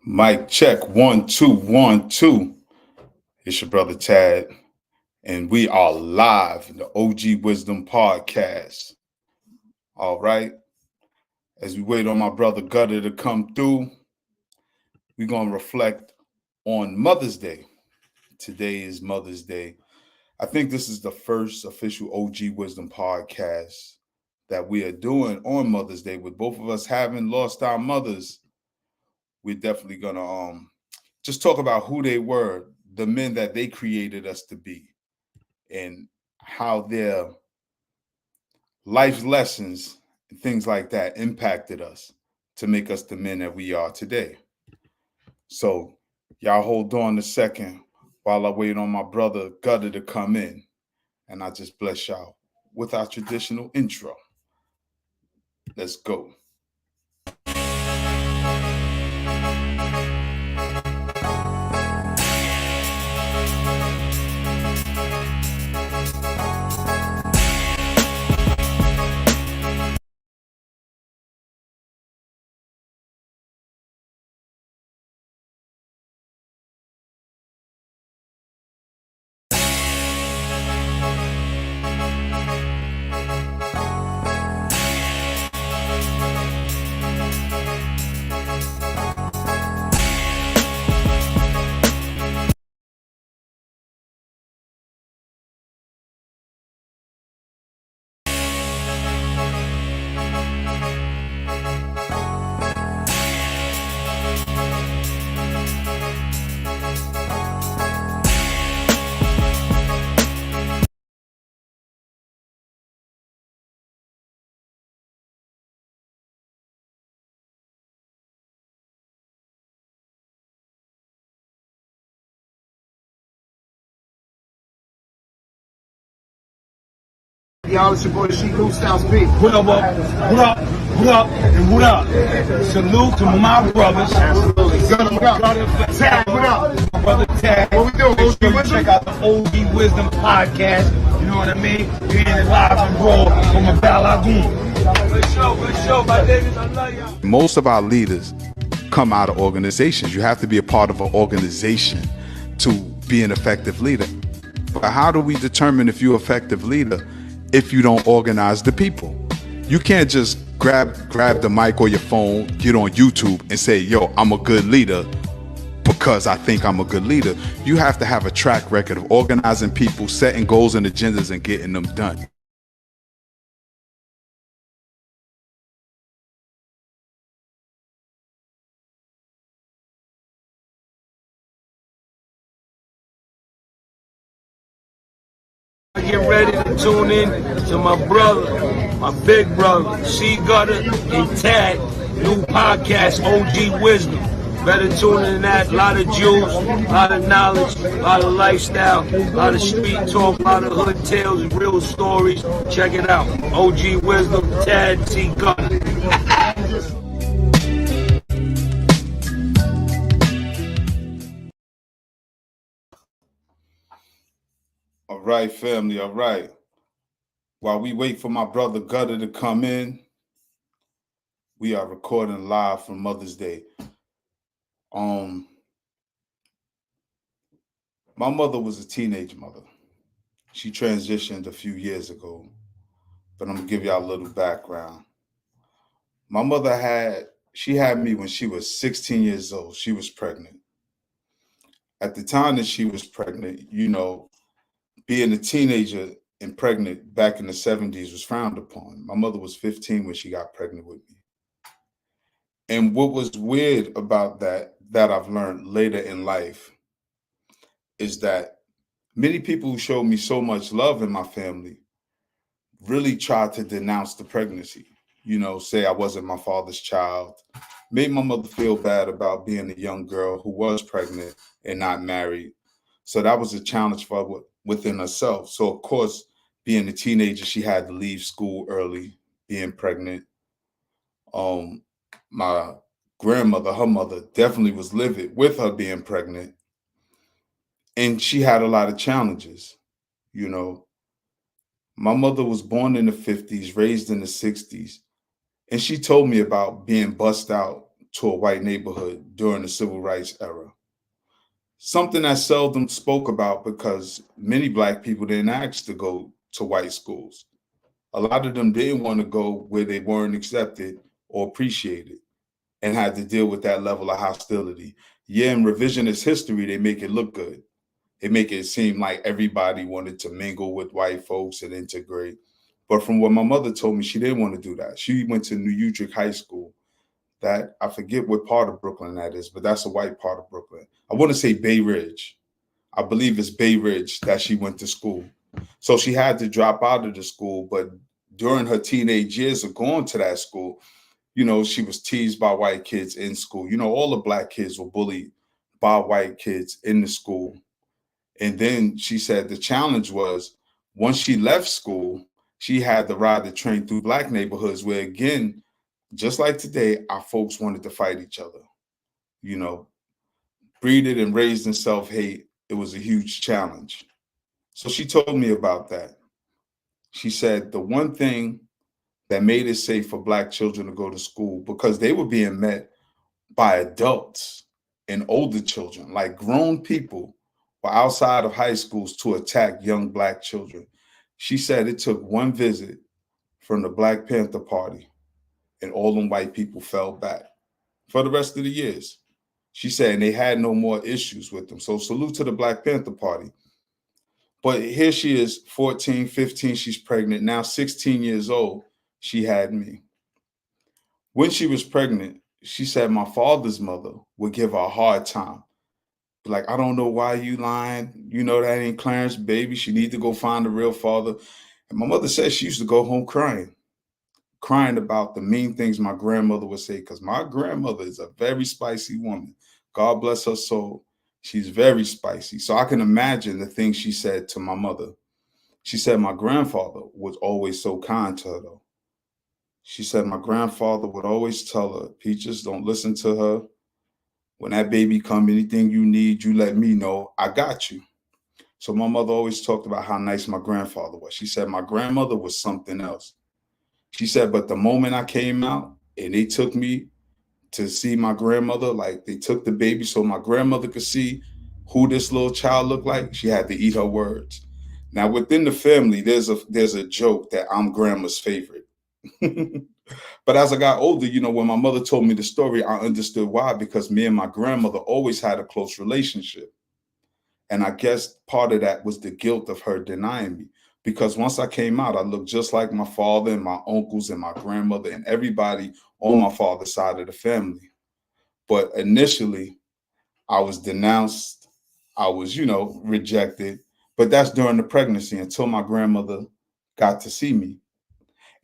Mic check 1 2 1 2. It's your brother Tad, and we are live in the OG Wisdom Podcast. All right. As we wait on my brother Gutter to come through, we're gonna reflect on Mother's Day. Today is Mother's Day. I think this is the first official OG Wisdom podcast that we are doing on Mother's Day. With both of us having lost our mothers, we're definitely gonna just talk about who they were, the men that they created us to be, and how their life lessons and things like that impacted us to make us the men that we are today. So, y'all hold on a second while I wait on my brother Gutter to come in, and I just bless y'all with our traditional intro. Let's go. Y'all, it's your boy C-Gutta and Bro. What up, and what up? Salute to my brothers. Absolutely. What up? Tad, what up? My brother Tad. What we doing? Make sure you OG check out the OG Wisdom Podcast. You know what I mean? We're in it live and raw from a Lagoon. Good show, my niggas. I love y'all. Most of our leaders come out of organizations. You have to be a part of an organization to be an effective leader. But how do we determine if you're an effective leader if you don't organize the people? You can't just grab the mic or your phone, get on YouTube and say, yo, I'm a good leader because I think I'm a good leader. You have to have a track record of organizing people, setting goals and agendas and getting them done. Get ready to tune in to my brother, my big brother, C-Gutta and Tad, new podcast, OG Wisdom. Better tune in to that. A lot of jewels, a lot of knowledge, a lot of lifestyle, a lot of street talk, a lot of hood tales, real stories. Check it out. OG Wisdom, Tad, C-Gutta. All right, family, all right. While we wait for my brother Gutter to come in, we are recording live from Mother's Day. My mother was a teenage mother. She transitioned a few years ago, but I'm gonna give y'all a little background. My mother had me when she was 16 years old. She was pregnant. At the time that she was pregnant, being a teenager and pregnant back in the 70s was frowned upon. My mother was 15 when she got pregnant with me. And what was weird about that I've learned later in life is that many people who showed me so much love in my family really tried to denounce the pregnancy, say I wasn't my father's child, made my mother feel bad about being a young girl who was pregnant and not married. So that was a challenge for her within herself. So, of course, being a teenager, she had to leave school early, being pregnant. My grandmother, her mother, definitely was livid with her being pregnant. And she had a lot of challenges, My mother was born in the 50s, raised in the 60s. And she told me about being bussed out to a white neighborhood during the civil rights era. Something that seldom spoke about because many black people didn't ask to go to white schools. A lot of them didn't want to go where they weren't accepted or appreciated and had to deal with that level of hostility. Yeah, in revisionist history, they make it look good. They make it seem like everybody wanted to mingle with white folks and integrate. But from what my mother told me, she didn't want to do that. She went to New Utrecht High School. That I forget what part of Brooklyn that is, but that's a white part of Brooklyn. I want to say Bay Ridge. I believe it's Bay Ridge that she went to school. So she had to drop out of the school, but during her teenage years of going to that school, she was teased by white kids in school. All the black kids were bullied by white kids in the school. And then she said the challenge was once she left school, she had to ride the train through black neighborhoods where, again, just like today, our folks wanted to fight each other. Breeded and raised in self-hate, it was a huge challenge. So she told me about that. She said the one thing that made it safe for black children to go to school, because they were being met by adults and older children, like grown people were outside of high schools to attack young black children. She said it took one visit from the Black Panther Party and all them white people fell back for the rest of the years. She said, and they had no more issues with them. So salute to the Black Panther Party. But here she is, 14, 15, she's pregnant. Now 16 years old, she had me. When she was pregnant, she said my father's mother would give her a hard time. Like, I don't know why you lying. That ain't Clarence's baby. She need to go find the real father. And my mother said she used to go home crying about the mean things my grandmother would say, because my grandmother is a very spicy woman. God bless her soul. She's very spicy. So I can imagine the things she said to my mother. She said my grandfather was always so kind to her, though. She said my grandfather would always tell her, Peaches, don't listen to her. When that baby come, anything you need, you let me know. I got you. So my mother always talked about how nice my grandfather was. She said my grandmother was something else. She said, but the moment I came out and they took me to see my grandmother, like they took the baby so my grandmother could see who this little child looked like, she had to eat her words. Now within the family, there's a joke that I'm grandma's favorite. But as I got older, when my mother told me the story, I understood why, because me and my grandmother always had a close relationship. And I guess part of that was the guilt of her denying me. Because once I came out, I looked just like my father and my uncles and my grandmother and everybody on my father's side of the family. But initially, I was denounced. I was, rejected. But that's during the pregnancy until my grandmother got to see me.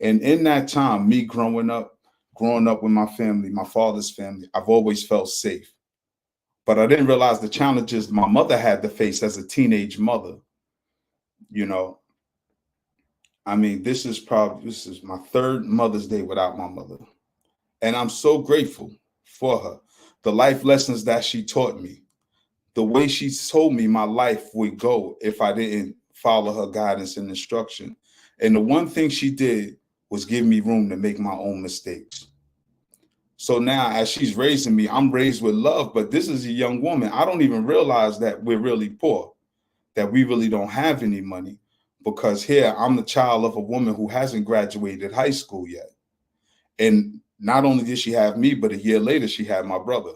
And in that time, me growing up with my family, my father's family, I've always felt safe. But I didn't realize the challenges my mother had to face as a teenage mother. I mean, this is my third Mother's Day without my mother. And I'm so grateful for her. The life lessons that she taught me, the way she told me my life would go if I didn't follow her guidance and instruction. And the one thing she did was give me room to make my own mistakes. So now as she's raising me, I'm raised with love, but this is a young woman. I don't even realize that we're really poor, that we really don't have any money, because here I'm the child of a woman who hasn't graduated high school yet. And not only did she have me, but a year later, she had my brother.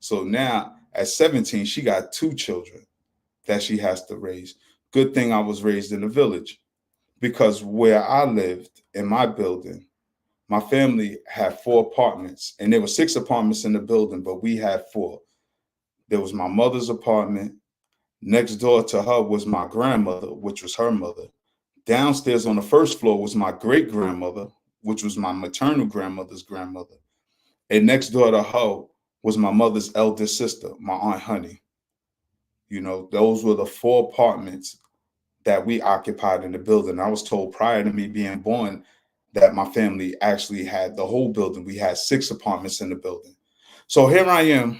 So now at 17, she got 2 children that she has to raise. Good thing I was raised in a village, because where I lived in my building, my family had 4 apartments, and there were 6 apartments in the building, but we had 4. There was my mother's apartment. Next door to her was my grandmother, which was her mother. Downstairs on the first floor was my great grandmother, which was my maternal grandmother's grandmother. And next door to her was my mother's eldest sister, my Aunt Honey. Those were the 4 apartments that we occupied in the building. I was told prior to me being born that my family actually had the whole building. We had 6 apartments in the building. So here I am,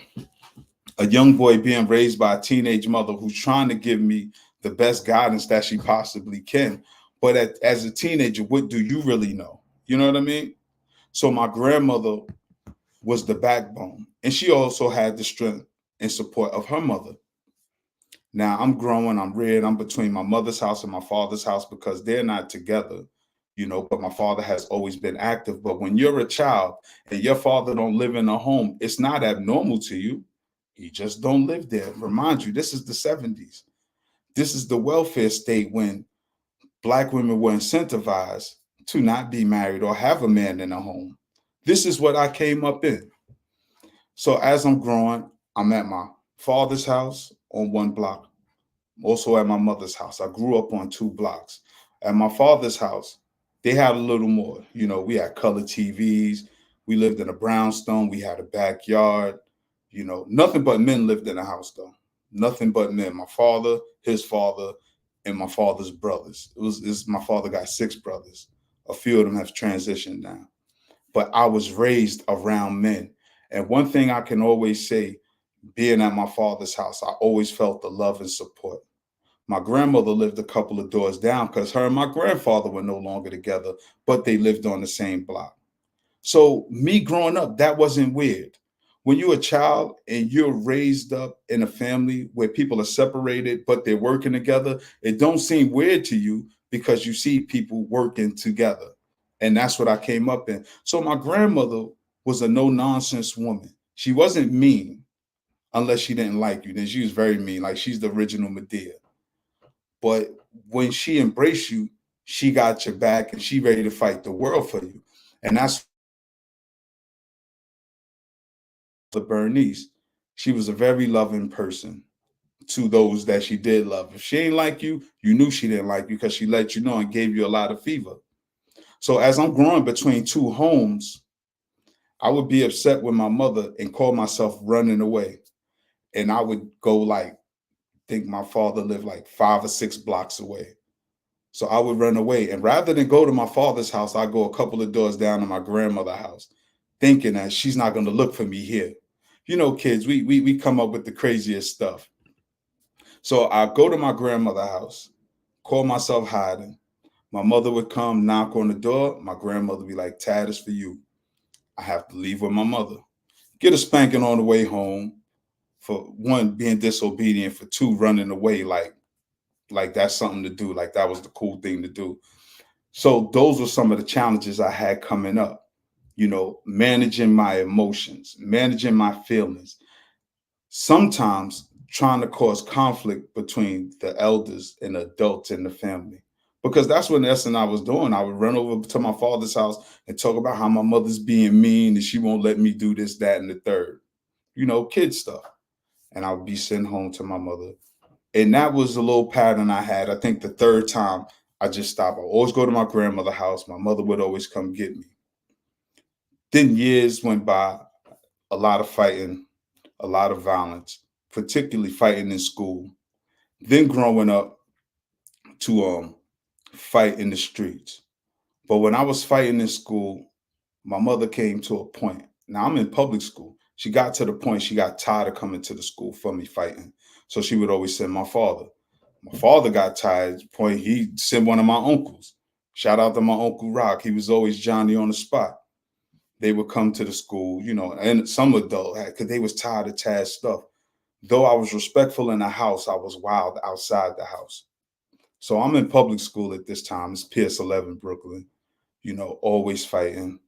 a young boy being raised by a teenage mother who's trying to give me the best guidance that she possibly can. But as a teenager, what do you really know? You know what I mean? So my grandmother was the backbone. And she also had the strength and support of her mother. Now I'm growing, I'm reared, I'm between my mother's house and my father's house because they're not together, but my father has always been active. But when you're a child and your father don't live in a home, it's not abnormal to you. He just don't live there. Remind you, this is the 70s. This is the welfare state when black women were incentivized to not be married or have a man in a home. This is what I came up in. So as I'm growing, I'm at my father's house on one block, also at my mother's house. I grew up on 2 blocks. At my father's house, they had a little more. We had color TVs. We lived in a brownstone. We had a backyard. Nothing but men lived in the house, though. Nothing but men. My father, his father, and my father's brothers. My father got 6 brothers. A few of them have transitioned now. But I was raised around men. And one thing I can always say, being at my father's house, I always felt the love and support. My grandmother lived a couple of doors down because her and my grandfather were no longer together, but they lived on the same block. So me growing up, that wasn't weird. When you're a child and you're raised up in a family where people are separated, but they're working together, it don't seem weird to you because you see people working together. And that's what I came up in. So my grandmother was a no nonsense woman. She wasn't mean unless she didn't like you. Then she was very mean. Like she's the original Medea. But when she embraced you, she got your back and she ready to fight the world for you. And that's the Bernice. She was a very loving person to those that she did love. If she ain't like you, you knew she didn't like you because she let you know and gave you a lot of fever. So as I'm growing between 2 homes, I would be upset with my mother and call myself running away. And I would go think my father lived like 5 or 6 blocks away. So I would run away. And rather than go to my father's house, I go a couple of doors down to my grandmother's house, thinking that she's not going to look for me here. Kids, we come up with the craziest stuff. So I go to my grandmother's house, call myself hiding. My mother would come knock on the door. My grandmother would be like, Tad, is for you. I have to leave with my mother. Get a spanking on the way home for one, being disobedient, for two, running away like that's something to do. Like that was the cool thing to do. So those were some of the challenges I had coming up, managing my emotions, managing my feelings, sometimes trying to cause conflict between the elders and adults in the family. Because that's what in essence I was doing. I would run over to my father's house and talk about how my mother's being mean and she won't let me do this, that, and the third, kid stuff. And I would be sent home to my mother. And that was a little pattern I had. I think the third time I just stopped. I always go to my grandmother's house. My mother would always come get me. Then years went by, a lot of fighting, a lot of violence, particularly fighting in school. Then growing up to fight in the streets. But when I was fighting in school, my mother came to a point. Now I'm in public school. She got to the point she got tired of coming to the school for me fighting. So she would always send my father. My father got tired to the point he sent one of my uncles. Shout out to my Uncle Rock. He was always Johnny on the spot. They would come to the school, and some adult because they was tired of Tad's stuff. Though I was respectful in the house, I was wild outside the house. So I'm in public school at this time. It's PS 11 Brooklyn, always fighting.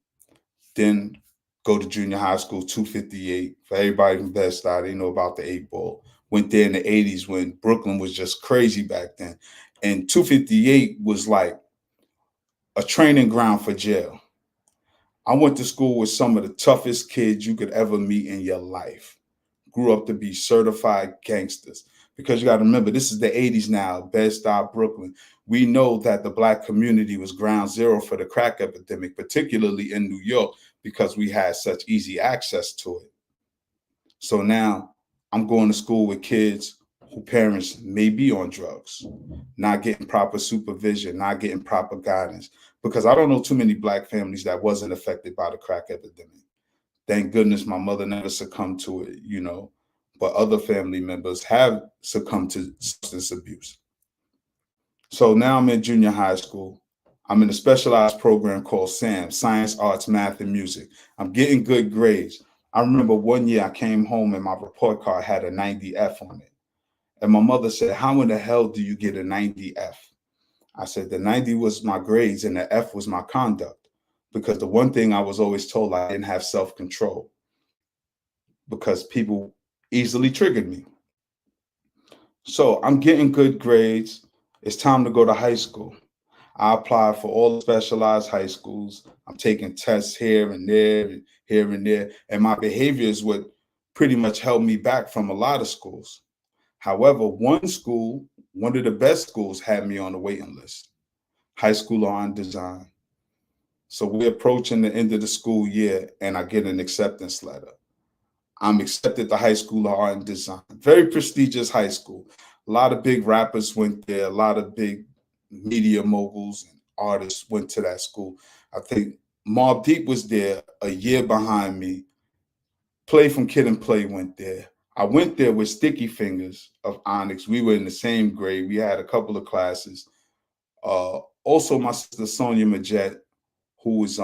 Then go to junior high school, 258. For everybody from Bed-Stuy, they know about the 8 ball. Went there in the 80s when Brooklyn was just crazy back then. And 258 was like a training ground for jail. I went to school with some of the toughest kids you could ever meet in your life. Grew up to be certified gangsters. Because you got to remember, this is the 80s now, Bed-Stuy, Brooklyn. We know that the Black community was ground zero for the crack epidemic, particularly in New York, because we had such easy access to it. So now I'm going to school with kids who parents may be on drugs, not getting proper supervision, not getting proper guidance. Because I don't know too many Black families that wasn't affected by the crack epidemic. Thank goodness my mother never succumbed to it, but other family members have succumbed to substance abuse. So now I'm in junior high school. I'm in a specialized program called SAM, Science, Arts, Math, and Music. I'm getting good grades. I remember one year I came home and my report card had a 90F on it. And my mother said, "How in the hell do you get a 90F?" I said, "The 90 was my grades and the F was my conduct." Because the one thing I was always told, I didn't have self control because people easily triggered me. So I'm getting good grades. It's time to go to high school. I applied for all the specialized high schools. I'm taking tests here and there and here and there. And my behavior is what pretty much held me back from a lot of schools. However, one school, one of the best schools, had me on the waiting list, High School on Design. So we're approaching the end of the school year and I get an acceptance letter. I'm accepted to High School of Art and Design. Very prestigious high school. A lot of big rappers went there. A lot of big media moguls and artists went to that school. I think Mobb Deep was there a year behind me. Play from Kid and Play went there. I went there with Sticky Fingers of Onyx. We were in the same grade. We had a couple of classes. Also, my sister Sonia Majette, who is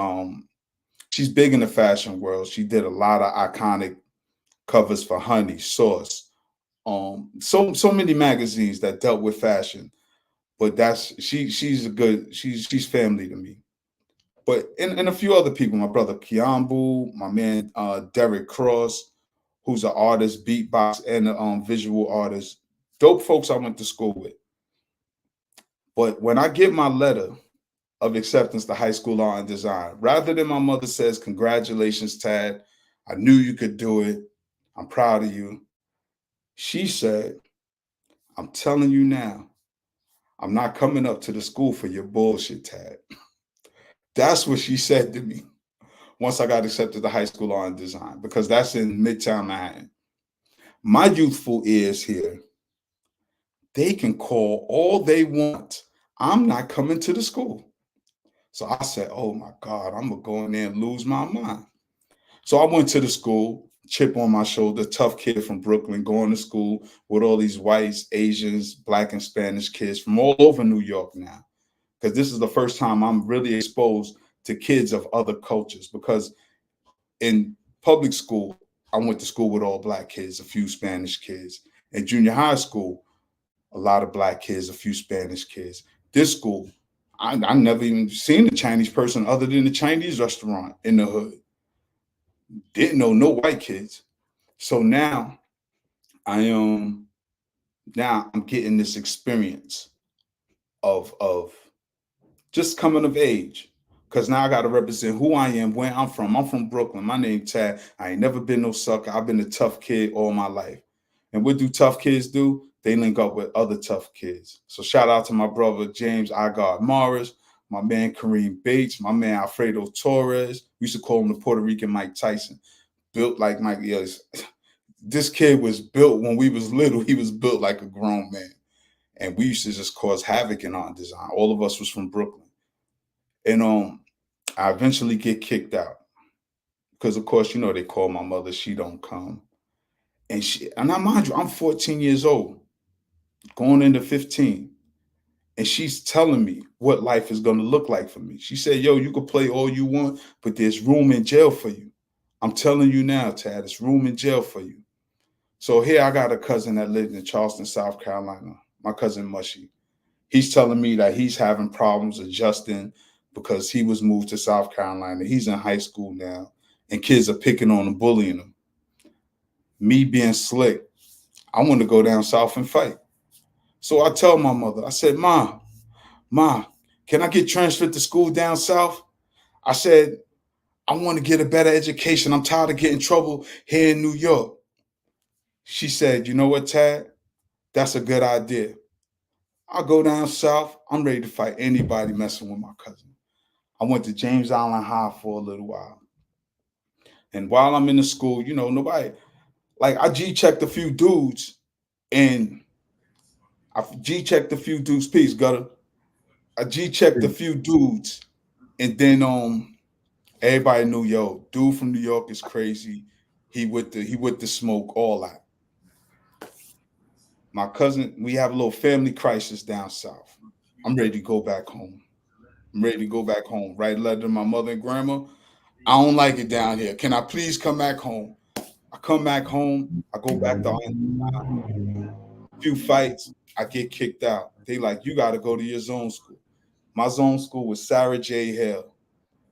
she's big in the fashion world. She did a lot of iconic covers for Honey, Source, so many magazines that dealt with fashion. But she's family to me. But and a few other people, my brother Kiambu, my man Derek Cross, who's an artist, beatbox, and a visual artist. Dope folks I went to school with. But when I get my letter of acceptance to High School Art and Design, rather than my mother says, "Congratulations, Tad. I knew you could do it. I'm proud of you." She said, "I'm telling you now, I'm not coming up to the school for your bullshit, Tad." That's what she said to me once I got accepted to High School Art and Design, because that's in Midtown Manhattan. My youthful ears here, they can call all they want. I'm not coming to the school. So I said, "Oh my God, I'm going to go in there and lose my mind." So I went to the school, chip on my shoulder, tough kid from Brooklyn, going to school with all these whites, Asians, Black, and Spanish kids from all over New York now. Because this is the first time I'm really exposed to kids of other cultures. Because in public school, I went to school with all Black kids, a few Spanish kids. In junior high school, a lot of Black kids, a few Spanish kids. This school, I never even seen a Chinese person other than the Chinese restaurant in the hood. Didn't know no white kids. So I now I'm getting this experience of just coming of age. Cause now I gotta represent who I am, where I'm from. I'm from Brooklyn. My name Tad. I ain't never been no sucker. I've been a tough kid all my life. And what do tough kids do? They link up with other tough kids. So shout out to my brother James I God Morris, my man Kareem Bates, my man Alfredo Torres. We used to call him the Puerto Rican Mike Tyson. Built like Mike. Yes, this kid was built when we was little. He was built like a grown man, and we used to just cause havoc in art design. All of us was from Brooklyn, and I eventually get kicked out because, of course, you know they call my mother. She don't come, and I mind you, I'm 14 years old, going into 15, and she's telling me what life is going to look like for me. She said, "Yo, you can play all you want, but there's room in jail for you. I'm telling you now, Tad, there's room in jail for you." So here I got a cousin that lived in Charleston, South Carolina, my cousin Mushy. He's telling me that he's having problems adjusting because he was moved to South Carolina. He's in high school now, and kids are picking on him, bullying him. Me being slick, I want to go down south and fight. So I tell my mother, I said, Ma, can I get transferred to school down south? I said, I want to get a better education. I'm tired of getting in trouble here in New York. She said, "You know what, Tad? That's a good idea. I'll go down south. I'm ready to fight anybody messing with my cousin." I went to James Island High for a little while. And while I'm in the school, you know, nobody, like I G checked a few dudes and I G checked a few dudes. Peace, gutter. I G checked a few dudes and then everybody knew, yo, dude from New York is crazy. He with the smoke, all that. My cousin, we have a little family crisis down south. I'm ready to go back home. I'm ready to go back home. Write a letter to my mother and grandma. I don't like it down here. Can I please come back home? I come back home. I go back to few fights. I get kicked out. They like, you got to go to your zone school. My zone school was Sarah J. Hill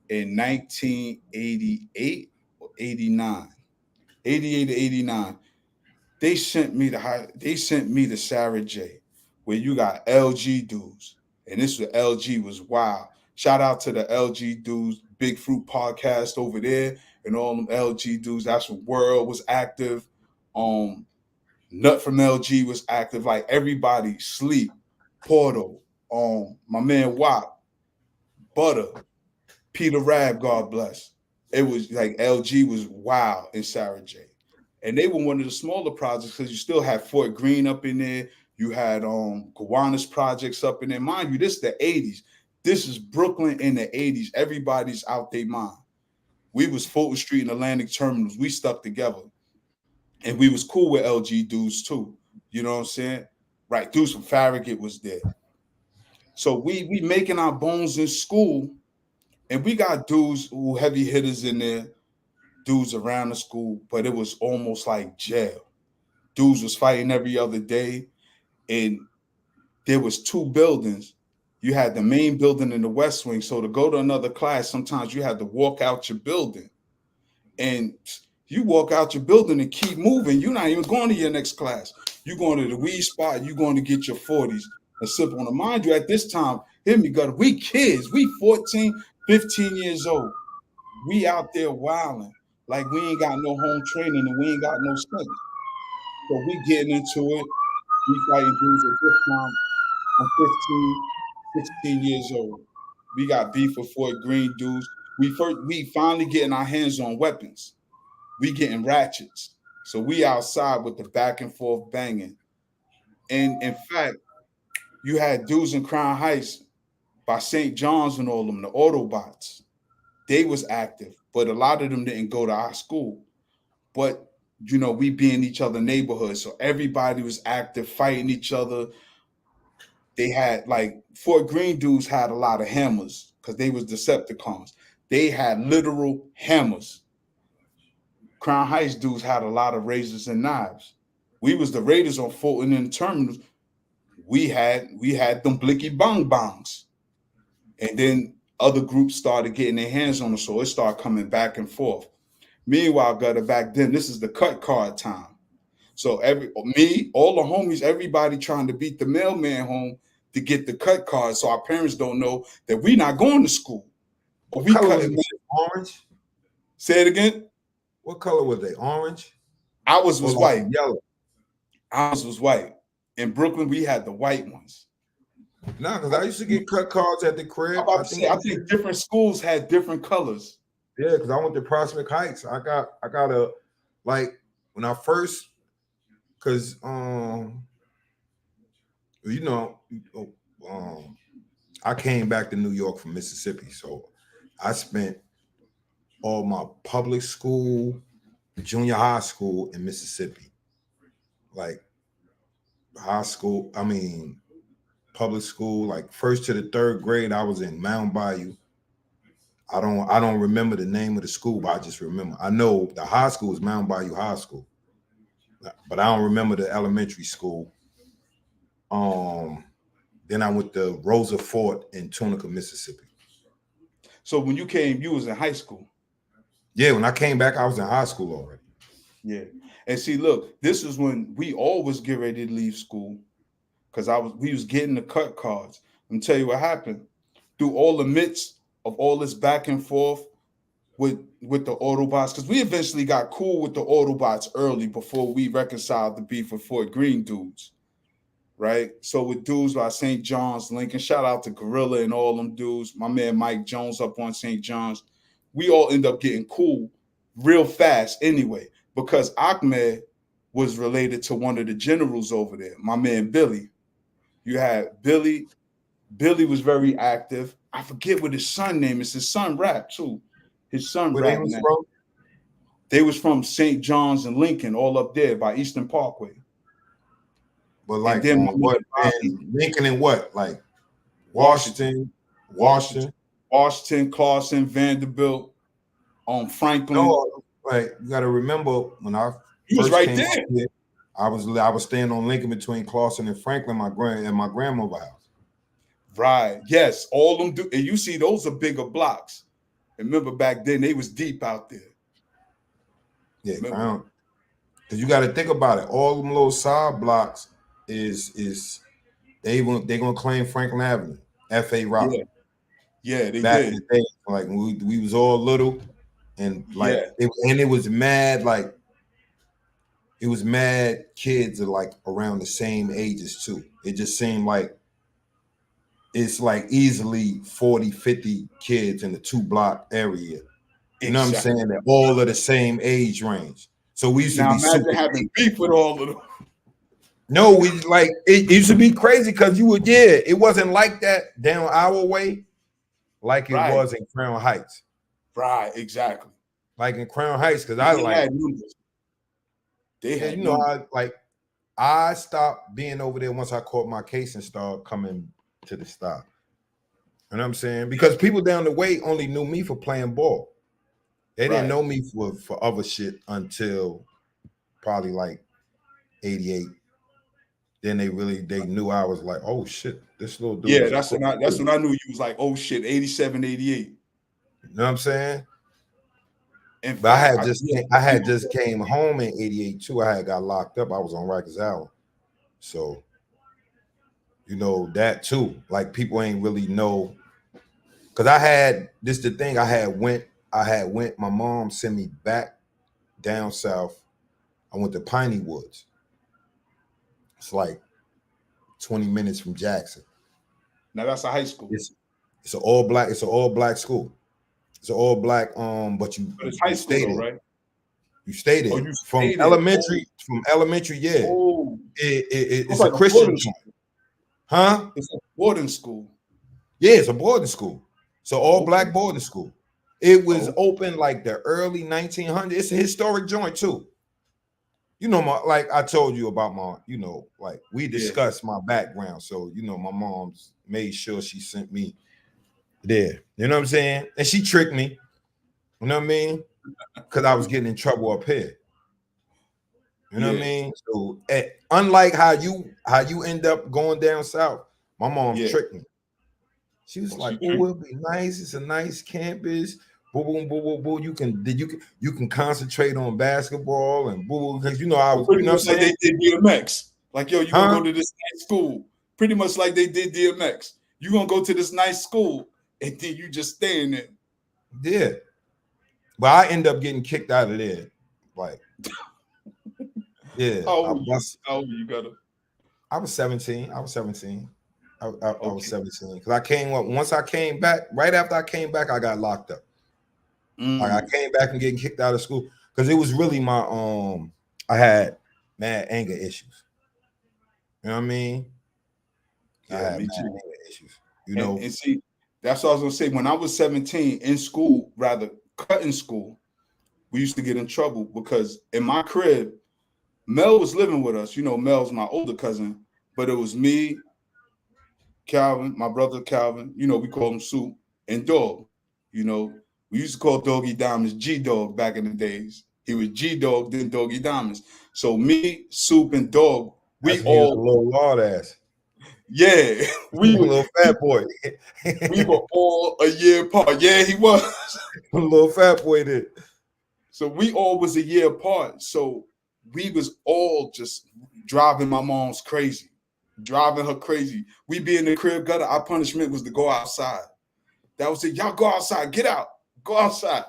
in 1988 or 89. 88 to 89. They sent me to Sarah J, where you got LG dudes. And this was LG was wild. Shout out to the LG dudes, Big Fruit podcast over there, and all them LG dudes. That's when World was active. Nut from LG was active. Like everybody, Sleep, Portal, my man Wop, Butter, Peter Rab, God bless. It was like LG was wild in Sarah J. And they were one of the smaller projects because you still had Fort Greene up in there. You had Gowanus projects up in there. Mind you, this is the 80s. This is Brooklyn in the 80s. Everybody's out their mind. We was Fulton Street and Atlantic Terminals. We stuck together. And we was cool with LG dudes too. You know what I'm saying? Right. Dudes from Farragut was there. So we making our bones in school, and we got dudes who heavy hitters in there, dudes around the school, but it was almost like jail. Dudes was fighting every other day, and there was two buildings. You had the main building in the West Wing. So to go to another class, sometimes you had to walk out your building. And you walk out your building and keep moving. You're not even going to your next class. You're going to the weed spot. You're going to get your 40s and sip on them. Mind you, at this time, hear me, gutter, we kids. We 14, 15 years old. We out there wilding like we ain't got no home training and we ain't got no sense. So we getting into it. We fighting dudes at this time. I'm 15, 16 years old. We got beef with Fort Greene dudes. We finally getting our hands on weapons. We getting ratchets. So we outside with the back and forth banging. And in fact, you had dudes in Crown Heights by St. John's and all them, the Autobots. They was active, but a lot of them didn't go to our school. But we be in each other neighborhoods. So everybody was active, fighting each other. They had like Fort Greene dudes had a lot of hammers because they was Decepticons. They had literal hammers. Crown Heights dudes had a lot of razors and knives. We was the Raiders on Fulton and Terminals. We had them blicky bong bongs. And then other groups started getting their hands on us, so it started coming back and forth. Meanwhile, gutter, back then, this is the cut card time. So all the homies, everybody trying to beat the mailman home to get the cut card. So our parents don't know that we not going to school. What color was it? Orange? Say it again. What color was they? Orange? Ours was white. Yellow. Ours was white. In Brooklyn, we had the white ones. No, because I used to get cut cards at the crib. I think different schools had different colors. Yeah, because I went to Prospect Heights. I got a, like, when I first, because I came back to New York from Mississippi, so I spent all my public school, junior high school in Mississippi. Like public school, like first to the third grade, I was in Mound Bayou. I don't remember the name of the school, but I just remember. I know the high school is Mound Bayou High School, but I don't remember the elementary school. Then I went to Rosa Fort in Tunica, Mississippi. So when you came, you was in high school? Yeah, when I came back, I was in high school already. Yeah. And see, look, this is when we always get ready to leave school because we was getting the cut cards. Let me tell you what happened. Through all the midst of all this back and forth with the Autobots, because we eventually got cool with the Autobots early before we reconciled the beef with Fort Greene dudes. Right? So with dudes like St. John's, Lincoln, shout out to Gorilla and all them dudes, my man Mike Jones up on St. John's, we all end up getting cool real fast anyway, because Ahmed was related to one of the generals over there, my man Billy. You had Billy. Billy was very active. I forget what his son name is. His son rap too. His son rap. They was from St. John's and Lincoln, all up there by Eastern Parkway. But like Lincoln and what? Like Washington Washington, Clawson, Vanderbilt, Franklin. No, like you got to remember when I You was first right came there. up here, I was staying on Lincoln between Clawson and Franklin, my grandmother's house. Right. Yes. All them do. And you see, those are bigger blocks. And remember back then, they was deep out there. Yeah, because you got to think about it. All them little side blocks is they're gonna claim Franklin Avenue, F.A. route. Yeah, they Back did. in the day, like when we was all little, and like it was mad, like it was mad kids are like around the same ages too. It just seemed like it's like easily 40, 50 kids in the 2-block area. You know what I'm saying? They're all of the same age range. So we used to Now be imagine super having beef with all of them. No, we like it used to be crazy because it wasn't like that down our way, like it was in Crown Heights. Right, exactly. Like in Crown Heights, because had numbers. They had I stopped being over there once I caught my case and started coming to the stop. You know what I'm saying? Because people down the way only knew me for playing ball. They didn't know me for other shit until probably like 88. Then they knew I was like, oh shit, this little dude. Yeah, that's when I knew you was like, oh shit, 87, 88. You know what I'm saying? In But fact, I had just came home in 88 too. I had got locked up. I was on Rikers Island. So, you know, that too. Like people ain't really know. Cause I had the thing. I had went, my mom sent me back down south. I went to Piney Woods. It's like 20 minutes from Jackson. Now that's a high school. It's an all black school. It's an all black, but it's high school though, right? You stayed there. From elementary, yeah. Oh. It's like a Christian joint. Huh? It's a boarding school. Yeah, it's a boarding school. So all black boarding school. It was open like the early 1900s. It's a historic joint too. You know, like I told you about like we discussed my background. So, you know, my mom's made sure she sent me there. You know what I'm saying? And she tricked me. You know what I mean? Because I was getting in trouble up here. You know what I mean? So unlike how you end up going down south, my mom tricked me. She was like, "Oh, it'll be nice. It's a nice campus. Boom, boom, boom, boom, boom. You can concentrate on basketball and boom, because you know I was. Pretty you know much like they did DMX. Like yo, you gonna go to this nice school? Pretty much like they did DMX. You gonna go to this nice school and then you just stay in there. Yeah, but I end up getting kicked out of there. Like, yeah. How old you got to? I was 17. I was 17 because I came up. Once I came back, right after I came back, I got locked up. Like I came back and getting kicked out of school because it was really my I had mad anger issues. You know what I mean? Yeah, I had me mad too. anger issues. You know, and see, that's what I was gonna say. When I was 17 in school, rather cutting school, we used to get in trouble because in my crib, Mel was living with us. You know, Mel's my older cousin, but it was me, Calvin, my brother Calvin, you know, we call him Soup, and Dog. You know, we used to call Doggy Diamonds G-Dog back in the days. He was G-Dog, then Doggy Diamonds. So me, Soup, and Dog, we all a little lord ass. Yeah. We were a little fat boy. We were all a year apart. Yeah, he was. A little fat boy did. So we all was a year apart. So we was all just driving my mom's crazy. Driving her crazy. We be in the crib gutter. Our punishment was to go outside. That was it. Y'all go outside. Get out. Go outside.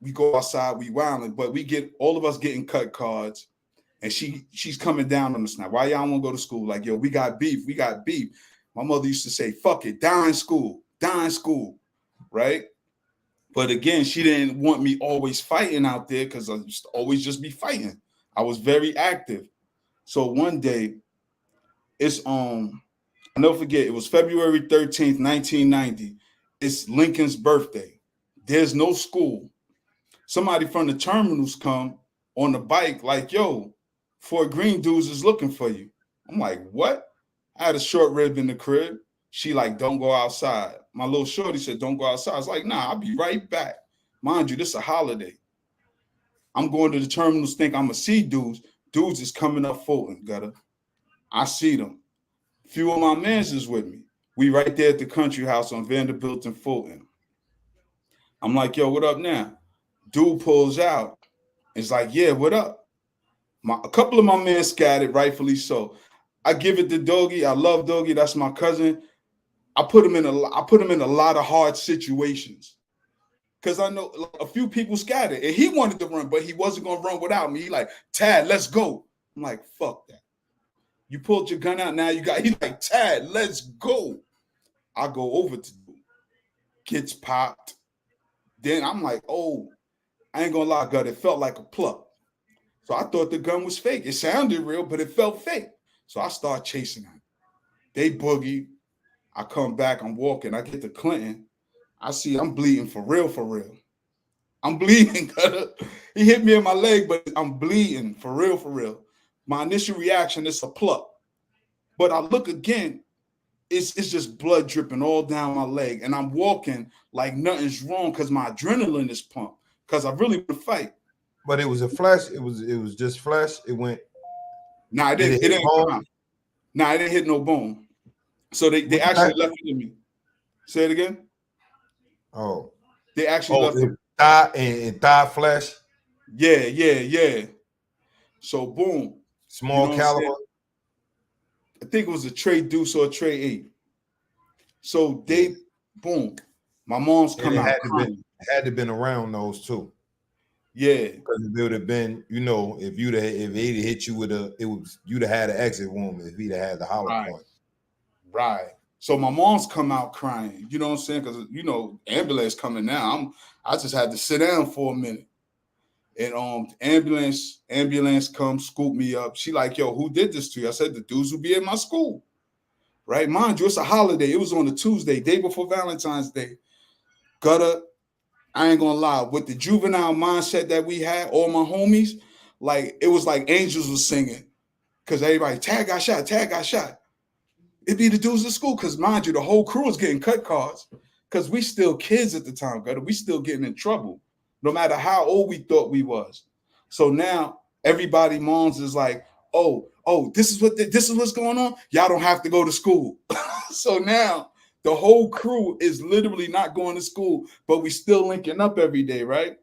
We go outside. We wilding, but we get all of us getting cut cards, and she's coming down on us now. Why y'all want to go to school? Like yo, we got beef. We got beef. My mother used to say, "Fuck it, die in school, right? But again, she didn't want me always fighting out there because I used to always just be fighting. I was very active. So one day. It's I'll never forget, it was February 13th, 1990. It's Lincoln's birthday. There's no school. Somebody from the terminals come on the bike, like, yo, Fort Greene dudes is looking for you. I'm like, what? I had a short rib in the crib. She like, don't go outside. my little shorty said, don't go outside. I was like, nah, I'll be right back. Mind you, this is a holiday. I'm going to the terminals, think I'm going to see dudes. Dudes is coming up Fulton, gutter. I see them. Few of my mans is with me. We right there at the country house on Vanderbilt and Fulton. I'm like, yo, what up now? Dude pulls out. It's like, yeah, what up? A couple of my men scattered, rightfully so. I give it to Doggy. I love Doggy. That's my cousin. I put him in a lot of hard situations. Because I know a few people scattered. And he wanted to run, but he wasn't going to run without me. He like, Tad, let's go. I'm like, fuck that. You pulled your gun out, now you got, he's like, Tad, let's go. I go over to dude. Gets popped. Then I'm like, oh, I ain't gonna lie, God, it felt like a pluck. So I thought the gun was fake. It sounded real, but it felt fake. So I start chasing him. They boogie. I come back, I'm walking. I get to Clinton. I see I'm bleeding for real, for real. I'm bleeding. He hit me in my leg, but I'm bleeding for real, for real. My initial reaction is a pluck. But I look again, it's just blood dripping all down my leg. And I'm walking like nothing's wrong because my adrenaline is pumped. Because I really want to fight. But it was a flesh. It was just flesh. It went. Nah, it didn't. It didn't hit no bone. So they actually left it in me. Say it again. Oh, they actually left it. Thigh and thigh flesh. Yeah. So boom. Small caliber. I think it was a Trey Deuce or a Trey 8. So they boom. My mom's come out. Had to have been around those two. Yeah, because it would have been, if he'd hit you with you'd have had an exit wound if he'd have had the hollow point. Right. So my mom's come out crying. You know what I'm saying? Because ambulance coming now. I just had to sit down for a minute, and ambulance comes, scoop me up. She like, yo, who did this to you? I said the dudes who be at my school. Right, mind you, it's a holiday. It was on a Tuesday, day before Valentine's Day. Gutter. I ain't gonna lie, with the juvenile mindset that we had, all my homies, like it was like angels was singing. Cause everybody, Tag got shot. It'd be the dudes at school. Cause mind you, the whole crew was getting cut cards. Cause we still kids at the time, gutter. We still getting in trouble, no matter how old we thought we was. So now everybody moms is like, oh, this is what's going on. Y'all don't have to go to school. So now the whole crew is literally not going to school, but we still linking up every day, right?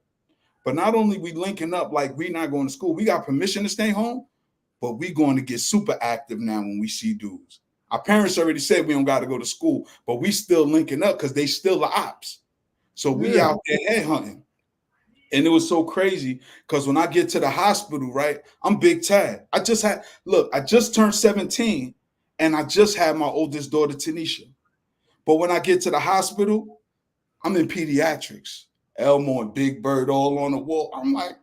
But not only we linking up like we not going to school, we got permission to stay home, but we going to get super active now when we see dudes. Our parents already said we don't got to go to school, but we still linking up because they still the ops. So we out there head hunting. And it was so crazy because when I get to the hospital, right, I'm Big Tad. I just turned 17 and I just had my oldest daughter, Tanisha. But when I get to the hospital, I'm in pediatrics. Elmo and Big Bird all on the wall. I'm like,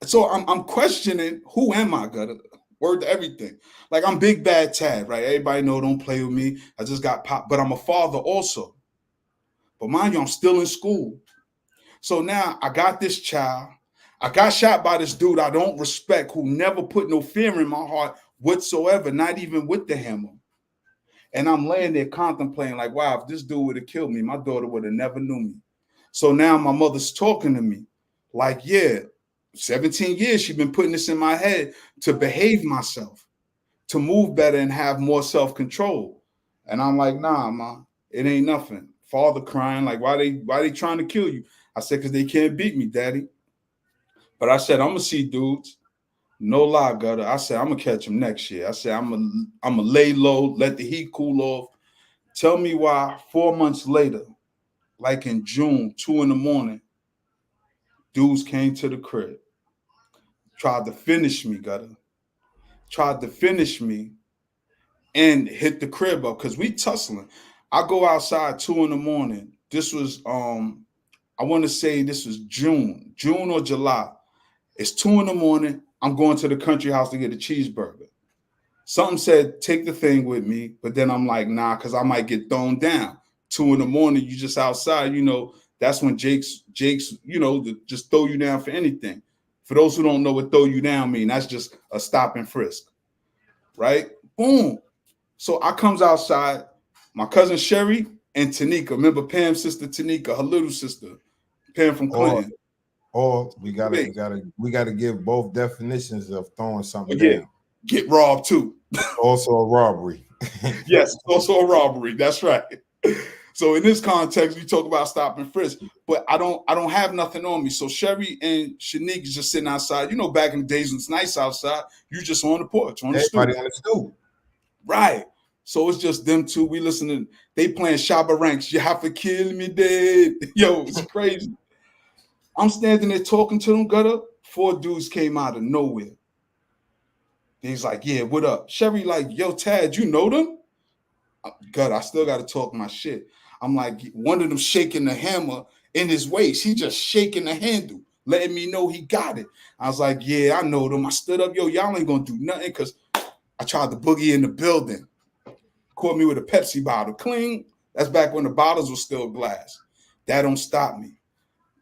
so I'm questioning, who am I, gutter? Word to everything. Like I'm Big Bad Tad, right? Everybody know, don't play with me. I just got popped, but I'm a father also. But mind you, I'm still in school. So now I got this child. I got shot by this dude I don't respect, who never put no fear in my heart whatsoever, not even with the hammer. And I'm laying there contemplating like, wow, if this dude would have killed me, my daughter would have never knew me. So now my mother's talking to me like, yeah, 17 years she's been putting this in my head to behave myself, to move better and have more self-control. And I'm like, nah, ma, it ain't nothing. Father crying, like, why they trying to kill you? I said, because they can't beat me, daddy. But I said, I'm going to see dudes. No lie, gutter. I said, I'm going to catch him next year. I said, I'm going to lay low, let the heat cool off. Tell me why 4 months later, like in June, 2 a.m, dudes came to the crib. Tried to finish me, gutter. Tried to finish me and hit the crib up because we tussling. I go outside 2 a.m. This was, I want to say this was June or July. It's 2 a.m. I'm going to the country house to get a cheeseburger. Something said, take the thing with me. But then I'm like, nah, because I might get thrown down. 2 a.m, you just outside, that's when Jake's, just throw you down for anything. For those who don't know what throw you down mean, that's just a stop and frisk. Right? Boom. So I comes outside, my cousin Sherry and Tanika. Remember Pam's sister Tanika, her little sister, Pam from Clinton. Or we Big. gotta give both definitions of throwing something Yeah, down. get robbed too. Also a robbery. Yes, also a robbery. That's right. So in this context, we talk about stop and frisk, but I don't have nothing on me. So Sherry and Shanique is just sitting outside. You know, back in the days when it's nice outside, you just on the porch, on the stoop. Everybody on the stoop. Right. So it's just them two. We listening. They playing Shabba Ranks. You have to kill me dead. Yo, it's crazy. I'm standing there talking to them, gutter. 4 dudes came out of nowhere. He's like, yeah, what up? Sherry like, yo, Tad, you know them? God, I still got to talk my shit. I'm like, one of them shaking the hammer in his waist. He just shaking the handle, letting me know he got it. I was like, yeah, I know them. I stood up, yo, y'all ain't gonna do nothing because I tried to boogie in the building. Caught me with a Pepsi bottle. Clean. That's back when the bottles were still glass. That don't stop me.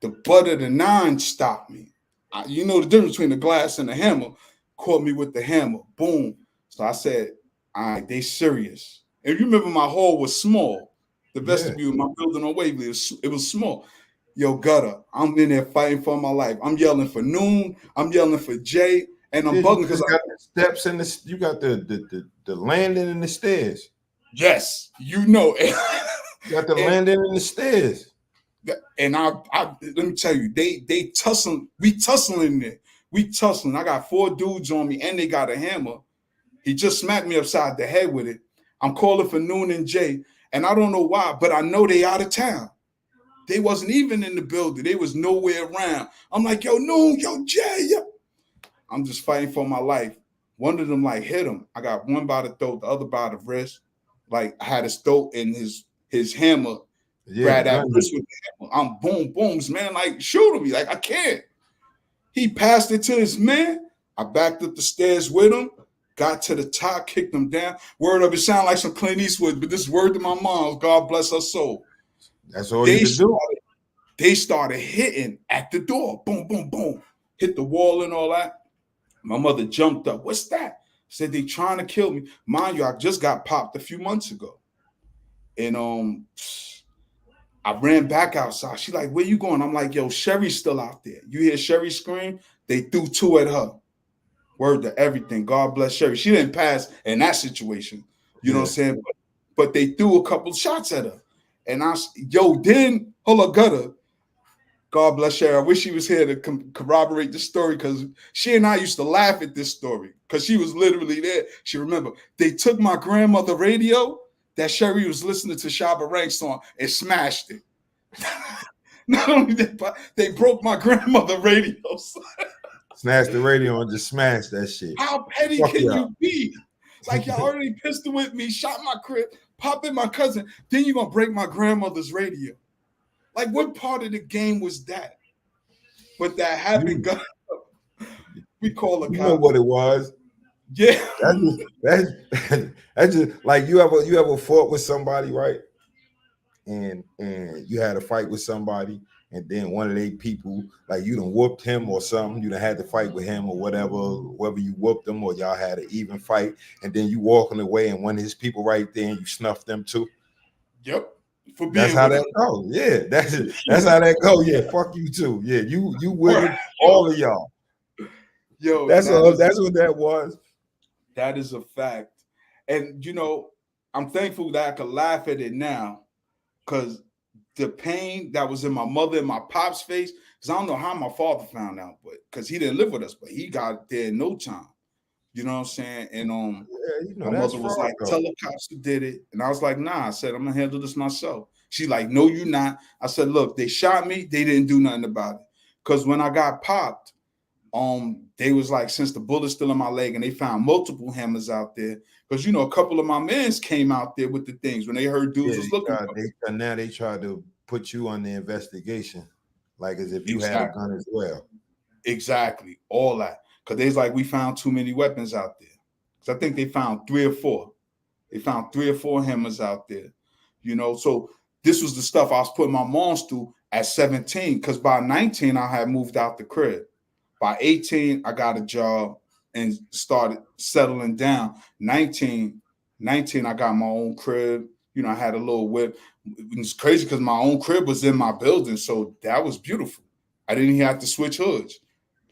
The butt of the 9 stopped me. You know the difference between the glass and the hammer. Caught me with the hammer. Boom. So I said, all right, they serious. And you remember my hall was small. The vestibule, my building on Waverly, it was small. Yo, gutter, I'm in there fighting for my life. I'm yelling for Noon. I'm yelling for Jay. And I'm bugging because I got the steps in the, you got the landing and the stairs. Yes, you know. You got the landing and the stairs. And I let me tell you, they tussling. We tussling there. We tussling. I got 4 dudes on me, and they got a hammer. He just smacked me upside the head with it. I'm calling for Noon and Jay, and I don't know why, but I know they out of town. They wasn't even in the building. They was nowhere around. I'm like, yo, Noon, yo, Jay, yo. I'm just fighting for my life. One of them like hit him. I got one by the throat, the other by the wrist. Like I had his throat and his hammer. Grab that wrist with the hammer. I'm boom, booms, man. Like shoot me. Like I can't. He passed it to his man. I backed up the stairs with him. Got to the top, kicked him down. Word up, it sound like some Clint Eastwood, but this word to my mom, God bless her soul. That's all you can do. They started hitting at the door. Boom, boom, boom. Hit the wall and all that. My mother jumped up. What's that? Said they trying to kill me. Mind you, I just got popped a few months ago. And I ran back outside. She like, where you going? I'm like, yo, Sherry's still out there. You hear Sherry scream? They threw 2 at her. Word to everything. God bless Sherry. She didn't pass in that situation. You know what I'm saying? But they threw a couple shots at her. And then, hold on, gutter. God bless Sherry. I wish she was here to corroborate the story because she and I used to laugh at this story because she was literally there. She remember they took my grandmother radio that Sherry was listening to Shabba Ranks on and smashed it. Not only that, they broke my grandmother radio. Snatched the radio and just smashed that shit. How petty can you be? Like y'all already pistol with me, shot my crib, popped in my cousin. Then you're gonna break my grandmother's radio. Like what part of the game was that? But that happened. We call it. You know what it was? Yeah. That's just like you ever fought with somebody, right? And you had a fight with somebody, and then one of they people, like you done whooped him or something, you done had to fight with him or whatever, whether you whooped them or y'all had an even fight, and then you walking away and one of his people right there and you snuffed them too. Yep. That's how that goes. Yeah, that's how that goes. Yeah, fuck you too. Yeah, you with all of y'all. Yo, that's what that was. That is a fact. And you know, I'm thankful that I could laugh at it now. Because the pain that was in my mother and my pop's face, because I don't know how my father found out, but because he didn't live with us, but he got there in no time. You know what I'm saying? And my mother was like, tell the cops who did it. And I was like, nah. I said, I'm gonna handle this myself. She's like, no, you're not. I said, look, they shot me, they didn't do nothing about it. Because when I got popped, they was like, since the bullet's still in my leg, and they found multiple hammers out there. Because you know, a couple of my mans came out there with the things when they heard dudes was looking. Now they tried to put you on the investigation, like as if you had a gun as well. Exactly, all that. Because they's like, we found too many weapons out there. Because I think they found 3 or 4. They found 3 or 4 hammers out there. You know, so this was the stuff I was putting my moms through at 17. Because by 19, I had moved out the crib. By 18, I got a job and started settling down. 19, I got my own crib, I had a little whip. It was crazy because my own crib was in my building, so that was beautiful. I didn't even have to switch hoods.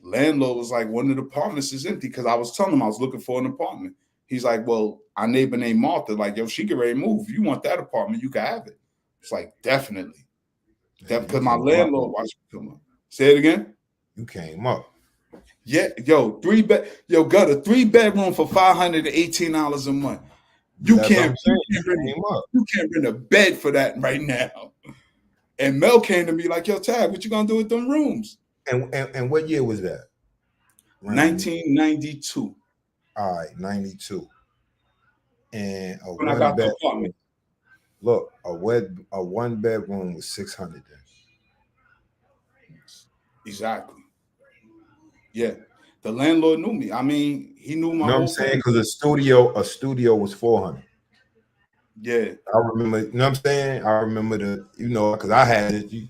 Landlord was like, one of the apartments is empty, because I was telling him I was looking for an apartment. He's like, well, our neighbor named Martha, like, yo, she get ready to move. If you want that apartment, you can have it. It's like, definitely. Because my landlord watched me come up. Say it again. You came up. Yeah, yo, got a 3-bedroom for $518 a month. You can't rent a bed for that right now. And Mel came to me like, yo, Tad, what you gonna do with them rooms? And what year was that? 1992. All right, 92. And when I got the apartment. Look, a 1-bedroom was 600 then. Exactly. Yeah. The landlord knew me. I mean, he knew my whole saying? Because a studio was 400. Yeah. I remember, you know what I'm saying? I remember because I had it.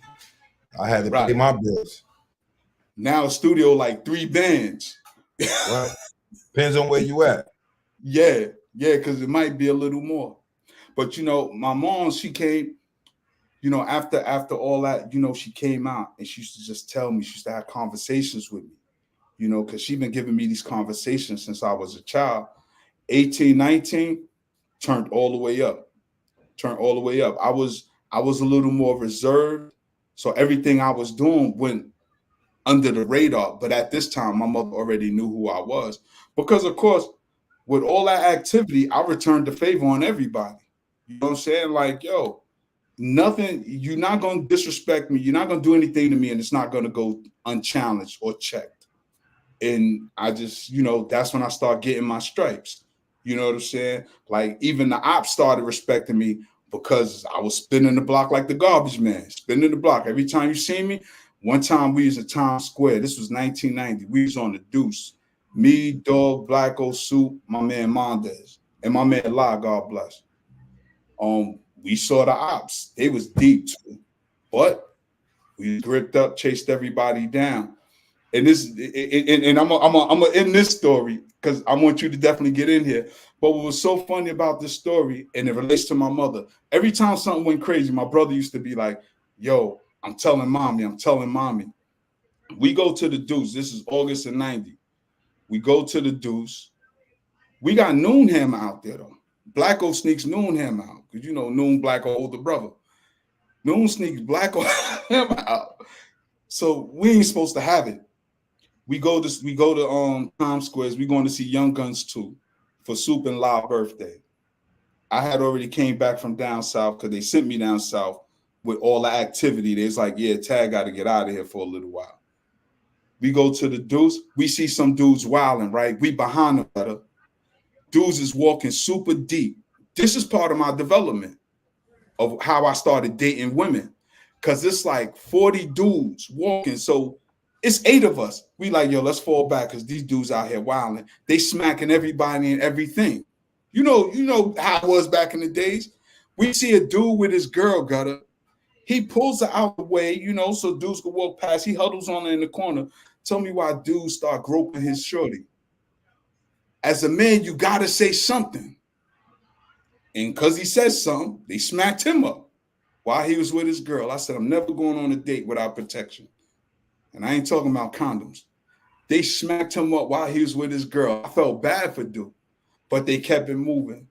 I had to pay my bills. Now a studio like 3 bands. Well, depends on where you at. Yeah, because it might be a little more. But my mom, she came, after all that, she came out and she used to just tell me, she used to have conversations with me, because she's been giving me these conversations since I was a child. 18, 19, turned all the way up. I was a little more reserved. So everything I was doing went under the radar. But at this time, my mother already knew who I was. Because, of course, with all that activity, I returned the favor on everybody. You know what I'm saying? Like, yo, nothing, you're not going to disrespect me. You're not going to do anything to me, and it's not going to go unchallenged or checked. And I just, that's when I start getting my stripes. You know what I'm saying? Like, even the ops started respecting me because I was spinning the block like the garbage man, spinning the block. Every time you see me, one time we was in Times Square. This was 1990. We was on the Deuce. Me, Dog, Blacko, Soup, my man Mondes, and my man La, God bless. We saw the ops. They was deep too. But we gripped up, chased everybody down. And I'm gonna end this story because I want you to definitely get in here. But what was so funny about this story, and it relates to my mother, every time something went crazy, my brother used to be like, yo, I'm telling mommy. We go to the Deuce. This is August of 90. We go to the Deuce. We got Noonhammer out there, though. Blacko sneaks Noonhammer out. Because, Noon Blacko older brother. Noon sneaks Blacko out. So we ain't supposed to have it. We go to Times Squares. We going to see Young Guns 2 for Soup and Live birthday. I had already came back from down south because they sent me down south with all the activity. They was like, yeah, Tag got to get out of here for a little while. We go to the Deuce. We see some dudes wilding, right? We behind them better. Dudes is walking super deep. This is part of my development of how I started dating women. Because it's like 40 dudes walking. So it's 8 of us. We like, yo, let's fall back because these dudes out here wilding. They smacking everybody and everything. You know how it was back in the days. We see a dude with his girl, Gutter. He pulls her out the way, so dudes can walk past. He huddles on her in the corner. Tell me why dudes start groping his shorty. As a man, you got to say something. And because he says something, they smacked him up while he was with his girl. I said, I'm never going on a date without protection. And I ain't talking about condoms. They smacked him up while he was with his girl. I felt bad for dude, but they kept it moving.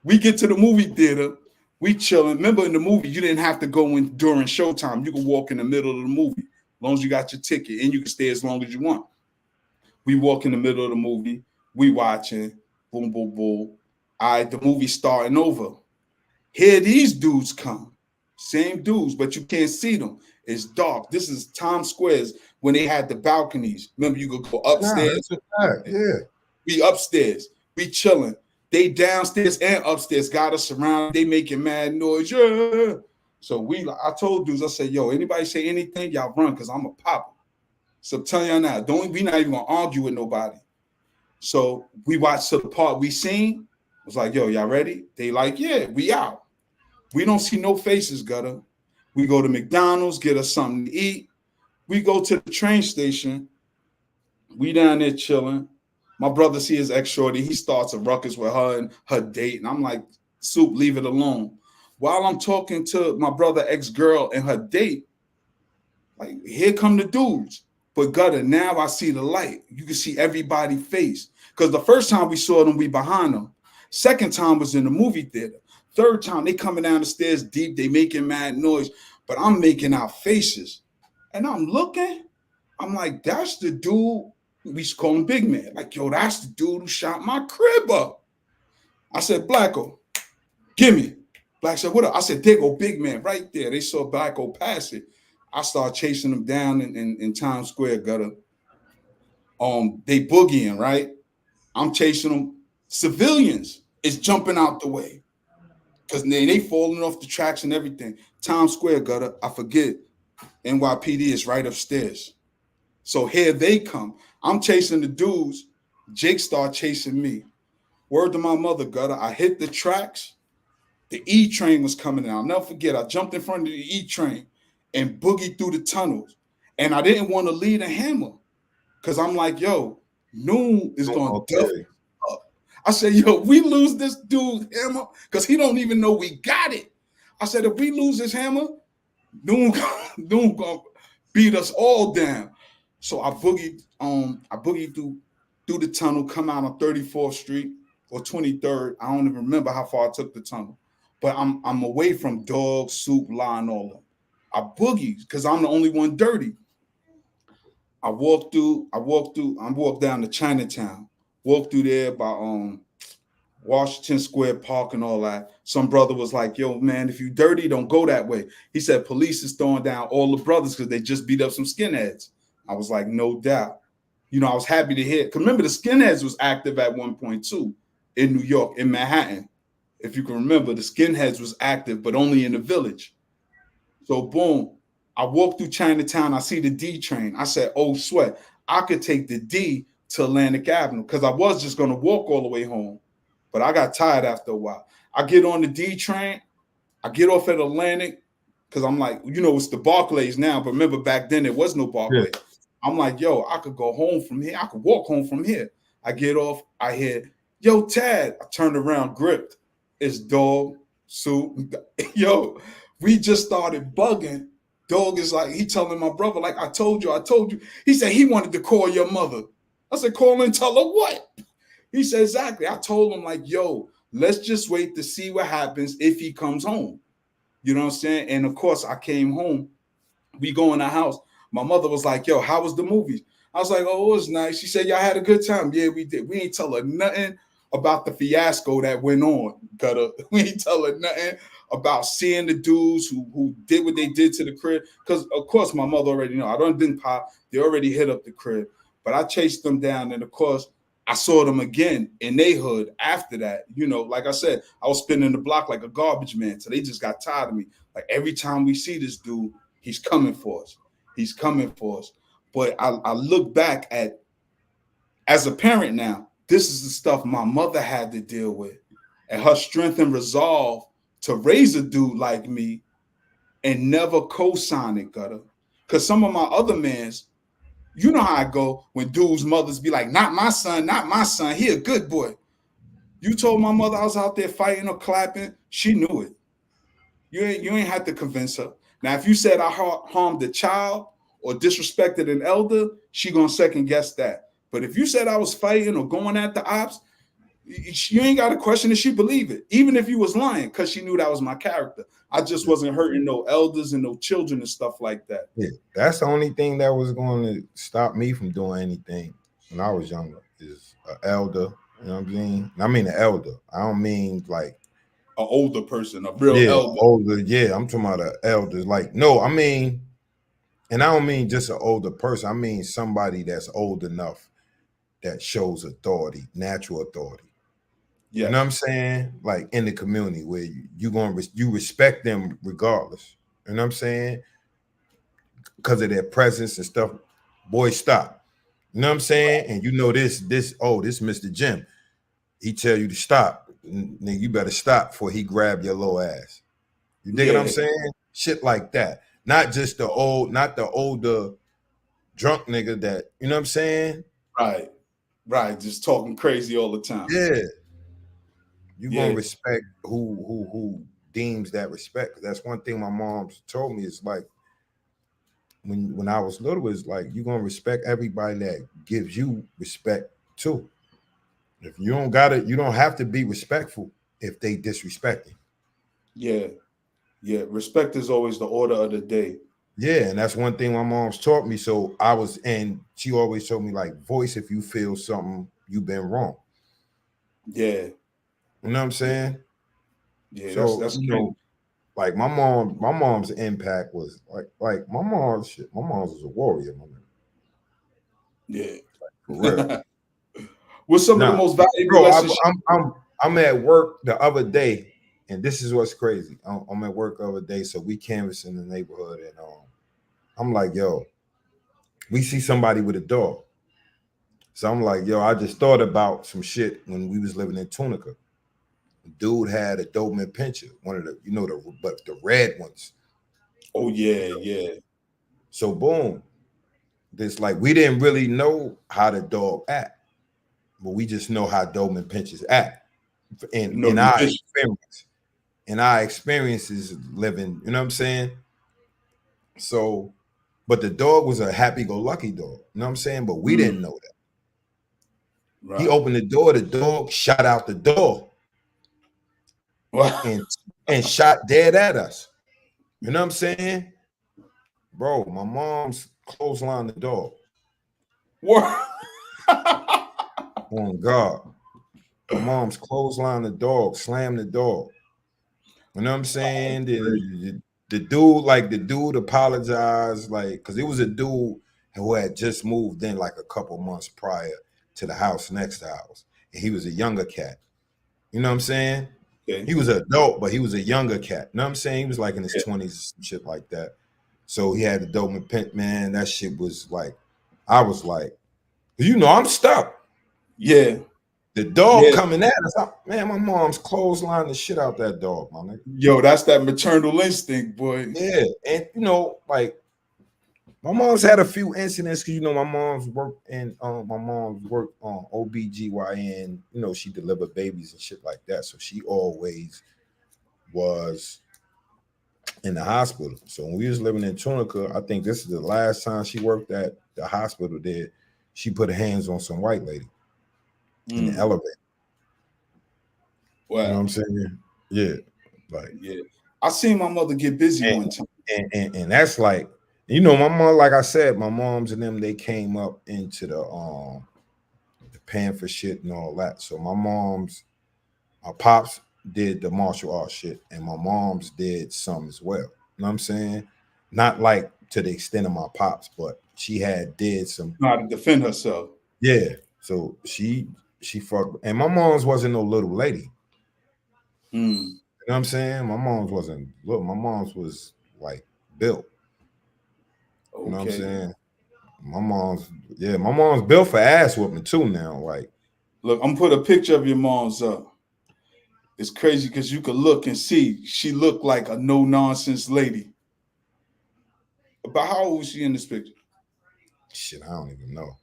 We get to the movie theater. We chilling. Remember, in the movie, you didn't have to go in during showtime. You could walk in the middle of the movie as long as you got your ticket, and you can stay as long as you want. We walk in the middle of the movie. We watching. Boom, boom, boom. All right, the movie's starting over. Here these dudes come. Same dudes, but you can't see them. It's dark. This is Times Squares when they had the balconies. Remember, you could go upstairs. Yeah. We upstairs. We chilling. They downstairs and upstairs got us surrounded. They making mad noise. Yeah. So I told dudes, I said, yo, anybody say anything, y'all run because I'm a pop. So I'm telling y'all now, we not even gonna argue with nobody. So we watched the part we seen. I was like, yo, y'all ready? They like, yeah, we out. We don't see no faces, Gutter. We go to McDonald's, get us something to eat. We go to the train station. We down there chilling. My brother see his ex-shorty. He starts a ruckus with her and her date. And I'm like, Soup, leave it alone. while I'm talking to my brother ex-girl and her date, like, here come the dudes. But Gutter, now I see the light. You can see everybody's face. Because the first time we saw them, we behind them. Second time was in the movie theater. Third time, they coming down the stairs deep. They making mad noise. But I'm making out faces. And I'm looking. I'm like, that's the dude. We used to call him Big Man. Like, yo, that's the dude who shot my crib up. I said, Blacko, gimme. Black said, what up? I said, there go Big Man right there. They saw Blacko pass it. I started chasing them down in Times Square, Gutter. They boogieing, right? I'm chasing them. Civilians is jumping out the way because they falling off the tracks and everything. Times Square, Gutter, I forget. NYPD is right upstairs. So here they come. I'm chasing the dudes. Jake started chasing me. Word to my mother, Gutter, I hit the tracks. The E train was coming in. I'll never forget. I jumped in front of the E train and boogied through the tunnels. And I didn't want to lead a hammer because I'm like, yo, Noon is going to duff up. I said, yo, we lose this dude's hammer because he don't even know we got it. I said, if we lose this hammer, Noon going to beat us all down. So I boogied through the tunnel, come out on 34th Street or 23rd. I don't even remember how far I took the tunnel. But I'm away from Dog, Soup, Line, all of them. I boogie because I'm the only one dirty. I walked down to Chinatown, walked through there by Washington Square Park and all that. Some brother was like, yo, man, if you dirty, don't go that way. He said police is throwing down all the brothers because they just beat up some skinheads. I was like, no doubt. You know, I was happy to hear. Because remember, the skinheads was active at one point too in New York, in Manhattan. If you can remember, the skinheads was active, but only in the village. So boom, I walk through Chinatown. I see the D train. I said, oh, sweat. I could take the D to Atlantic Avenue because I was just going to walk all the way home. But I got tired after a while. I get on the D train. I get off at Atlantic because I'm like, you know, it's the Barclays now. But remember, back then, there was no Barclays. Yeah. I'm like, yo, I could go home from here. I could walk home from here. I get off. I hear, yo, Tad. I turned around, gripped. It's Dog, Soup. Yo, we just started bugging. Dog is like, he telling my brother, like, I told you. He said he wanted to call your mother. I said, call and tell her what? He said, exactly. I told him, like, yo, let's just wait to see what happens if he comes home. You know what I'm saying? And, of course, I came home. We go in the house. My mother was like, yo, how was the movie? I was like, oh, it was nice. She said, y'all had a good time. Yeah, we did. We ain't tell her nothing about the fiasco that went on. We ain't tell her nothing about seeing the dudes who did what they did to the crib. Because, of course, my mother already know. I didn't pop. They already hit up the crib. But I chased them down. And, of course, I saw them again in their hood after that. You know, like I said, I was spinning the block like a garbage man. So they just got tired of me. Like, every time we see this dude, he's coming for us. He's coming for us. But I look back at, as a parent now, this is the stuff my mother had to deal with. And her strength and resolve to raise a dude like me and never co-sign it, Gutter. Because some of my other mans, you know how I go when dudes' mothers be like, not my son, he a good boy. You told my mother I was out there fighting or clapping, she knew it. You ain't had to convince her. Now, if you said I harmed a child or disrespected an elder, she gonna second guess that. But if you said I was fighting or going at the ops, you ain't got to question if she believe it, even if you was lying, because she knew that was my character. I just wasn't hurting no elders and no children and stuff like that. Yeah, that's the only thing that was going to stop me from doing anything when I was younger is an elder. You know what I'm saying? I mean an elder. I don't mean like an older person, a real elder. Older. Yeah, I'm talking about an elder. Like, no, I mean, and I don't mean just an older person. I mean somebody that's old enough that shows authority, natural authority. Yeah. You know what I'm saying? Like in the community where you respect them regardless. You know what I'm saying? Because of their presence and stuff. Boy, stop. You know what I'm saying? And you know this Mr. Jim. He tell you to stop. Nigga, you better stop before he grab your little ass. You dig what I'm saying? Shit like that. Not just the older drunk nigga that, you know what I'm saying? Right. Just talking crazy all the time. Yeah. You gonna respect who deems that respect. That's one thing my mom told me is like when I was little is like you're gonna respect everybody that gives you respect too. If you don't got it, you don't have to be respectful if they disrespect you. Yeah. Yeah. Respect is always the order of the day. Yeah, and that's one thing my mom's taught me. So I was, and she always told me like, voice if you feel something you've been wrong. Yeah. You know what I'm saying? Yeah. So That's you crazy. know, like my mom's impact was like my mom's shit. My mom's was a warrior, my man, for real. Yeah. What's some of the Nah, most valuable bro, lessons? I'm at work the other day, and this is what's crazy. I'm at work the other day, so we canvassing the neighborhood, and I'm like, yo, we see somebody with a dog. So I'm like, yo, I just thought about some shit when we was living in Tunica. Dude had a Doberman Pinscher, one of the, but the red ones. Oh yeah, yeah. So boom, this like we didn't really know how the dog act, but we just know how Doberman Pinschers act You in know in the our vision. experience, in our experiences living. You know what I'm saying? So, but the dog was a happy-go-lucky dog. You know what I'm saying? But we didn't know that. He Right. opened the door, the dog shot out the door Wow. and shot dead at us. You know what I'm saying? Bro, my mom's clotheslined the dog. What? On God. My mom's clotheslined the dog, slammed the dog. You know what I'm saying? The dude apologized, like, because it was a dude who had just moved in like a couple months prior to the house next to ours. And he was a younger cat. You know what I'm saying? Okay. He was an adult, but he was a younger cat. You know what I'm saying? He was like in his 20s, some shit like that. So he had the Doberman Pint, man. That shit was like, I was like, I'm stuck. Yeah. The dog Yeah. coming at us. Man, my mom's clotheslined the shit out that dog, my nigga. Yo, that's that maternal instinct, boy. Yeah. And like my mom's had a few incidents because my mom's worked in my mom's worked on OBGYN, she delivered babies and shit like that. So she always was in the hospital. So when we was living in Tunica, I think this is the last time she worked at the hospital there. She put her hands on some white lady in the elevator. You know what Wow. I'm saying? Yeah. Like Yeah. I seen my mother get busy and one time. and that's like, my mom, like I said, my moms and them, they came up into the Panther shit and all that. So my pops did the martial arts shit, and my mom's did some as well. You know what I'm saying? Not like to the extent of my pops, but she did some. Know how to defend herself. Yeah. So she fucked, and my mom's wasn't no little lady. Mm. You know what I'm saying? My mom's wasn't look. My mom's was like built. You know what I'm Okay. saying? My mom's built for ass whooping too now. Like, Look, I'm put a picture of your mom's up. It's crazy because you could look and see she looked like a no nonsense lady. About how old was she in this picture? shit, I don't even know.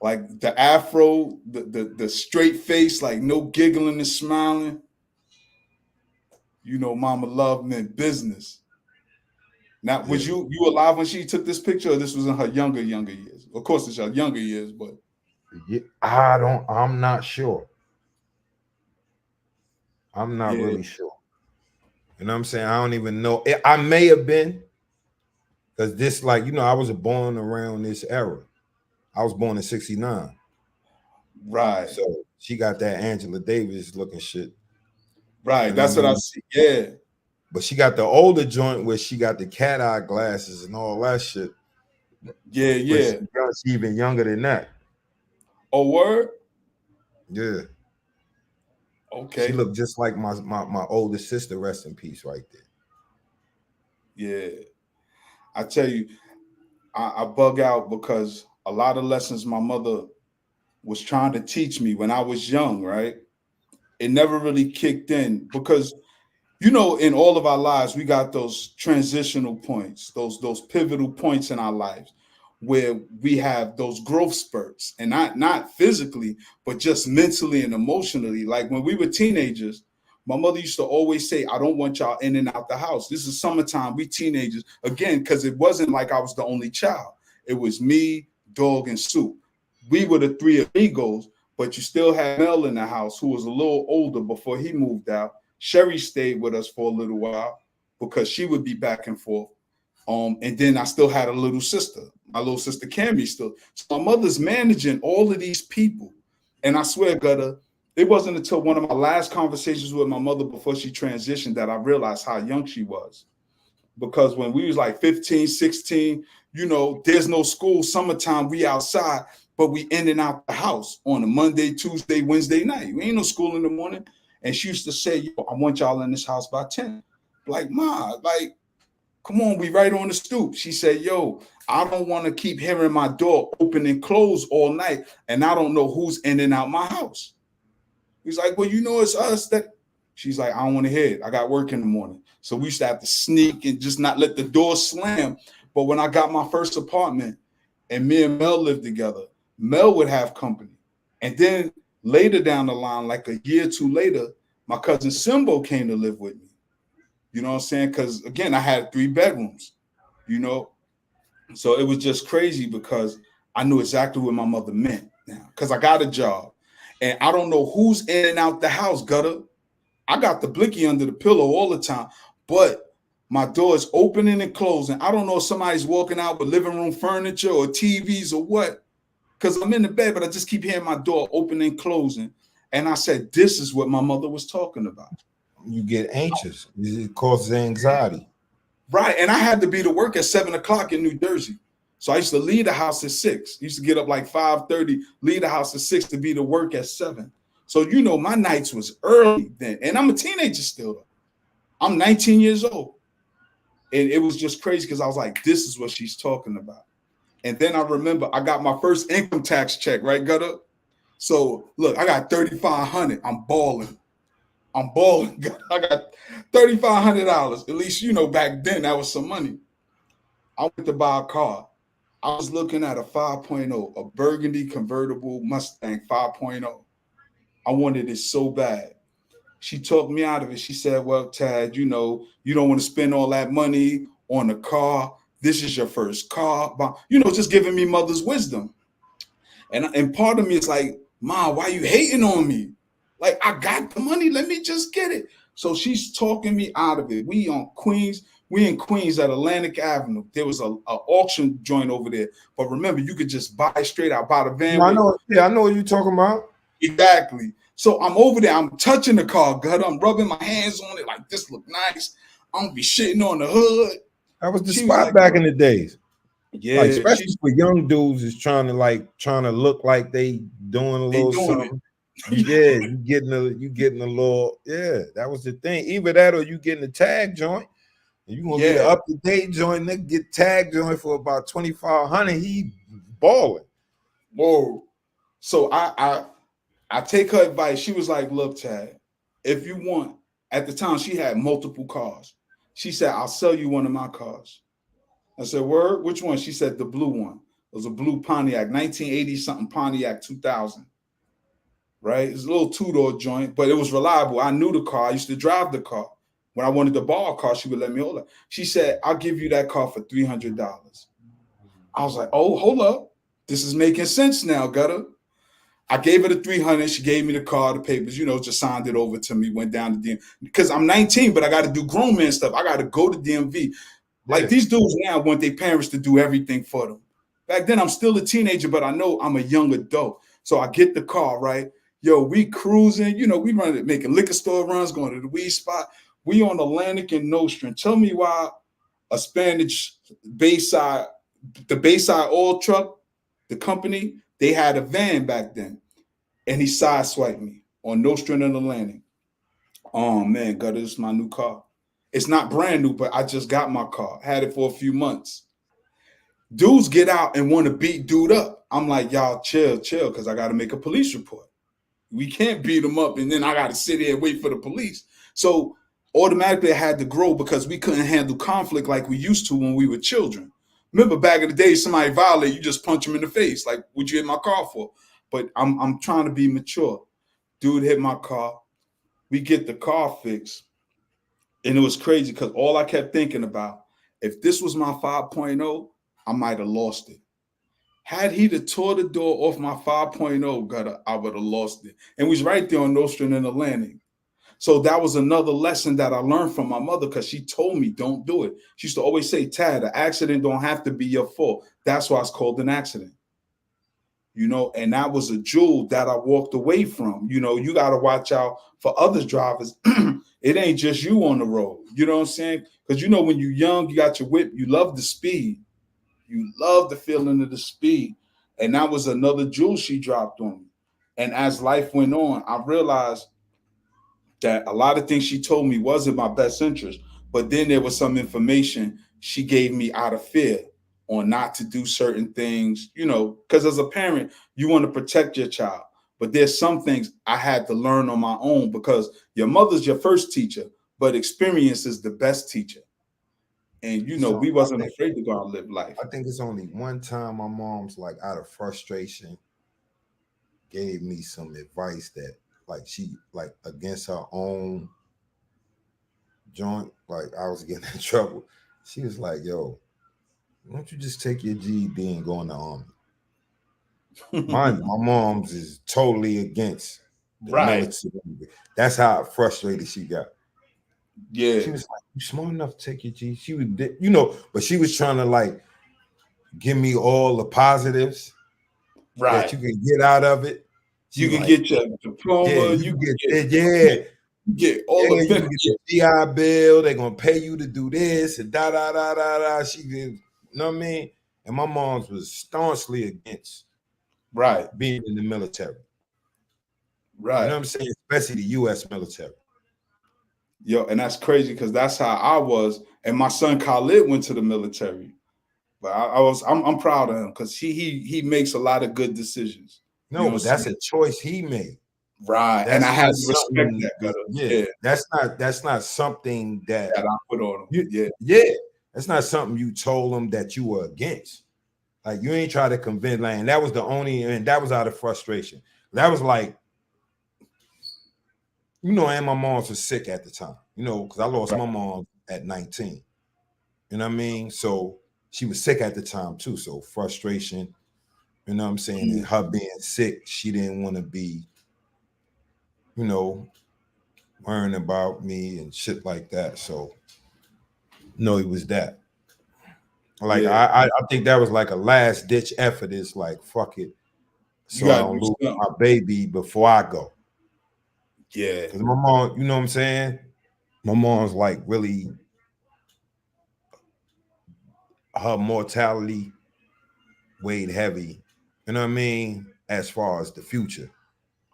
Like the afro, the straight face, like no giggling and smiling. Mama love meant business. Now, was Yeah. you alive when she took this picture, or this was in her younger years? Of course, it's her younger years, but Yeah, I'm not sure. I'm not yeah, really sure. You know what I'm saying? I don't even know. I may have been, because this, like, I was born around this era. I was born in 69. right, So she got that Angela Davis looking shit. right. You know what That's I what I mean? see. Yeah, But she got the older joint where she got the cat eye glasses and all that shit. yeah, But yeah. she even younger than that. Oh, word. Yeah. She Okay. looked just like my older sister, rest in peace, right there. Yeah, I tell you, I bug out because a lot of lessons my mother was trying to teach me when I was young, right? It never really kicked in because in all of our lives, we got those transitional points, those pivotal points in our lives where we have those growth spurts, and not physically, but just mentally and emotionally. Like when we were teenagers, My mother used to always say, I don't want y'all in and out the house. This is summertime. We teenagers. Again, because it wasn't like I was the only child. It was me, Dog, and Soup. We were the three amigos, but you still had Mel in the house, who was a little older before he moved out. Sherry stayed with us for a little while because she would be back and forth. And then I still had a little sister. My little sister Cammy still. So my mother's managing all of these people. And I swear, Gutter, it wasn't until one of my last conversations with my mother before she transitioned that I realized how young she was. Because when we was like 15, 16, there's no school, summertime, we outside, but we in and out the house on a Monday, Tuesday, Wednesday night. We ain't no school in the morning. And she used to say, yo, I want y'all in this house by 10. Like, Ma, like, come on, we right on the stoop. She said, yo, I don't want to keep hearing my door open and close all night, and I don't know who's in and out my house. He's like, well, it's us that. She's like, I don't want to hear it. I got work in the morning. So we used to have to sneak and just not let the door slam. But when I got my first apartment and me and Mel lived together, Mel would have company. And then later down the line, like a year or two later, my cousin Simbo came to live with me. You know what I'm saying? Because, again, I had 3 bedrooms, So it was just crazy because I knew exactly what my mother meant now because I got a job. And I don't know who's in and out the house, Gutter. I got the blicky under the pillow all the time, but my door is opening and closing. I don't know if somebody's walking out with living room furniture or TVs or what, because I'm in the bed, but I just keep hearing my door opening and closing. And I said, this is what my mother was talking about. You get anxious. It causes anxiety. Right. And I had to be to work at 7 o'clock in New Jersey. So I used to leave the house at 6. I used to get up like 5:30, leave the house at 6 to be to work at 7. So, my nights was early then. And I'm a teenager still. I'm 19 years old. And it was just crazy because I was like, this is what she's talking about. And then I remember I got my first income tax check, right, Gutter? So, look, I got $3,500. I'm balling. I got $3,500. At least, back then that was some money. I went to buy a car. I was looking at a 5.0, a burgundy convertible Mustang 5.0. I wanted it so bad. She talked me out of it. She said, well, Tad, you don't want to spend all that money on a car. This is your first car. Just giving me mother's wisdom. And part of me is like, Ma, why you hating on me? Like, I got the money. Let me just get it. So she's talking me out of it. We in Queens at Atlantic Avenue. There was a auction joint over there. But remember, you could just buy straight out, buy the van. I know what you're talking about. Exactly. So I'm over there. I'm touching the car, Gut. I'm rubbing my hands on it like this look nice. I'm gonna be shitting on the hood. That was the spot back in the days. Yeah, like, especially for young dudes is trying to look like they doing a little something. Yeah, you getting a little. Yeah, that was the thing. Either that or you getting a tag joint. And you gonna get an up to date joint. Nigga get tag joint for about 2,500. He balling. Whoa. So I take her advice. She was like, look, Tad, if you want, at the time she had multiple cars. She said, I'll sell you one of my cars. I said, word? Which one? She said, the blue one. It was a blue Pontiac, 1980 something Pontiac 2000. Right? It's a little 2-door joint, but it was reliable. I knew the car. I used to drive the car. When I wanted to borrow a car, she would let me hold it. She said, I'll give you that car for $300. I was like, oh, hold up. This is making sense now, Gutter. I gave her the $300. She gave me the car, the papers, just signed it over to me, went down to DMV. Because I'm 19, but I got to do grown man stuff. I got to go to DMV. Like these dudes now want their parents to do everything for them. Back then, I'm still a teenager, but I know I'm a young adult. So I get the car, right? Yo, we cruising. We running, making liquor store runs, going to the weed spot. We on Atlantic and Nostrand. Tell me why a Spanish Bayside, the Bayside oil truck, the company, they had a van back then. And he sideswiped me on Nostrand and Atlantic. Oh, man, God, this is my new car. It's not brand new, but I just got my car. Had it for a few months. Dudes get out and want to beat dude up. I'm like, y'all chill, because I got to make a police report. We can't beat them up, and then I got to sit here and wait for the police. So automatically I had to grow because we couldn't handle conflict like we used to when we were children. Remember back in the day, somebody violate, you just punch them in the face. Like, what'd you hit my car for? But I'm trying to be mature. Dude hit my car. we get the car fixed. And it was crazy because all I kept thinking about, if this was my 5.0, I might have lost it. Had he tore the door off my 5.0 gutter, I would have lost it. And we was right there on Nostrand and Atlantic. So that was another lesson that I learned from my mother, because she told me don't do it. She used to always say, Tad, an accident don't have to be your fault. That's why it's called an accident. You know, and that was a jewel that I walked away from. You know, you got to watch out for other drivers. It ain't just you on the road. You know what I'm saying? Because, you know, when you're young, you got your whip, you love the speed. You love the feeling of the speed. And that was another jewel she dropped on me. And as life went on, I realized that a lot of things she told me was in my best interest. But then there was some information she gave me out of fear on not to do certain things, you know, because as a parent, you want to protect your child. But there's some things I had to learn on my own, because your mother's your first teacher, but experience is the best teacher. And, you know, So we wasn't afraid to go out and live life. I think it's only one time my mom's, like, out of frustration, gave me some advice that, like, she, like, against her own joint, like, I was getting in trouble. She was like, yo, why don't you just take your GED and go in the army? My mom's is totally against the military. That's how frustrated she got. Yeah. She was like, you smart enough to take your GED? She was, you know, but she was trying to, like, give me all the positives that you can get out of it. You can get your diploma. You get all the benefits. You get your GI Bill. They're gonna pay you to do this and da da da da da. She did, you know what I mean? And my mom's was staunchly against being in the military. Right. You know what I'm saying? Especially the U.S. military. Yo, and that's crazy, because that's how I was. And my son Khalid went to the military. But I'm proud of him, because he makes a lot of good decisions. No, but that's a choice he made. Right. And I had to respect that. Yeah. That's not something that I put on him. That's not something you told him that you were against. Like, you ain't try to convince, like, and that was the only, and that was out of frustration. That was like, you know, and my mom was sick at the time, you know, because I lost my mom at 19. You know what I mean? So she was sick at the time too. So frustration, you know what I'm saying? And her being sick, she didn't want to be, you know, worrying about me and shit like that. So no, it was that. Like, I think that was like a last ditch effort. It's like, fuck it, so I don't lose my baby before I go. Yeah, because my mom, you know what I'm saying? My mom's like really, her mortality weighed heavy. You know what I mean? As far as the future,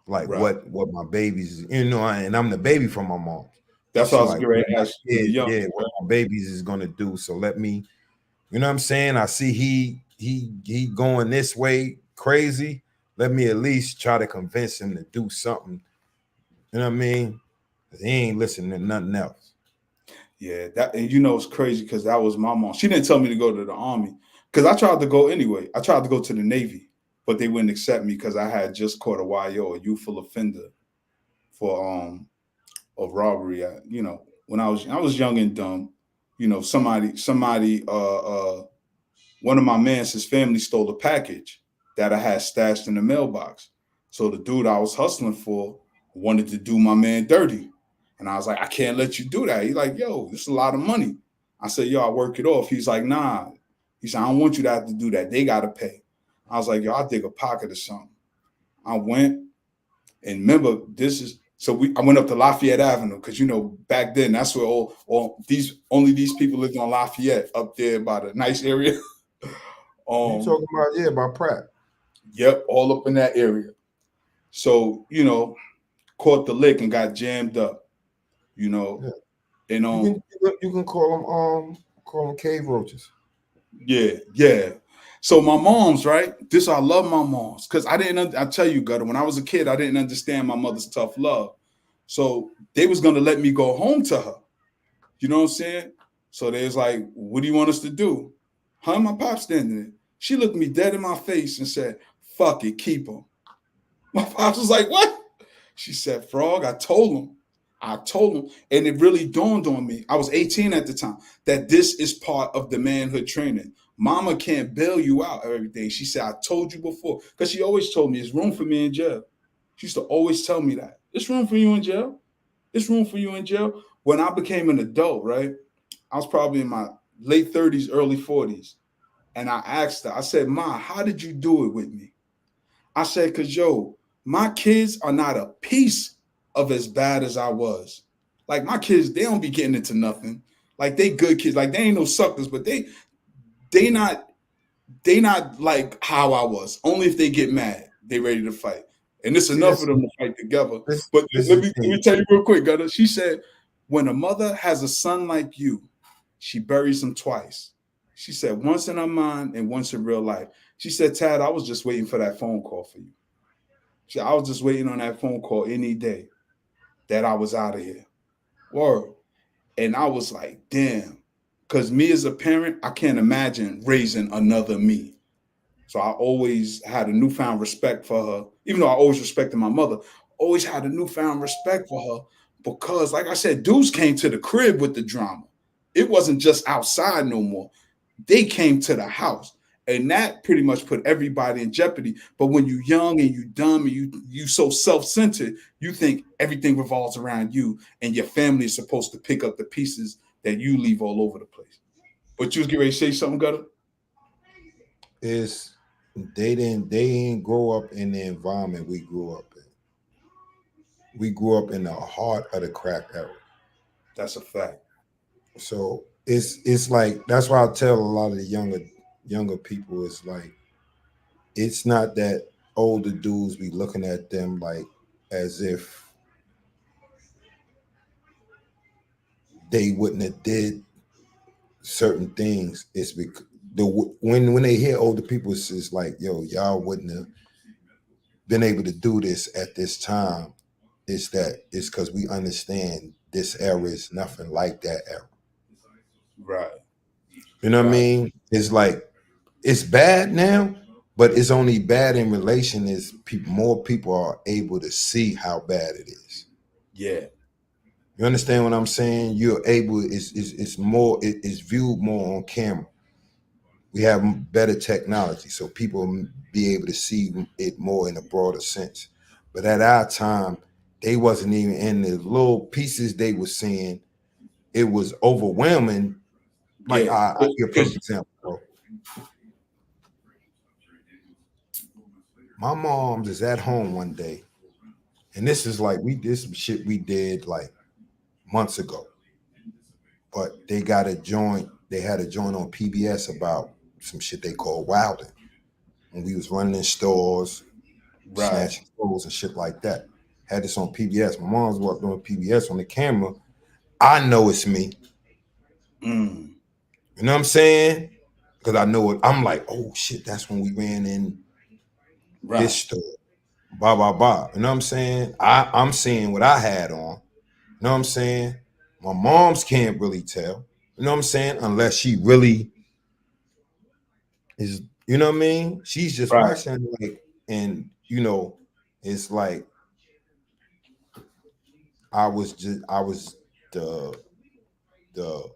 like what my babies, you know, and I'm the baby from my mom. That's what I was great. What my babies is gonna do. So let me, you know what I'm saying? I see he going this way crazy. Let me at least try to convince him to do something. You know what I mean? He ain't listening to nothing else. Yeah, that, and you know it's crazy, because that was my mom. She didn't tell me to go to the Army, because I tried to go anyway. I tried to go to the Navy, but they wouldn't accept me because I had just caught a YO, a youthful offender, for of robbery. You know, when I was young and dumb. You know, somebody one of my mans, his family stole a package that I had stashed in the mailbox. So the dude I was hustling for wanted to do my man dirty. And I was like, I can't let you do that. He's like, yo, this is a lot of money. I said, yo, I'll work it off. He's like, nah. He said, I don't want you to have to do that. They got to pay. I was like, yo, I'll dig a pocket or something. I went, and remember, I went up to Lafayette Avenue, because, you know, back then, that's where only these people lived on Lafayette, up there by the nice area. You talking about, about Pratt. Yep, all up in that area. So, you know, caught the lick and got jammed up, you know. Yeah. And you can call them cave roaches. Yeah. So my mom's, right? I love my mom's, because I tell you, Gutter, when I was a kid, I didn't understand my mother's tough love. So they was gonna let me go home to her. You know what I'm saying? So they was like, what do you want us to do? Her and my pop standing there. She looked me dead in my face and said, fuck it, keep him. My pops was like, what? She said, Frog, I told him. I told him, and it really dawned on me. I was 18 at the time, that this is part of the manhood training. Mama can't bail you out of everything. She said, I told you before. Because she always told me, it's room for me in jail. She used to always tell me that. It's room for you in jail. It's room for you in jail. When I became an adult, right? I was probably in my late 30s, early 40s. And I asked her, I said, Ma, how did you do it with me? I said, because yo, my kids are not a piece of as bad as I was. Like my kids, they don't be getting into nothing. Like they good kids. Like they ain't no suckers, but they not they not like how I was. Only if they get mad, they ready to fight. And it's See, enough of them to fight together. this But this is let the me thing. tell you real quick, Gutter. She said, when a mother has a son like you, she buries him twice. She said, once in her mind and once in real life. She said, Tad, I was just waiting for that phone call for you. I was just waiting on that phone call any day that I was out of here. Word. And I was like, damn. Because me as a parent, I can't imagine raising another me. So I always had a newfound respect for her, even though I always respected my mother, always had a newfound respect for her because, like I said, dudes came to the crib with the drama. It wasn't just outside no more. They came to the house. And that pretty much put everybody in jeopardy. But when you young and you dumb and you so self-centered, you think everything revolves around you and your family is supposed to pick up the pieces that you leave all over the place. But you was getting ready to say something, Gutter? Is they didn't grow up in the environment we grew up in. We grew up in the heart of the crack era. That's a fact. So it's like that's why I tell a lot of the younger people, it's like it's not that older dudes be looking at them like as if they wouldn't have did certain things. It's because when they hear older people, it's like, yo, y'all wouldn't have been able to do this at this time. It's because we understand this era is nothing like that era. Right. You know what I Right. mean? It's like it's bad now, but it's only bad in relation is people more people are able to see how bad it is. Yeah. You understand what I'm saying? You're able it's more it's viewed more on camera. We have better technology, so people be able to see it more in a broader sense. But at our time, they wasn't even in the little pieces they were seeing. It was overwhelming. Like Yeah. I give a perfect example, bro. My mom's is at home one day, and this is like we did some shit we did like months ago. But they got a joint. They had a joint on PBS about some shit they call wilding. When we was running in stores, Right. snatching clothes and shit like that. Had this on PBS. My mom's walked on PBS on the camera. I know it's me. Mm. You know what I'm saying? Because I know it. I'm like, oh shit, that's when we ran in this Right. store. Blah blah blah. You know what I'm saying? I'm seeing what I had on. You know what I'm saying? My mom's can't really tell. You know what I'm saying? Unless she really is, you know what I mean? She's just Right. watching like, and it's like I was the the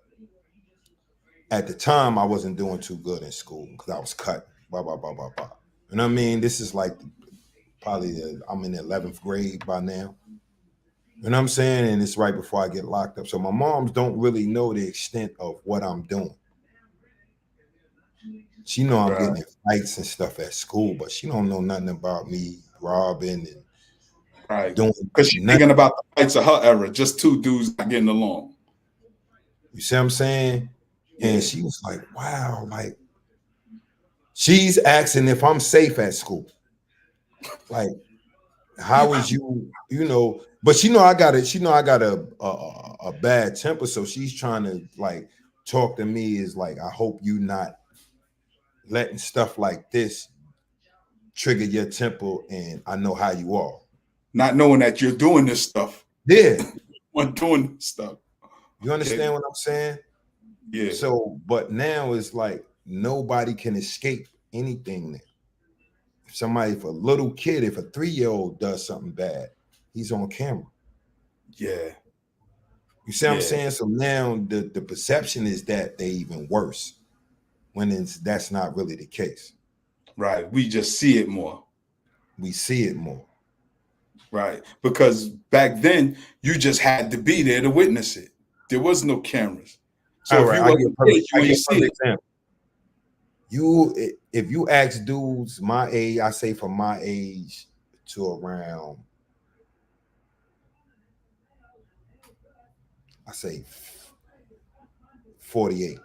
at the time I wasn't doing too good in school because I was cut. Blah blah blah blah blah. You know what I mean? This is like probably I'm in the 11th grade by now. You know what I'm saying? And it's right before I get locked up. So my moms don't really know the extent of what I'm doing. She know I'm Right. getting in fights and stuff at school, but she don't know nothing about me robbing and Right. doing Because she's thinking nothing. about the fights of her era, just two dudes not getting along. You see what I'm saying? And Yeah. she was like, wow, like she's asking if I'm safe at school. Like, how is but she know I got a bad temper, so she's trying to like talk to me is like, I hope you not letting stuff like this trigger your temper, and I know how you are. Not knowing that you're doing this stuff. Yeah. When doing this stuff. You Okay. understand what I'm saying? Yeah. So, but now it's like nobody can escape anything now. If a little kid, if a 3-year-old does something bad, he's on camera. Yeah. You see what I'm saying? So now the perception is that they even worse when that's not really the case. Right. We just see it more. We see it more. Right. Because back then you just had to be there to witness it. There was no cameras. So All if right, you wasn't there, you ain't see it. example. If you ask dudes my age, I say from my age to around, I say 48.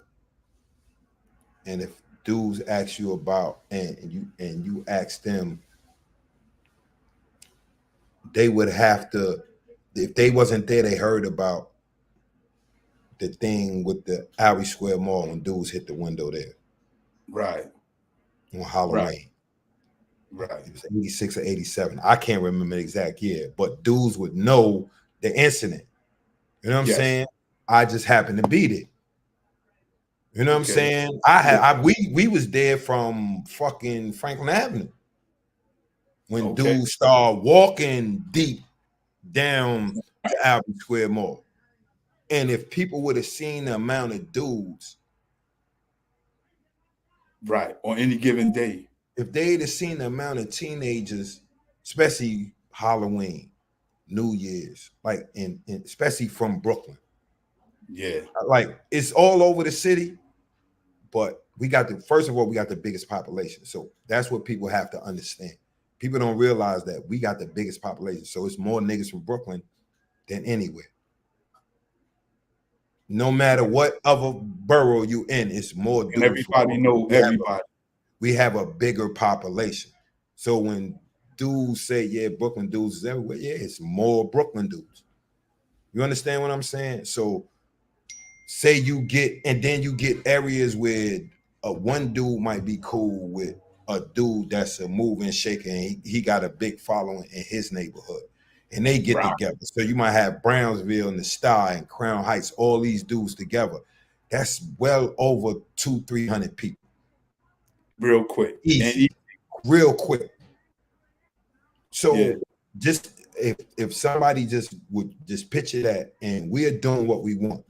And if dudes ask you about and you ask them, they would have to, if they wasn't there, they heard about the thing with the Alley Square Mall when dudes hit the window there Right. on Right. Halloween. Right. It was 86 or 87. I can't remember the exact year, but dudes would know the incident. You know what I'm saying? I just happened to beat it. You know what I'm saying? We was there from fucking Franklin Avenue when dudes start walking deep down to Albert Square Mall. And if people would have seen the amount of dudes, right, on any given day, if they'd have seen the amount of teenagers, especially Halloween, New Year's, like in especially from Brooklyn. Yeah. Like it's all over the city, but we got first of all, we got the biggest population. So that's what people have to understand. People don't realize that we got the biggest population. So it's more niggas from Brooklyn than anywhere. No matter what other borough you in, it's more dudes. And everybody know everybody. We have a bigger population. So when dudes say, yeah, Brooklyn dudes is everywhere, yeah, it's more Brooklyn dudes. You understand what I'm saying? So say you get, and then you get areas where one dude might be cool with a dude that's a moving shaker and he got a big following in his neighborhood. And they get together. So you might have Brownsville and the Star and Crown Heights, all these dudes together. That's well over 200-300 people. Real quick. Easy. Real quick. So just if somebody just would just picture that and we're doing what we want.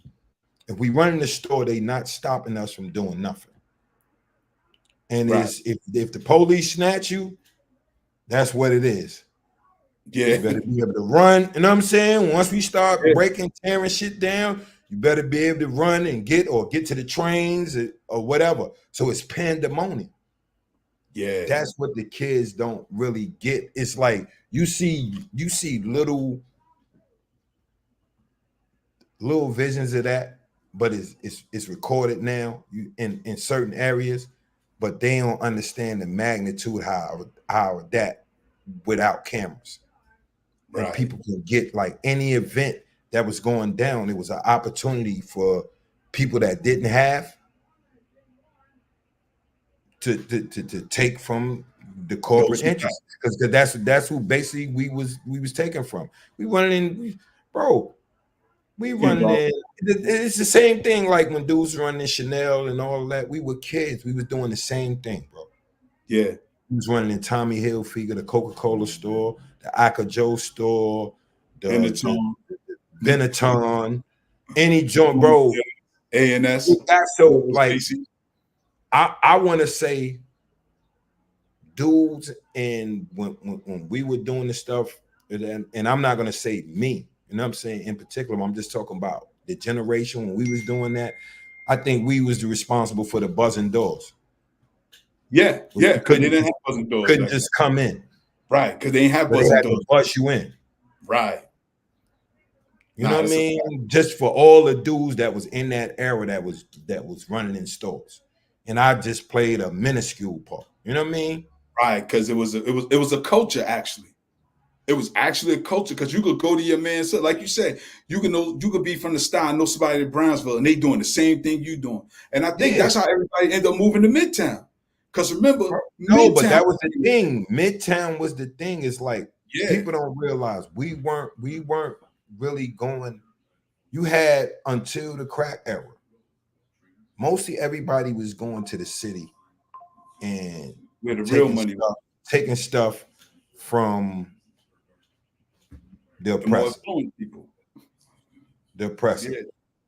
If we run in the store, they not stopping us from doing nothing. And if the police snatch you, that's what it is. Yeah. You better be able to run. You know what I'm saying? Once we start breaking, tearing shit down, you better be able to run and get to the trains or whatever. So it's pandemonium. Yeah. That's what the kids don't really get. It's like you see little visions of that, but it's recorded now in certain areas, but they don't understand the magnitude how that without cameras. And people can get like any event that was going down. It was an opportunity for people that didn't have to take from the corporate interests, because that's who basically we was taking from. We running in, bro. We running in. It's the same thing like when dudes running in Chanel and all that. We were kids. We was doing the same thing, bro. Yeah. He was running in Tommy Hilfiger, the Coca-Cola store, the Aka Joe store, the Benetton, any joint, bro. A&S. So like, I want to say, dudes, and when we were doing the stuff, and I'm not gonna say me, you know what I'm saying in particular. I'm just talking about the generation when we was doing that. I think we was the responsible for the buzzing doors. Yeah, yeah. Because they didn't have buzzing doors. Couldn't just come in. Right, because they ain't have buzzing doors. Bust you in. Right. You know what I mean? Just for all the dudes that was in that era that was running in stores. And I just played a minuscule part. You know what I mean? Right, because it was a culture actually. It was actually a culture because you could go to your man, so like you said, you could be from the Star, know somebody in Brownsville, and they doing the same thing you doing. And I think that's how everybody ended up moving to Midtown. Because remember, no, but that was the thing. Midtown was the thing. It's like people don't realize we weren't really going. You had until the crack era. Mostly everybody was going to the city and where the real money was. Taking stuff from the oppressed. More people. the oppressor. Yeah.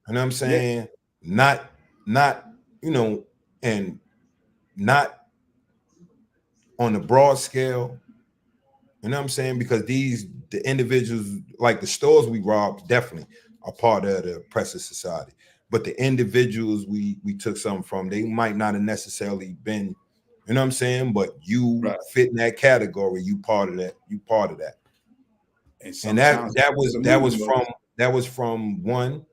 You know what I'm Yeah. saying? Not, you know, and not on the broad scale. You know what I'm saying? Because the individuals, like the stores we robbed, definitely are part of the oppressive society. But the individuals we took something from, they might not have necessarily been, you know what I'm saying? But you Right. fit in that category, you part of that, you part of that. And And that sometimes that the was that was meaning from that was from one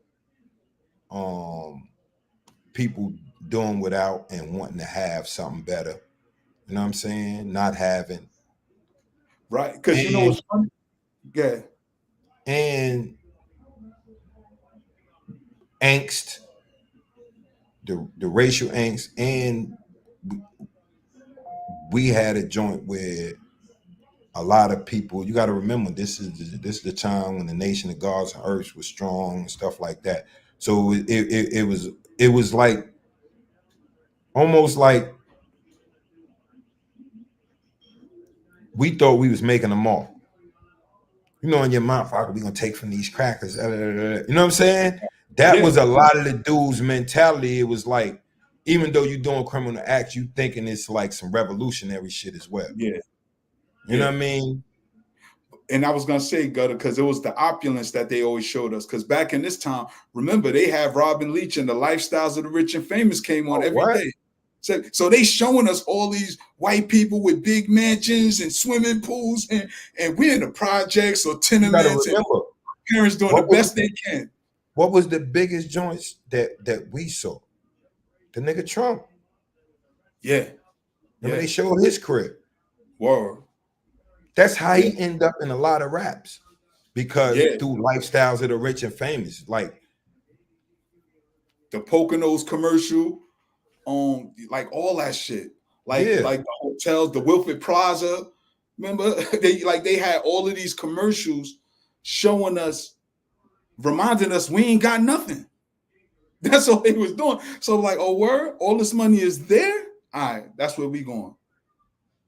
people doing without and wanting to have something better. You know what I'm saying? Not having right. Because you know and what's funny? Yeah. and angst, the racial angst, and we had a joint where a lot of people. You got to remember, this is the time when the nation of gods and earths was strong and stuff like that. So it was like almost like we thought we was making a mark. You know, in your mouth, are we gonna take from these crackers? You know what I'm saying? That Yeah. was a lot of the dudes' mentality. It was like, even though you're doing criminal acts, you thinking it's like some revolutionary shit as well. Yeah. You know Yeah. what I mean? And I was gonna say, Gutter, because it was the opulence that they always showed us. Because back in this time, remember they have Robin Leach and the lifestyles of the rich and famous came on Oh, every what? day. So they showing us all these white people with big mansions and swimming pools, and we're in the projects or You got to tenements, and remember parents doing the what was best they can. what was the biggest joints that we saw? The nigga Trump. Yeah, Remember yeah, they showed his crib. word, That's how yeah, he ended up in a lot of raps because yeah. through lifestyles of the rich and famous. Like, The Poconos commercial, like all that shit, yeah, like the hotels, the Wilfred Plaza. Remember, they had all of these commercials showing us, reminding us we ain't got nothing. That's all they was doing. So like, oh word, all this money is there. All right, that's where we going.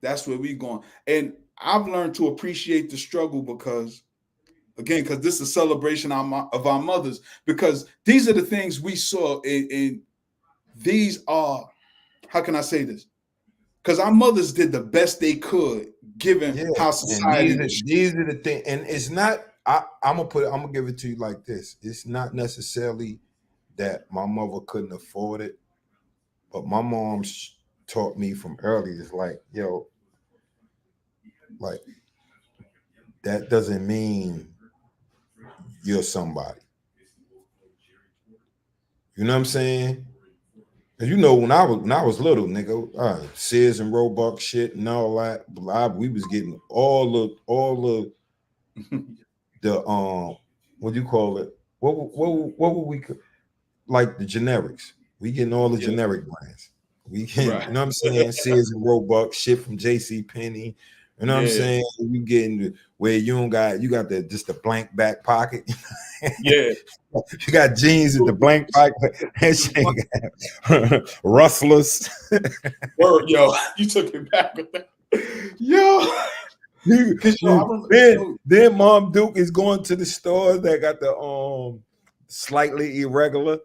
That's where we going. And I've learned to appreciate the struggle because, again, because this is a celebration of our mothers. Because these are the things we saw, and these are, how can I say this? Because our mothers did the best they could, given yeah. how And society was. these are the things. And it's not. I'm gonna give it to you like this. It's not necessarily that my mother couldn't afford it, but my mom taught me from early. It's like, yo, like that doesn't mean you're somebody. You know what I'm saying? And you know, when I was little, nigga, Sears and Roebuck shit and all that, we was getting all the what do you call it? What would we like the generics? We getting all the Yeah, generic brands. We can, right. you know what I'm saying? Sears and Roebuck shit from J.C. Penney. You know what I'm Yeah, saying? You getting where you got the just the blank back pocket. yeah. You got jeans with the blank pocket and shit. Rustlers. Word, yo, you took it back with that. Yo, because yo, I remember. Then Mom Duke is going to the stores that got the slightly irregular.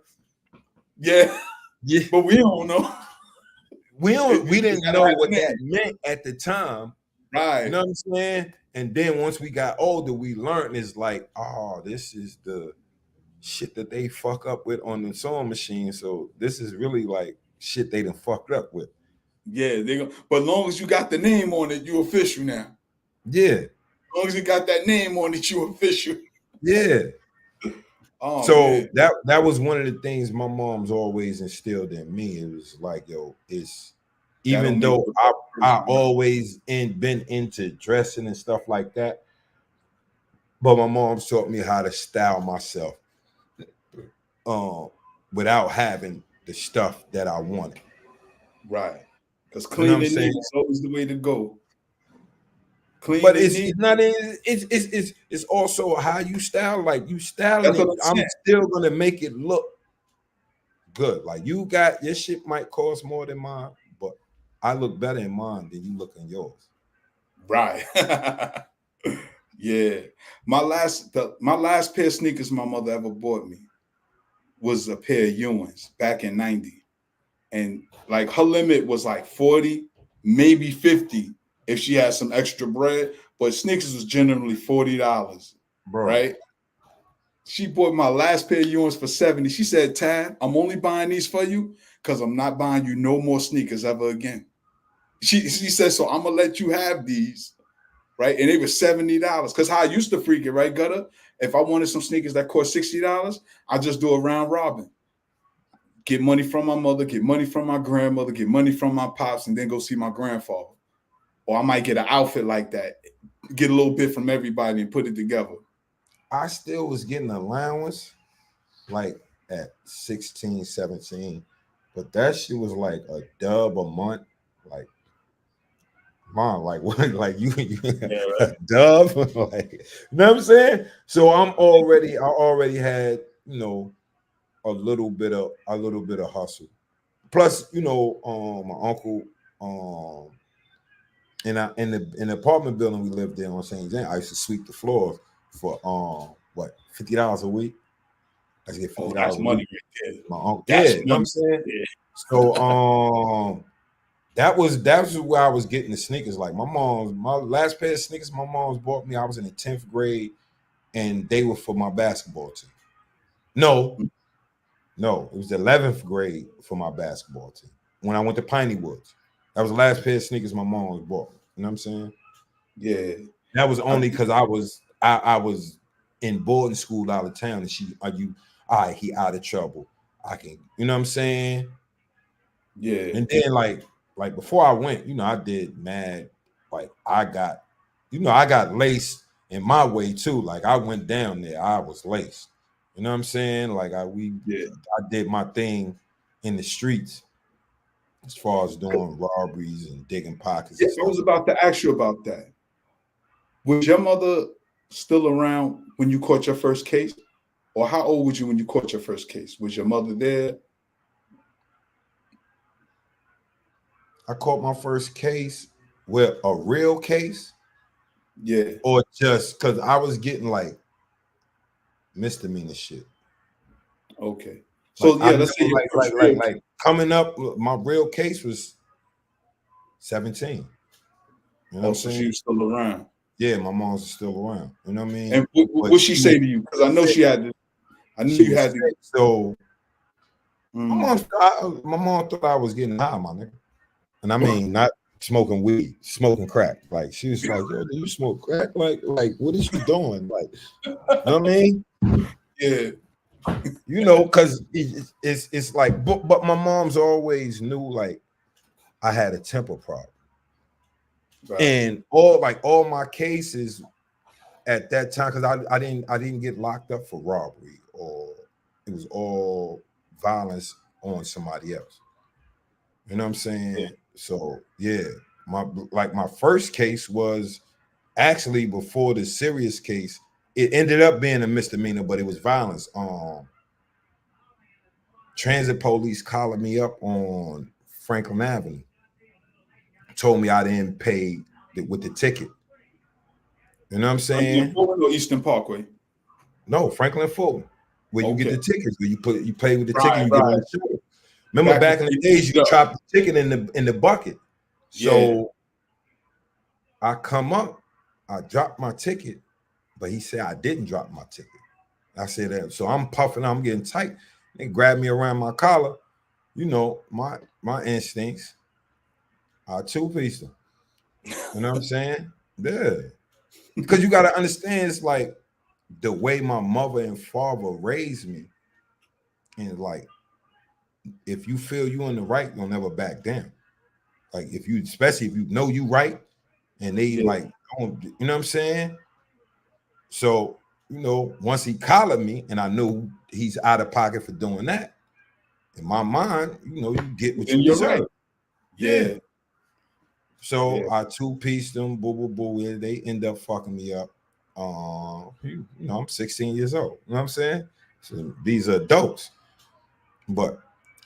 Yeah, Yeah. but we don't know. We You just didn't gotta know have the what that name. meant at the time. You Right. know what I'm saying? And then once we got older, we learned is like, oh, this is the shit that they fuck up with on the sewing machine. So this is really like shit they done fucked up with. Yeah, they go. But as long as you got the name on it, you official now. Yeah. As long as you got that name on it, you official. Yeah. Oh So man, that was one of the things my mom's always instilled in me. It was like, yo, it's that don't even make though you a I person, right? always been into dressing and stuff like that, but my mom taught me how to style myself um without having the stuff that I wanted. Right. Because You know what clean I'm and saying? neat is always the way to go. But Clean and neat. it's not it's also how you style. Like you styling That's what it, I'm I'm saying. still gonna make it look good. Like you got your shit might cost more than mine, but I look better in mine than you look in yours. Right. Yeah. My last pair of sneakers my mother ever bought me was a pair of Ewans back in 90. And like her limit was like 40, maybe 50 if she had some extra bread. But sneakers was generally $40, bro. right? She bought my last pair of Ewans for 70. She said, Tad, I'm only buying these for you because I'm not buying you no more sneakers ever again. She said, so I'm gonna let you have these, right? And it was $70. Because how I used to freak it, right, Gutter? If I wanted some sneakers that cost $60, I just do a round robin. Get money from my mother, get money from my grandmother, get money from my pops, and then go see my grandfather. Or I might get an outfit like that, get a little bit from everybody and put it together. I still was getting allowance like at 16, 17, but that shit was like a dub a month. Like, mom, like what? Like you Yeah, a dub? Like, you know what I'm saying? So I already had, you know, a little bit of hustle. Plus, you know, my uncle, in the apartment building we lived in on St. James, I used to sweep the floors for what, $50 a week. I used to get Oh, $50 that's a money week. right there. My uncle, yeah, That's you know what I'm money. saying? Yeah. So that was where I was getting the sneakers. Like my last pair of sneakers my mom's bought me, I was in the 10th grade, and they were for my basketball team. No, it was the 11th grade for my basketball team. When I went to Piney Woods. That was the last pair of sneakers my mom was bought. You know what I'm saying? Yeah. That was only because I was in boarding school out of town, and he out of trouble. I can, you know what I'm saying? Yeah. And then like before I went, you know, I did mad, like I got laced in my way too. Like I went down there, I was laced. You know what I'm saying? Like I Yeah. did my thing in the streets as far as doing robberies and digging pockets Yeah, and I stuff. was about to ask you about that. Was your mother still around when you caught your first case? Or how old was you when you caught your first case? Was your mother there? I caught my first case with a real case, Yeah. or just because I was getting like misdemeanor shit. Okay. Like So I yeah, never let's say your first real case. coming up. My real case was 17. You know what Oh, I'm so she saying? was still around. Yeah, my mom's still around. You know what I mean? And what But she say to you? Because I know sick. she had to. I knew She you was had to. sick. So Mm. my mom thought I was getting high, my nigga. And I mean, not smoking weed, smoking crack. Like she was like, "Yo, do you smoke crack? Like what is you doing? Like, you know what I mean? Yeah. You know, because it's like, but my mom's always knew like I had a temper problem, Right. and all my cases at that time, because I didn't get locked up for robbery, or it was all violence on somebody else. You know what I'm Yeah. saying? So yeah, my first case was actually before the serious case. It ended up being a misdemeanor, but it was violence. Transit police collared me up on Franklin Avenue, told me I didn't pay with the ticket. You know what I'm Franklin saying? Fulton or Eastern Parkway? No, Franklin Fulton, where you get Okay. the tickets, where you pay with the ticket, Right. you get on Right. the show. Remember Back back in before the you days, moved you up. drop the ticket in the bucket. Yeah. So I come up, I dropped my ticket, but he said I didn't drop my ticket. I said that, so I'm puffing, I'm getting tight. They grab me around my collar. You know, my instincts are two-piece them. You know what I'm saying? Yeah. Because you got to understand, it's like the way my mother and father raised me. And like, if you feel you in the right, you'll never back down. Like especially if you know you right, and they Yeah. like, don't, you know what I'm saying? So, you know, once he collared me and I knew he's out of pocket for doing that, in my mind, you know, you get what Then you you're deserve. right. Yeah. Yeah. So Yeah. I two-pieced them, boo, boo, boo. Yeah, they end up fucking me up. You know, I'm 16 years old. You know what I'm saying? So these are adults. But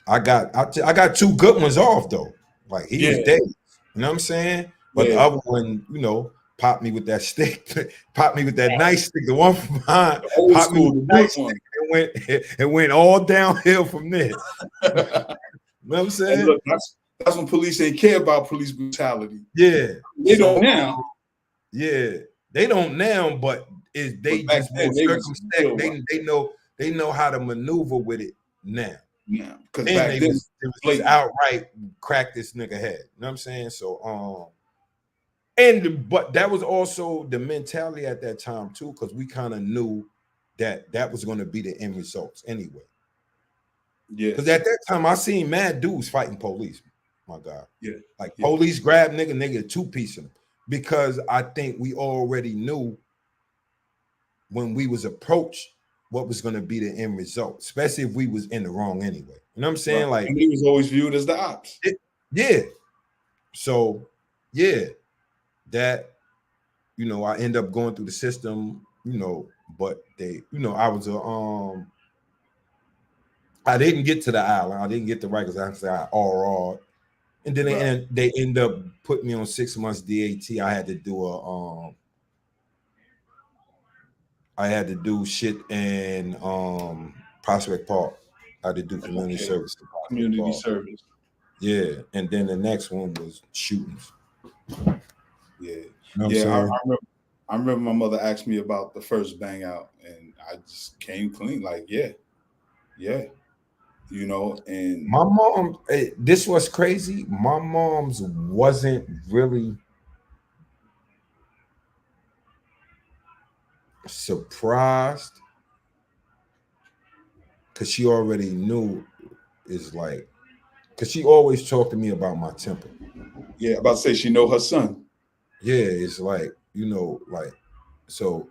I got two good ones off though. Like he was Yeah. dead. You know what I'm saying? But the Yeah. other one, you know, popped me with that stick, popped me with that nice stick, the one from behind, The old popped me school, with the the big nice one. stick, it went all downhill from there. You know what I'm saying? And look, that's when police ain't care about police brutality. Yeah. They don't now. Yeah, they don't now, but they But back just more then, they was circumspect. real rough. They know how to maneuver with it now. Yeah, because Then back they then, was just blatant. outright crack this nigga head. You know what I'm saying? So but that was also the mentality at that time too, because we kind of knew that was going to be the end results anyway. Yeah, Because at that time I seen mad dudes fighting police. My God. yeah, Like yeah. police grab nigga two-piece him. Because I think we already knew when we was approached what was going to be the end result, especially if we was in the wrong anyway. You know what I'm saying? Right. Like, and he was always viewed as the ops. yeah. So, yeah, that, I end up going through the system, but they, I was I didn't get to the island. I didn't get the Rikers. I RR'd. And then they end up putting me on 6 months DAT. I had to do shit in Prospect Park. I had to do community service in Prospect Community Park. service. Yeah, and then the next one was shootings. Yeah, You know what yeah. I'm I remember my mother asked me about the first bang out, and I just came clean, like, yeah, and My mom, this was crazy. My mom's wasn't really surprised because she already knew is like, because she always talked to me about my temper. yeah, about to say she know her son. Yeah, it's like, so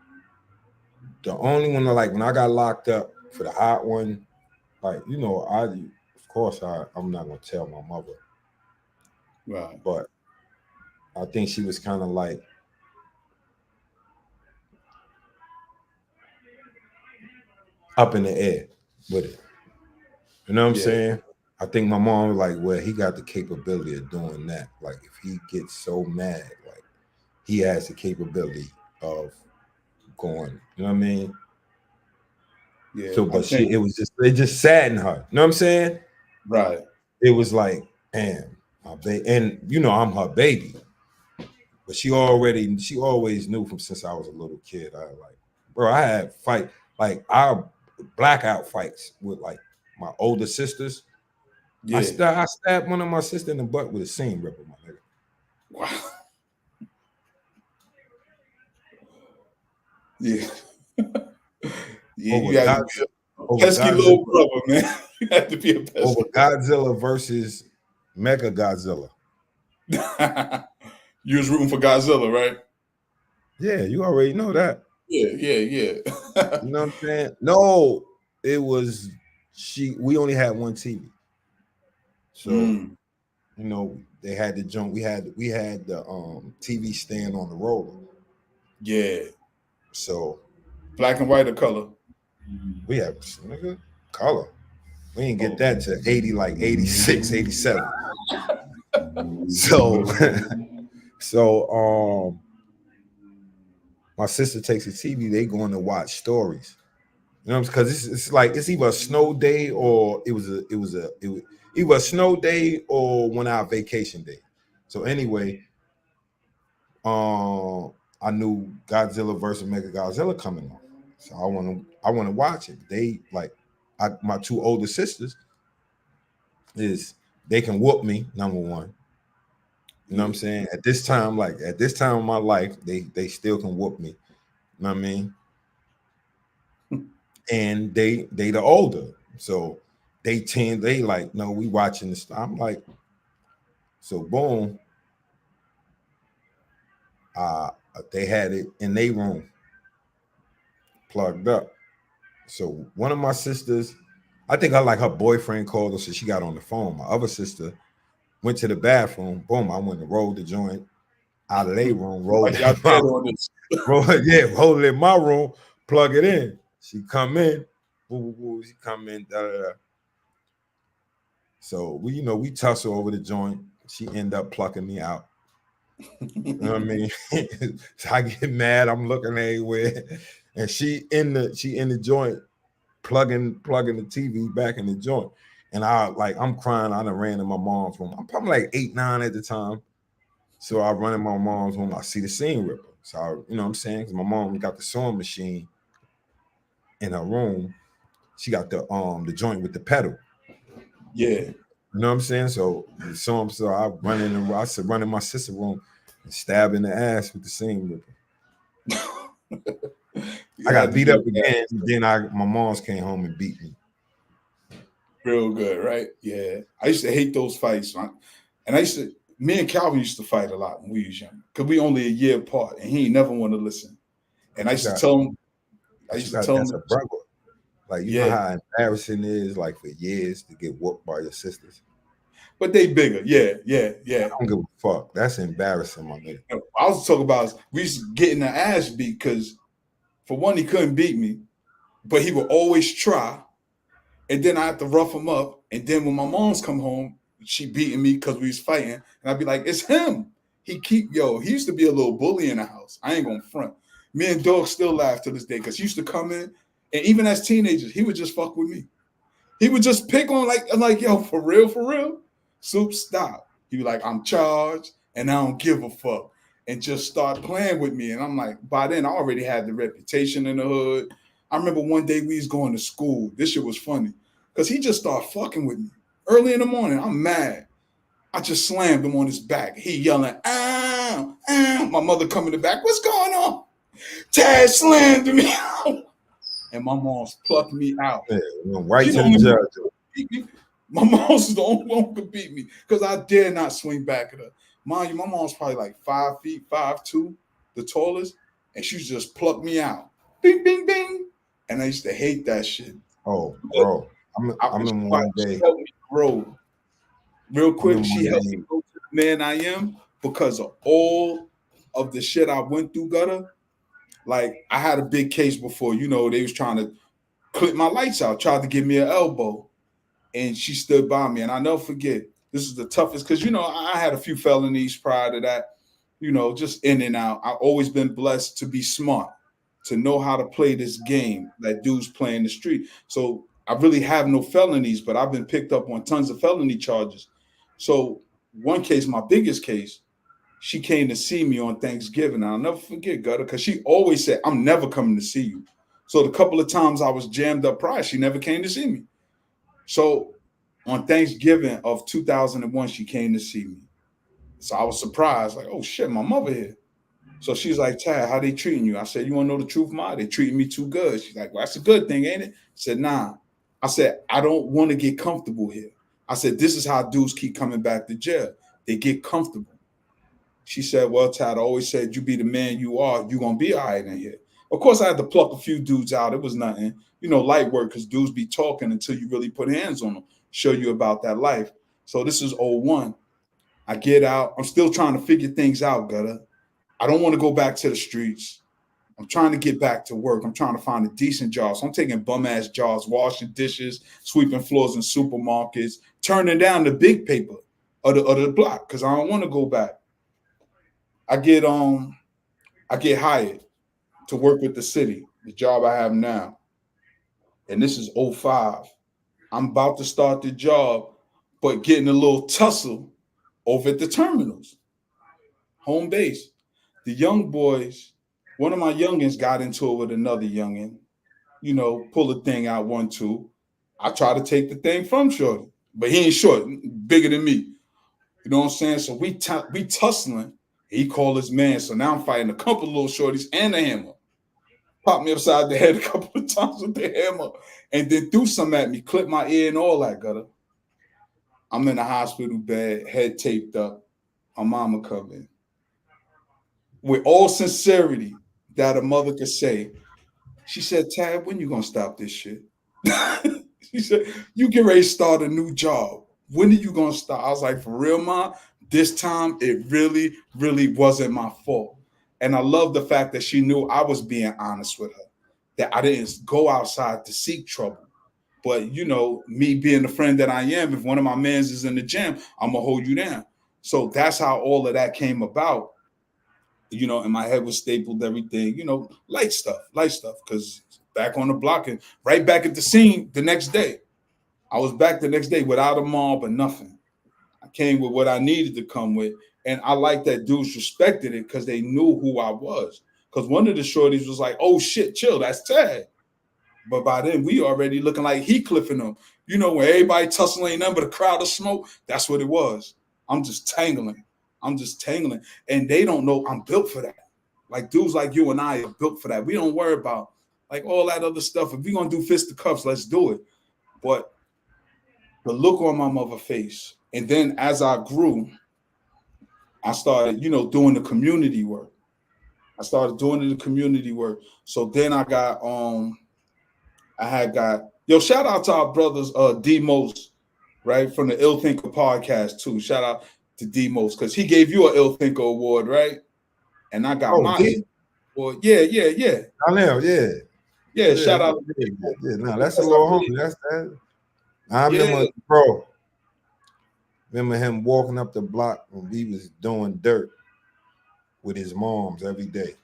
the only one like when I got locked up for the hot one, like, I'm not gonna tell my mother. Right. But I think she was kind of like up in the air with it. You know what I'm saying? I think my mom was like, well, he got the capability of doing that. Like, if he gets so mad, like, he has the capability of going, you know what I mean? Yeah. So, but it just saddened her. You know what I'm saying? Right. It was like, damn, my baby. And, I'm her baby. But she always knew from since I was a little kid. I had fight, like, our blackout fights with, like, my older sisters. Yeah. I stabbed one of my sisters in the butt with a seam ripper, my nigga. Wow. Yeah. Yeah, you had to be a pesky little brother, man. You had to be a pesky over Godzilla versus Mega Godzilla. You was rooting for Godzilla, right? Yeah, you already know that. Yeah. You know what I'm saying? No, it was we only had one TV. So they had the joint. We had the TV stand on the roller. Yeah. So black and white or color? We have color. We didn't get that to 80, like 86, 87. So my sister takes the TV, they going to watch stories. You know, because it's like it's either a snow day or it was either a snow day or 1 hour vacation day. So anyway, I knew Godzilla versus Mega Godzilla coming on. So I want to watch it. They my 2 older sisters they can whoop me, number one. You know what I'm saying? At this time of my life, they still can whoop me. You know what I mean? And they the older. So they like, no, we watching this. I'm like, so boom. They had it in their room plugged up. So one of my sisters, I think her boyfriend called her, so she got on the phone. My other sister went to the bathroom. Boom, I went to roll the joint out of their room, rolled it in my room, plug it in. She come in, she come in, da, da, da. So we tussle over the joint. She end up plucking me out. You know what I mean? So I get mad. I'm looking everywhere, and she in the joint, plugging the TV back in the joint, and I'm crying. I done ran in my mom's room. I'm probably like 8, 9 at the time. So I run in my mom's room. I see the seam ripper. So you know what I'm saying? Because my mom got the sewing machine in her room. She got the joint with the pedal. Yeah. You know what I'm saying? So I run in I said run in my sister's room and stab in the ass with the seam ripper. I got beat up again. Then my mom's came home and beat me. Real good, right? Yeah. I used to hate those fights, man. And me and Calvin used to fight a lot when we was young. Because we only a year apart and he ain't never want to listen. And I used to tell him, that's a brother. Like, you know how embarrassing it is, like, for years to get whooped by your sisters. But they bigger. Yeah. I don't give a fuck. That's embarrassing, my nigga. I was talking about we used to get in the ass beat because, for one, he couldn't beat me, but he would always try. And then I have to rough him up. And then when my mom's come home, she beating me because we was fighting. And I'd be like, it's him. He used to be a little bully in the house. I ain't gonna front. Me and Dog still laugh to this day because he used to come in, and even as teenagers, he would just fuck with me. He would just pick on I'm like, yo, for real? Soup, stop. He be like, I'm charged and I don't give a fuck. And just start playing with me. And I'm like, by then I already had the reputation in the hood. I remember one day we was going to school. This shit was funny. Because he just started fucking with me. Early in the morning, I'm mad. I just slammed him on his back. He yelling, ow, ow. My mother coming in the back, what's going on? Tad slammed me out. And my mom's plucked me out. Yeah, right to the judge. My mom's the only one who could beat me because I dare not swing back at her. Mind you, my mom's probably like 5 feet, 5'2", the tallest, and she just plucked me out. Bing, bing, bing. And I used to hate that shit. Oh, bro. I remember one day. She helped me grow. Real quick, she helped me grow to the man I am because of all of the shit I went through, Gutter. Like, I had a big case before, they was trying to clip my lights out, tried to give me an elbow. And she stood by me. And I'll never forget, this is the toughest, because, I had a few felonies prior to that, just in and out. I've always been blessed to be smart, to know how to play this game that dudes play in the street. So I really have no felonies, but I've been picked up on tons of felony charges. So one case, my biggest case, she came to see me on Thanksgiving. And I'll never forget, Gutter, because she always said, I'm never coming to see you. So the couple of times I was jammed up prior, she never came to see me. So on Thanksgiving of 2001, she came to see me. So I was surprised, like, oh shit, my mother here. So she's like, Tad, how they treating you? I said, you want to know the truth, Ma? They treating me too good. She's like, well, that's a good thing, ain't it? I said, nah. I said, I don't want to get comfortable here. I said, this is how dudes keep coming back to jail. They get comfortable. She said, well, Tad, I always said, you be the man you are, you're going to be all right in here. Of course, I had to pluck a few dudes out. It was nothing, light work, because dudes be talking until you really put hands on them, show you about that life. So this is 01. I get out. I'm still trying to figure things out, Gutter. I don't want to go back to the streets. I'm trying to get back to work. I'm trying to find a decent job. So I'm taking bum-ass jobs, washing dishes, sweeping floors in supermarkets, turning down the big paper of the block because I don't want to go back. I get hired to work with the city, the job I have now. And this is 05. I'm about to start the job, but getting a little tussle over at the terminals, home base. The young boys, one of my youngins got into it with another youngin, pull the thing out 1, 2. I try to take the thing from Shorty, but he ain't short, bigger than me. You know what I'm saying? So we tussling. He called his man. So now I'm fighting a couple of little shorties and a hammer. Popped me upside the head a couple of times with the hammer, and then threw some at me, clipped my ear and all that, Gutter. I'm in the hospital bed, head taped up. My mama come in. With all sincerity that a mother could say, she said, Tad, when you gonna stop this shit? She said, you get ready to start a new job. When are you gonna stop? I was like, for real, Ma, this time it really, really wasn't my fault. And I love the fact that she knew I was being honest with her, that I didn't go outside to seek trouble. But, me being the friend that I am, if one of my mans is in the gym, I'm going to hold you down. So that's how all of that came about. You know, and my head was stapled, everything, you know, light stuff, because back on the block and right back at the scene the next day. I was back the next day without a mob or nothing. I came with what I needed to come with. And I like that dudes respected it because they knew who I was. Because one of the shorties was like, oh shit, chill, that's Tad. But by then we already looking like he cliffing them. You know, when everybody tussling them, but a crowd of smoke, that's what it was. I'm just tangling. And they don't know I'm built for that. Like dudes like you and I are built for that. We don't worry about like all that other stuff. If we're gonna do fisticuffs, let's do it. But the look on my mother face, and then as I grew, I started, you know, doing the community work. So then I had got shout out to our brothers D-Most, right? From the Ill Thinker podcast too. Shout out to D-Most because he gave you an Ill Thinker award, right? And I got my award. Yeah. I know, Yeah, shout out. Yeah, no, that's a little homie. That's that. I remember, bro. Remember him walking up the block when we was doing dirt with his moms every day.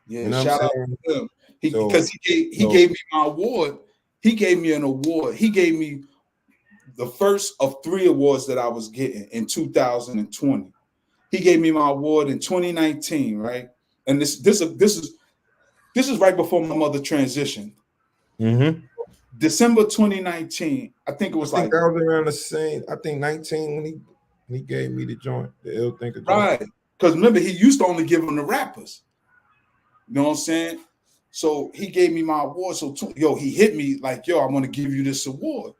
Yeah, you know shout out to him. Because he gave me my award. He gave me an award. He gave me the first of 3 awards that I was getting in 2020. He gave me my award in 2019, right? And this is right before my mother transitioned. Mm-hmm. December 2019, I think it was I was around the same. I think 19 when he gave me the joint, the Ill Thinker joint. Right. Because remember, he used to only give them to rappers. You know what I'm saying? So he gave me my award. So he hit me like, I want to give you this award.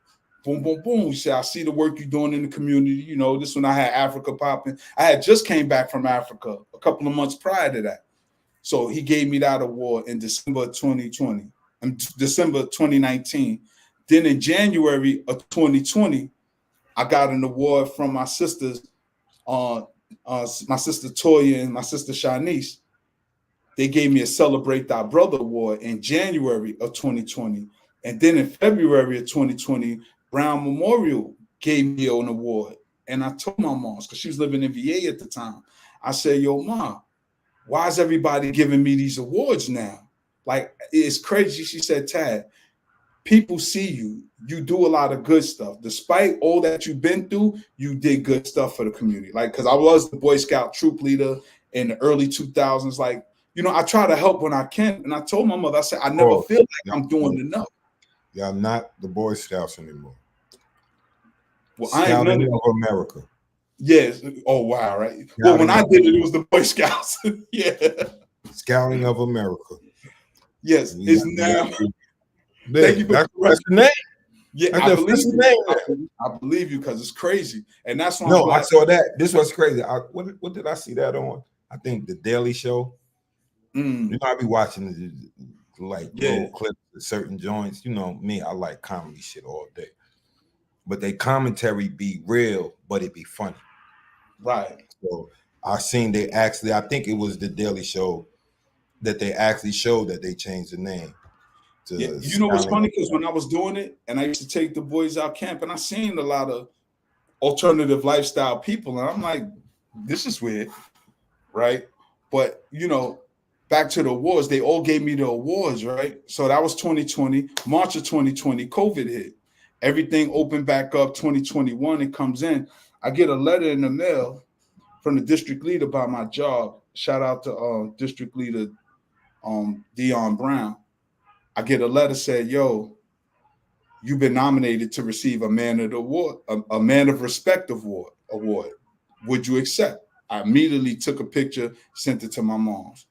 Boom, boom, boom. He said, I see the work you're doing in the community. You know, this when I had Africa popping. I had just came back from Africa a couple of months prior to that. So he gave me that award in December 2020 and December 2019. Then in January of 2020, I got an award from my sisters, my sister Toya and my sister Shanice. They gave me a Celebrate Thy Brother award in January of 2020. And then in February of 2020, Brown Memorial gave me an award. And I told my mom, because she was living in VA at the time, I said, yo, Mom, why is everybody giving me these awards now? Like, it's crazy. She said, Tad, people see you. You do a lot of good stuff. Despite all that you've been through, you did good stuff for the community. Like, because I was the Boy Scout troop leader in the early 2000s. Like, you know, I try to help when I can. And I told my mother, I said, I never feel like I'm doing enough. Y'all not the Boy Scouts anymore. Well, Scouting of America. Yes. Oh, wow, right. Well, when I did it, it was the Boy Scouts. Yeah. Scouting of America. Yes. It's now. Thank you for that's the name. Yeah, I believe you because it's crazy. And that's why I saw that. This was crazy. What did I see that on? I think the Daily Show. You know, I be watching little clips of certain joints. You know me, I like comedy shit all day. But they commentary be real, but it be funny. Right. So I seen I think it was the Daily Show that they actually showed that they changed the name. You know what's funny? Because when I was doing it and I used to take the boys out camping, I seen a lot of alternative lifestyle people. And I'm like, this is weird. Right. But, you know, back to the awards, they all gave me the awards, right? So that was 2020, March of 2020, COVID hit. Everything opened back up 2021. It comes in. I get a letter in the mail from the district leader about my job. Shout out to district leader Dion Brown. I get a letter saying, yo, you've been nominated to receive a Man of the Award, a Man of Respect award. Would you accept? I immediately took a picture, sent it to my mom's.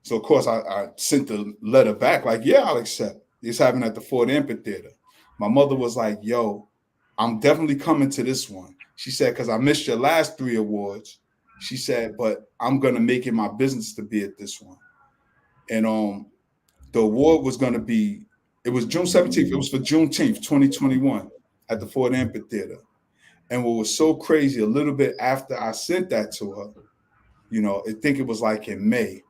So, of course, I sent the letter back like, yeah, I'll accept. It's happening at the Ford Amphitheater. My mother was like, yo, I'm definitely coming to this one. She said, because I missed your last 3 awards. She said, but I'm going to make it my business to be at this one. And the award was going to be, it was June 17th. It was for Juneteenth, 2021 at the Ford Amphitheater. And what was so crazy, a little bit after I sent that to her, you know, I think it was like in May,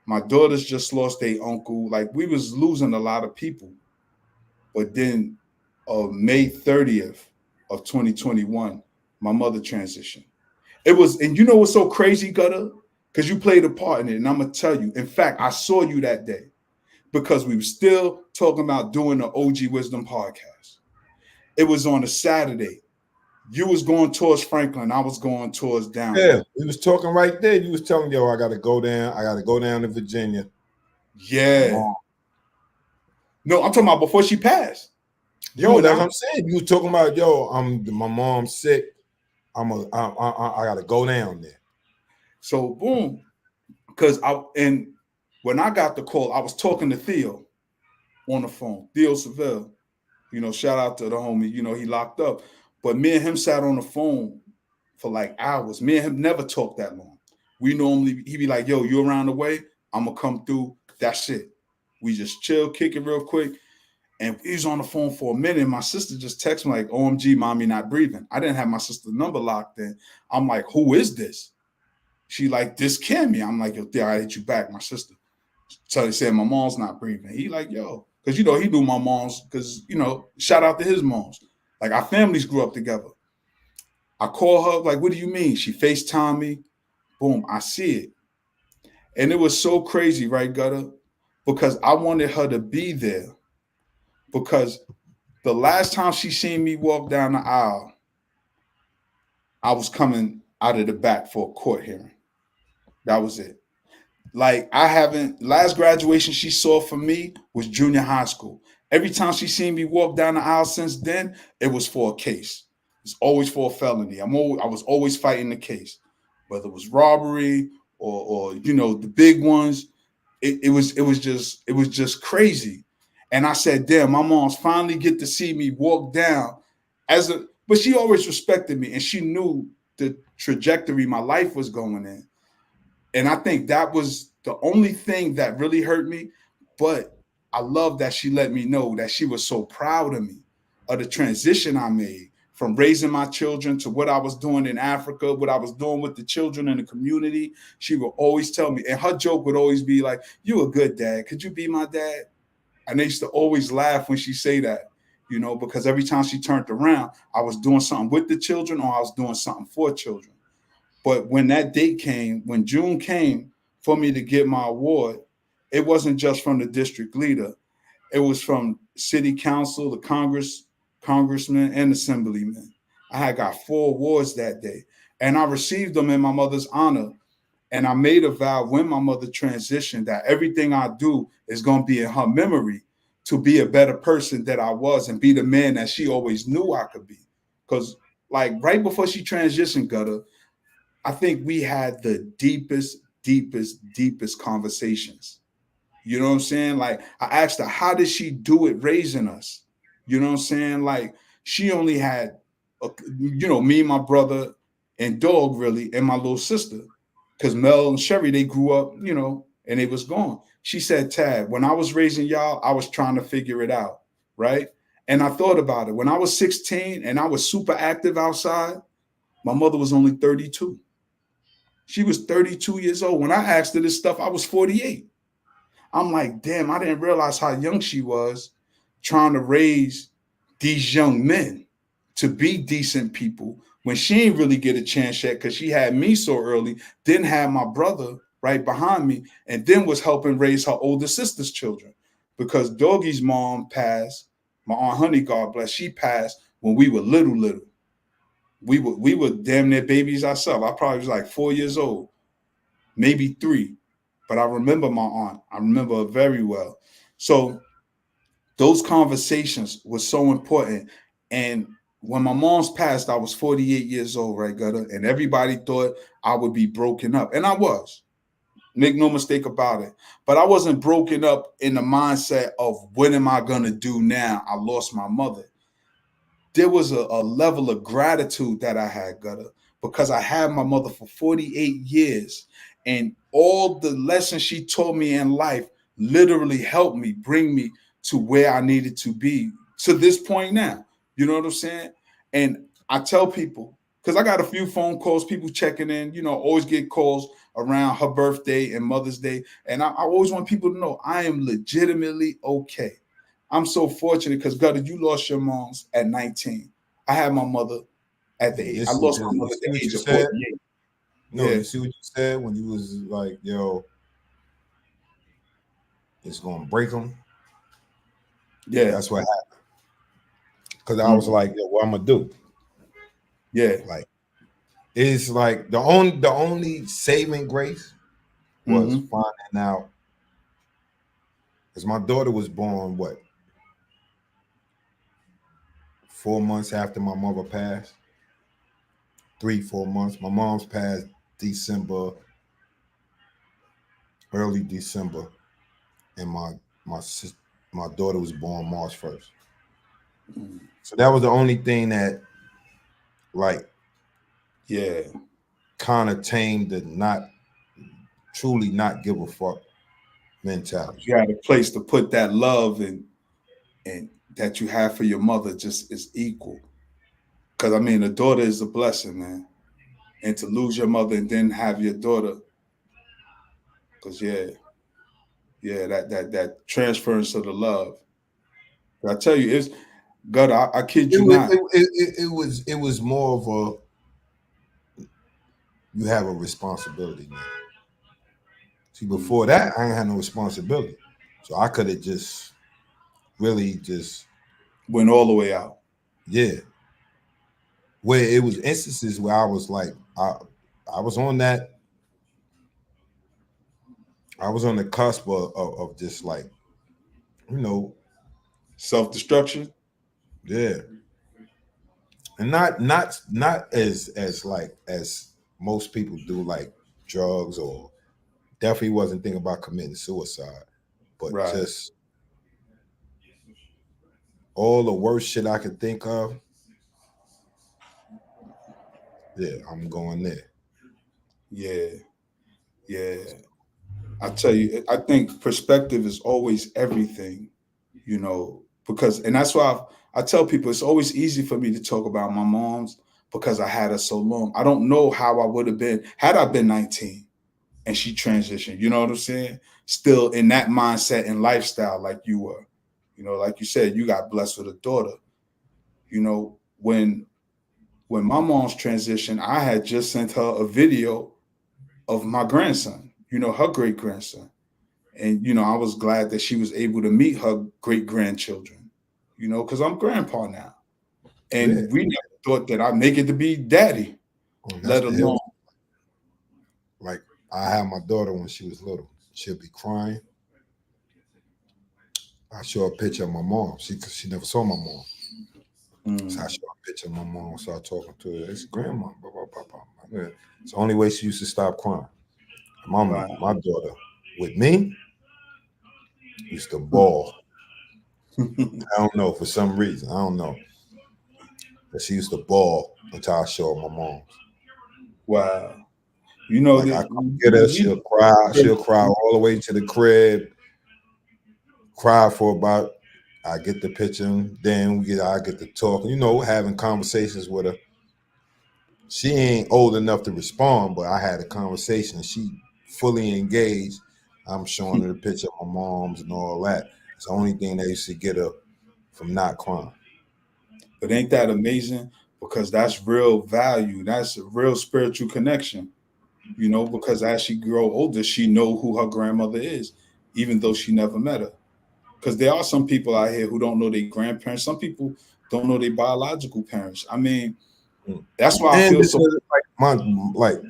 my daughters just lost their uncle. Like we was losing a lot of people. But then May 30th of 2021, my mother transitioned. It was, and you know what's so crazy, Gutter? Because you played a part in it, and I'm gonna tell you. In fact, I saw you that day because we were still talking about doing the OG Wisdom podcast. It was on a Saturday. You was going towards Franklin. I was going towards down. Yeah, we was talking right there. You was telling, yo, I gotta go down. I gotta go down to Virginia. Yeah. No, I'm talking about before she passed. Yo, that's what I'm saying. You was talking about, yo, my mom's sick. I gotta go down there. So boom, because when I got the call, I was talking to Theo on the phone. Theo Seville, shout out to the homie. He locked up, but me and him sat on the phone for like hours. Me and him never talked that long. We normally he'd be like, "Yo, you around the way? I'm gonna come through." That's it. We just chill, kick it real quick. And he was on the phone for a minute. My sister just texted me like, "OMG, mommy not breathing." I didn't have my sister's number locked in. I'm like, "Who is this?" She like, "This Cammy." I'm like, "Yo, Theo, I hit you back, my sister." So they said my mom's not breathing. He like, "Yo," because he knew my mom's, because shout out to his moms. Like our families grew up together. I call her, like, "What do you mean?" She FaceTime me. Boom, I see it. And it was so crazy, right, Gutter? Because I wanted her to be there. Because the last time she seen me walk down the aisle, I was coming out of the back for a court hearing. That was it. Like last graduation she saw from me was junior high school. Every time she seen me walk down the aisle since then, it was for a case. It's always for a felony. I was always fighting the case, whether it was robbery or the big ones. It was just crazy. And I said, damn, my mom's finally get to see me walk down but she always respected me and she knew the trajectory my life was going in. And I think that was the only thing that really hurt me. But I love that she let me know that she was so proud of me, of the transition I made from raising my children to what I was doing in Africa, what I was doing with the children in the community. She would always tell me, and her joke would always be like, "You a good dad. Could you be my dad?" And they used to always laugh when she say that, because every time she turned around, I was doing something with the children or I was doing something for children. But when that date came, when June came for me to get my award, it wasn't just from the district leader. It was from city council, the congressmen, and assemblymen. I had got 4 awards that day. And I received them in my mother's honor. And I made a vow when my mother transitioned that everything I do is going to be in her memory to be a better person that I was and be the man that she always knew I could be. Because like right before she transitioned, Gutter, I think we had the deepest conversations. You know what I'm saying? Like I asked her, how did she do it raising us? You know what I'm saying? Like she only had, me and my brother and dog really, and my little sister. Because Mel and Sherry, they grew up, and they was gone. She said, Tad, when I was raising y'all, I was trying to figure it out, right? And I thought about it. When I was 16 and I was super active outside, my mother was only 32. She was 32 years old. When I asked her this stuff, I was 48. I'm like, damn, I didn't realize how young she was trying to raise these young men to be decent people when she didn't really get a chance yet because she had me so early, didn't have my brother right behind me, and then was helping raise her older sister's children. Because Doggy's mom passed, my Aunt Honey, God bless, she passed when we were little. We were damn near babies ourselves. I probably was like 4 years old, maybe 3. But I remember my aunt. I remember her very well. So those conversations were so important. And when my mom's passed, I was 48 years old, right, Gutter? And everybody thought I would be broken up. And I was. Make no mistake about it. But I wasn't broken up in the mindset of what am I going to do now? I lost my mother. There was a level of gratitude that I had, Gutter, because I had my mother for 48 years. And all the lessons she taught me in life literally helped me bring me to where I needed to be to this point now. You know what I'm saying? And I tell people, because I got a few phone calls, people checking in, always get calls around her birthday and Mother's Day. And I always want people to know I am legitimately okay. I'm so fortunate because, Gutter, you lost your moms at 19. I had my mother at the And age. I lost my you mother at see what the you age of said? 48. No, Yeah, you see what you said when you was like, yo, it's gonna break them. yeah, That's what happened. Because I was mm, like, yo, what I'm gonna do? yeah, Like, it's like the only saving grace was mm-hmm, finding out because my daughter was born what 4 months after my mother passed, 3 4 months. My mom's passed December, early December, and my sis- my daughter was born March 1st. mm, So that was the only thing that like yeah. kind of tamed the not truly not give a fuck mentality. You had a place to put that love and that you have for your mother just is equal. Because I mean, a daughter is a blessing, man. And to lose your mother and then have your daughter, because yeah, that transference of the love. I tell you, it's God. I kid It you was not. it was more of a you have a responsibility now. See, Mm, before that, I ain't had no responsibility, so I could have just really just went all the way out. yeah. Where it was instances where I was like, I was on that, I was on the cusp of just like, you know, Self destruction. yeah, and not as like as most people do, like drugs or definitely wasn't thinking about committing suicide, but Right. just all the worst shit I could think of. Yeah, I'm going there. Yeah. Yeah. I tell you, I think perspective is always everything, because, and that's why I tell people it's always easy for me to talk about my mom's because I had her so long. I don't know how I would have been had I been 19 and she transitioned. You know what I'm saying? Still in that mindset and lifestyle like you were. Like you said, you got blessed with a daughter. When my mom's transition, I had just sent her a video of my grandson, her great grandson. And, I was glad that she was able to meet her great grandchildren, because I'm grandpa now. Yeah, And we never thought that I'd make it to be daddy, and that's let the hill. alone. Like I had my daughter when she was little. She'll be crying. I show her a picture of my mom. She never saw my mom. So I Mm, show her a picture of my mom. Start talking to her. It's grandma. Blah, blah, blah, blah. Yeah. It's the only way she used to stop crying. wow. My daughter with me used to bawl. I don't know for some reason. I don't know. But she used to bawl until I show her my mom's. Wow. Like I That come get her, she'll cry. we, She'll cry all the way to the crib. Cry for about. I get the picture. Then I get to talk. Having conversations with her. She ain't old enough to respond, but I had a conversation. She fully engaged. I'm showing her the picture of my mom's and all that. It's the only thing that used to get her from not crying. but ain't that amazing? Because that's real value. That's a real spiritual connection, because as she grow older, she know who her grandmother is, even though she never met her. Because there are some people out here who don't know their grandparents. Some people don't know their biological parents. I mean, Mm. that's why I And feel so. because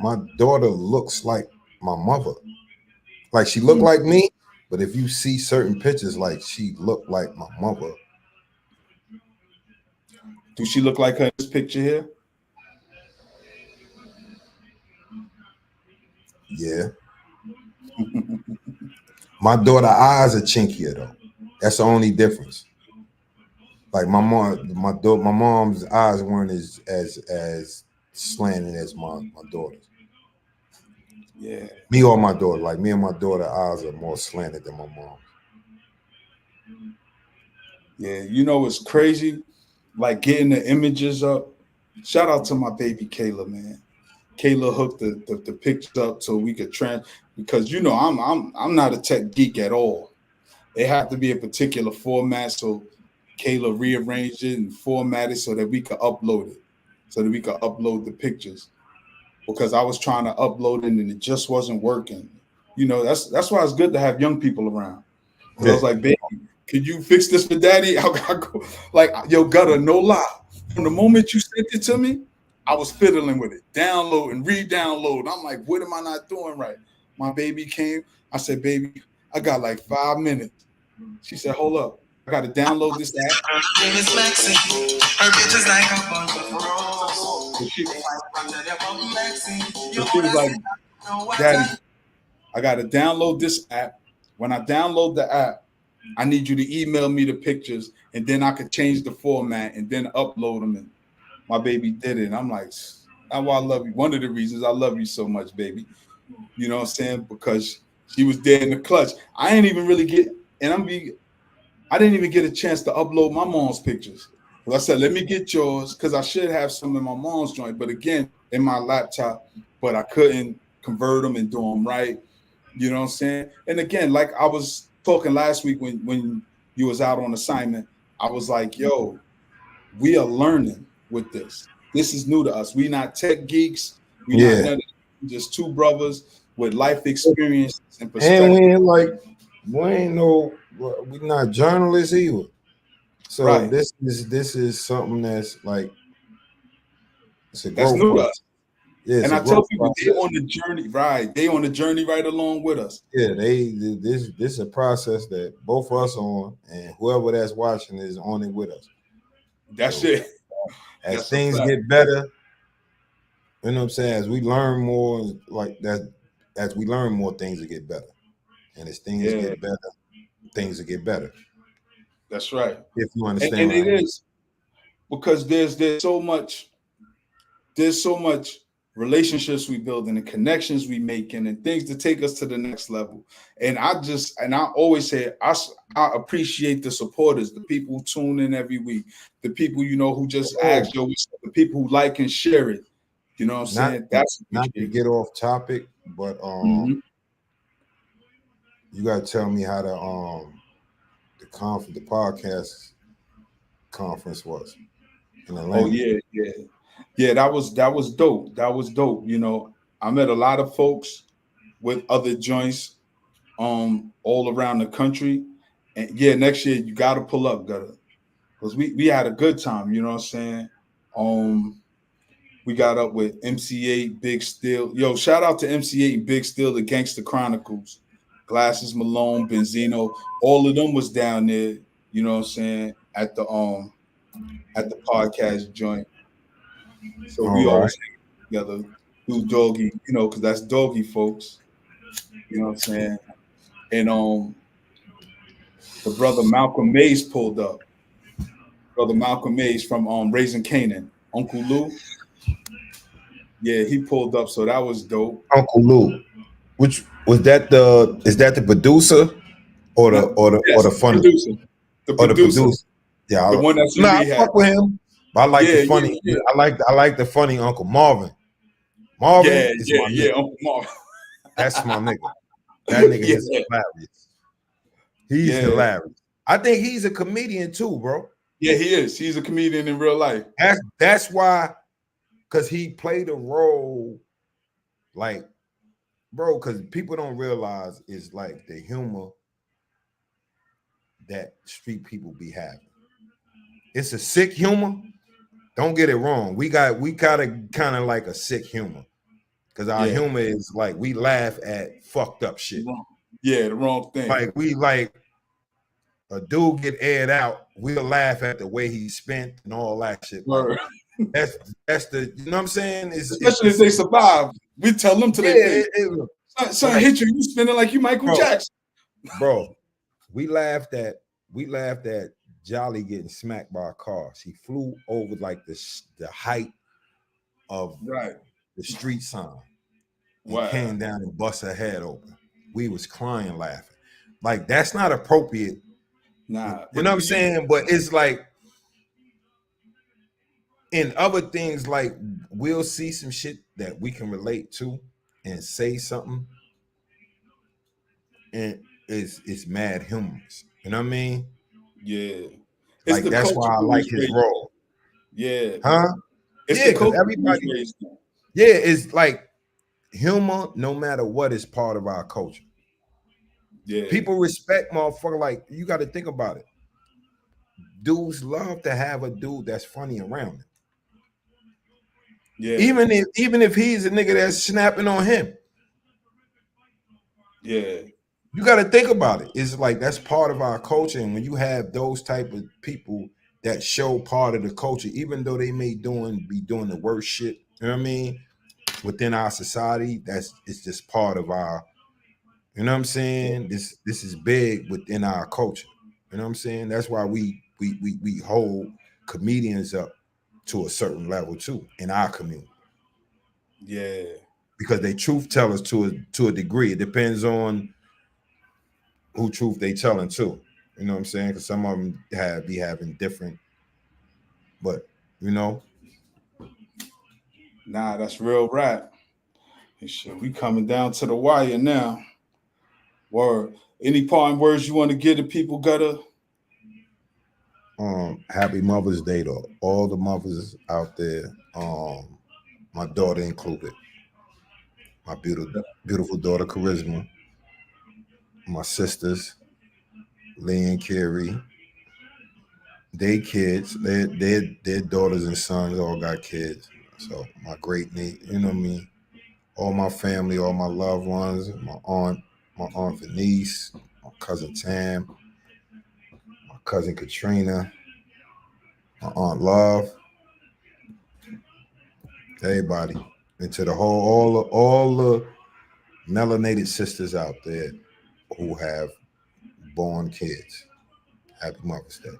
my daughter looks like my mother. Like she looked Mm. like me, but if you see certain pictures, like she looked like my mother. Do she look like her in this picture here? Yeah. My daughter eyes are chinkier though. That's the only difference. Like my mom's eyes weren't as slanted as my daughter's. Yeah, Me or my daughter, like me and my daughter, eyes are more slanted than my mom. yeah. It's crazy. Like getting the images up. Shout out to my baby Kayla, man. Kayla hooked the pictures up so we could because I'm not a tech geek at all. It had to be a particular format, so Kayla rearranged it and formatted so that we could upload it. so that we could upload the pictures, because I was trying to upload it and it just wasn't working. You know, that's why it's good to have young people around. Because I Yeah. was like, baby, could you fix this for daddy? I go, like, yo, Gutter, no lie. From the moment you sent it to me, I was fiddling with it, download and re-download. I'm like, what am I not doing right? My baby came. I said, baby, I got like 5 minutes. She said, hold up. I got to download this app. So she was like, daddy, I got to download this app. When I download the app, I need you to email me the pictures, and then I could change the format and then upload them. And my baby did it. And I'm like, that's why I love you. One of the reasons I love you so much, baby. You know what I'm saying? Because she was there in the clutch. I ain't even really get, and I didn't even get a chance to upload my mom's pictures. Well, I said, let me get yours, because I should have some in my mom's joint. But again, in my laptop, but I couldn't convert them and do them right. You know what I'm saying? And again, like I was talking last week when you was out on assignment, I was like, yo, we are learning with this. This is new to us. We not tech geeks. We not Yeah. none of that. Just two brothers with life experiences and And we perspective. ain't like, we not journalists either. So Right. this is something that's like, it's a That's growth new to process. us. Yeah, it's And a I tell growth people they process. on the journey, right? They on the journey right along with us. Yeah, this is a process that both of us on, and whoever that's watching is on it with us. That's So it. as That's a things fact. get better, you know what I'm saying, as we learn more, like that, as we learn more, things will get better. And as things Yeah, get better, things will get better. that's right. If you And understand what I it mean. is, because there's so much relationships we build and the connections we make and things to take us to the next level. And I always say I appreciate the supporters, the people who tune in every week, the people who just Oh, ask yo, the people who like and share it. You know what I'm not saying? That's not to appreciated. get off topic, but Mhm. you gotta tell me how the podcast conference was in Oh Atlanta. yeah, yeah, yeah. That was dope. That was dope. I met a lot of folks with other joints all around the country. And yeah, next year you gotta pull up, Gutter. Because we had a good time, you know what I'm saying? We got up with MC8, Big Steel. Yo, shout out to MC8 and Big Steel, the Gangster Chronicles. Glasses Malone, Benzino, all of them was down there, you know what I'm saying, at the podcast joint. So All we right. always hang together, do doggy, because that's doggy folks, you know what I'm saying? And the brother Malcolm Mays pulled up. Brother Malcolm Mays from Raising Canaan. Uncle Lou. Yeah, he pulled up, so that was dope. Uncle Lou. Which was that is that the producer or the Not, or the or yes, the the funny producer. The or the producer. producer? Yeah, The one that's no, in I rehab. fuck with him. But I like the Yeah, funny. yeah, yeah. I like the funny Uncle Marvin. Marvin Yeah, is yeah, my yeah. nigga. Uncle Mark. That's my nigga. That nigga Yeah, is hilarious. He's yeah. hilarious. I think he's a comedian too, bro. Yeah, he is. He's a comedian in real life. That's why, because he played a role like, bro, because people don't realize is like the humor that street people be having. It's a sick humor. Don't get it wrong. We got a kind of like a sick humor. Because our Yeah. humor is like we laugh at fucked up shit. Wrong. Yeah, the wrong thing. Like we like a dude get aired out, we'll laugh at the way he spent and all that shit. Like Word. that's the, you know what I'm saying? Especially if they survive. We tell them to yeah, their face. Son like, hit you, you spinning like you Michael bro, Jackson. bro, we laughed at Jolly getting smacked by a car. She flew over like the height of Right. the street sign and Wow. came down and bust her head open. We was crying laughing. Like that's not appropriate. Nah. You know what I'm saying? But it's like in other things, like we'll see some shit that we can relate to and say something, and it's mad humorous. You know what I mean? Yeah. It's Like the that's why I cultural like his restraint. role. Yeah. Huh? It's Yeah, the because culture we was everybody, raised in. yeah, it's like humor, no matter what, is part of our culture. Yeah, People respect motherfucker. Like, you got to think about it. Dudes love to have a dude that's funny around them. yeah, Even if he's a nigga that's snapping on him. yeah, You got to think about it. It's like that's part of our culture, and when you have those type of people that show part of the culture, even though they may be doing the worst shit, you know what I mean, within our society, it's just part of our, you know what I'm saying. This is big within our culture. You know what I'm saying. That's why we hold comedians up to a certain level too in our community, yeah, because they truth tellers to a degree. It depends on who truth they telling to. You know what I'm saying? Because some of them be having different, but you know, nah, that's real rap. And shit, we coming down to the wire now. Word. Any parting words you want to give to people, Gutter? happy Mother's Day to all the mothers out there. My daughter included. My beautiful daughter Charisma. My sisters, Lee and Carrie. They kids, their daughters and sons all got kids. So my great niece, you know what I mean? All my family, all my loved ones, my aunt Denise, my cousin Tam, my cousin Katrina, my aunt Love, everybody. And to the whole all the melanated sisters out there who have born kids. Happy Mother's Day.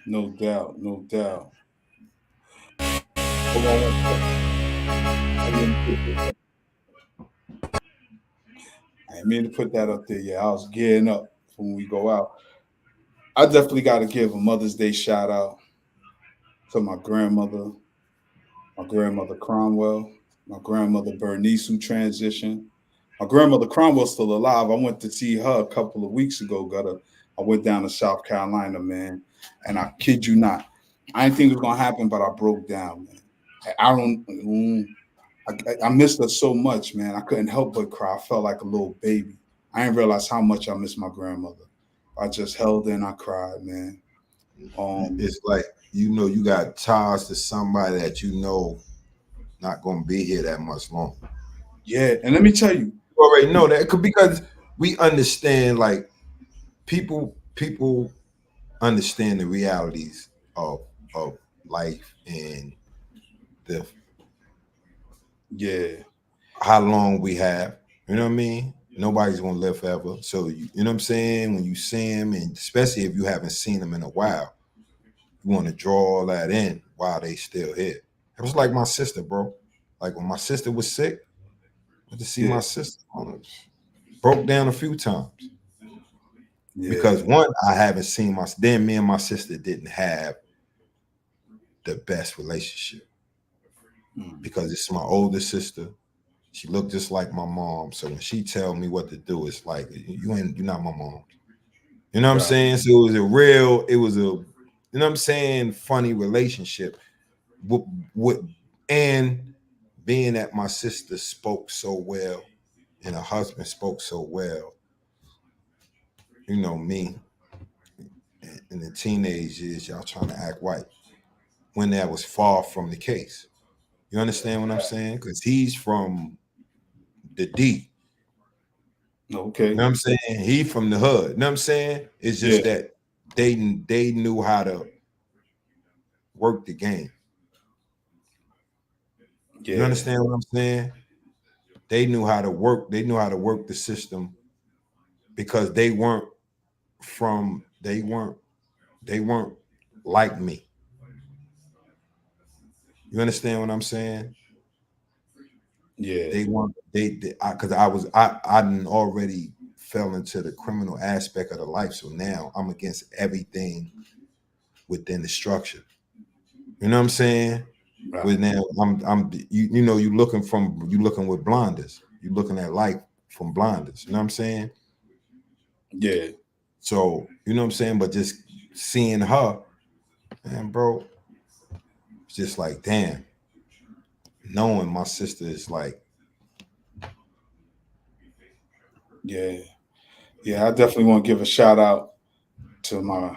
No doubt, no doubt. Hold on one second. I didn't mean to put that up there. Yeah, I was gearing up for when we go out. I definitely got to give a Mother's Day shout out to my grandmother Cromwell, my grandmother Bernice, who transitioned. My grandmother Cromwell's still alive. I went to see her a couple of weeks ago. I went down to South Carolina, man, and I kid you not, I didn't think it was gonna happen, but I broke down, man. I don't. I missed her so much, man. I couldn't help but cry. I felt like a little baby. I didn't realize how much I miss my grandmother. I just held in. I cried, man. It's like, you got ties to somebody that not gonna be here that much longer. Yeah, and let me tell you, You already know that because we understand, like, people understand the realities of life and the yeah, how long we have. You know what I mean? Nobody's gonna live forever. So you know what I'm saying? When you see them, and especially if you haven't seen them in a while, you want to draw all that in while they still here. It was like my sister, bro. Like when my sister was sick, I went to see yeah, my sister. Broke down a few times yeah, because one, I haven't seen then me and my sister didn't have the best relationship mm, because it's my older sister. She looked just like my mom. So when she tell me what to do, it's like you're not my mom. You know what I'm right, saying? So it was a, you know what I'm saying, funny relationship. With and being that my sister spoke so well and her husband spoke so well, me in the teenage years, y'all trying to act white when that was far from the case. You understand what I'm saying? Because he's from the D. You know okay, what I'm saying? He from the hood. You know what I'm saying? It's yeah, just that they knew how to work the game. You yeah, understand what I'm saying? They knew how to work. They knew how to work the system because from they weren't like me. You understand what I'm saying? yeah, They weren't because I didn't already fell into the criminal aspect of the life. So now I'm against everything within the structure. You know what I'm saying? right, With now you looking with blinders. You looking at life from blinders. You know what I'm saying? yeah, So you know what I'm saying? But just seeing her, man, bro, just like, damn, knowing my sister is like, Yeah. I definitely want to give a shout out to my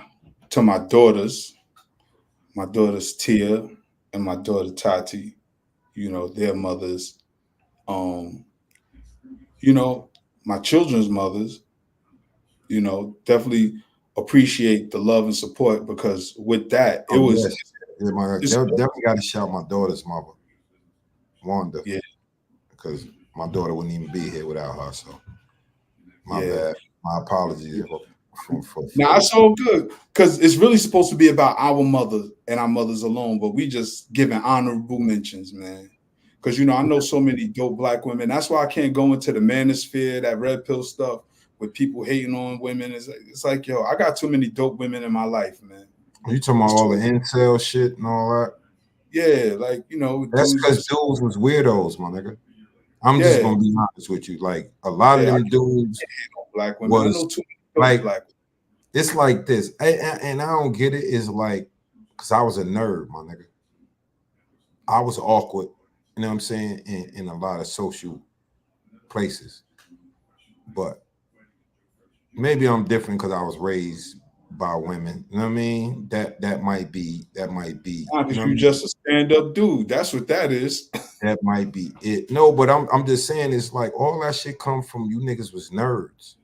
daughters, Tia and my daughter Tati. You know, their mothers. Um, you know, my children's mothers. You know, definitely appreciate the love and support, because with that, it oh was yes, yeah, it's definitely got to shout my daughter's mother, Wanda, yeah, because my daughter wouldn't even be here without her. So my yeah. bad. My apologies Now for it's all good, because it's really supposed to be about our mothers and our mothers alone, but we just giving honorable mentions, man. Because I know so many dope black women. That's why I can't go into the manosphere, that red pill stuff, with people hating on women. It's like, yo, I got too many dope women in my life, man. you talking about It's all the too, incel shit and all that. yeah, like That's dudes because just dudes was weirdos, my nigga. I'm just yeah, gonna be honest with you. Like a lot of yeah. I them can't dudes hate on black women. I was know too many dope like, black women. it's like this, and I don't get it. Is like, because I was a nerd, my nigga. I was awkward, you know what I'm saying, in a lot of social places. But maybe I'm different because I was raised by women. You know what I mean? That might be, you know what Because I you mean? just a stand-up dude. That's what that is. That might be it. No, but I'm just saying, it's like all that shit come from you niggas was nerds.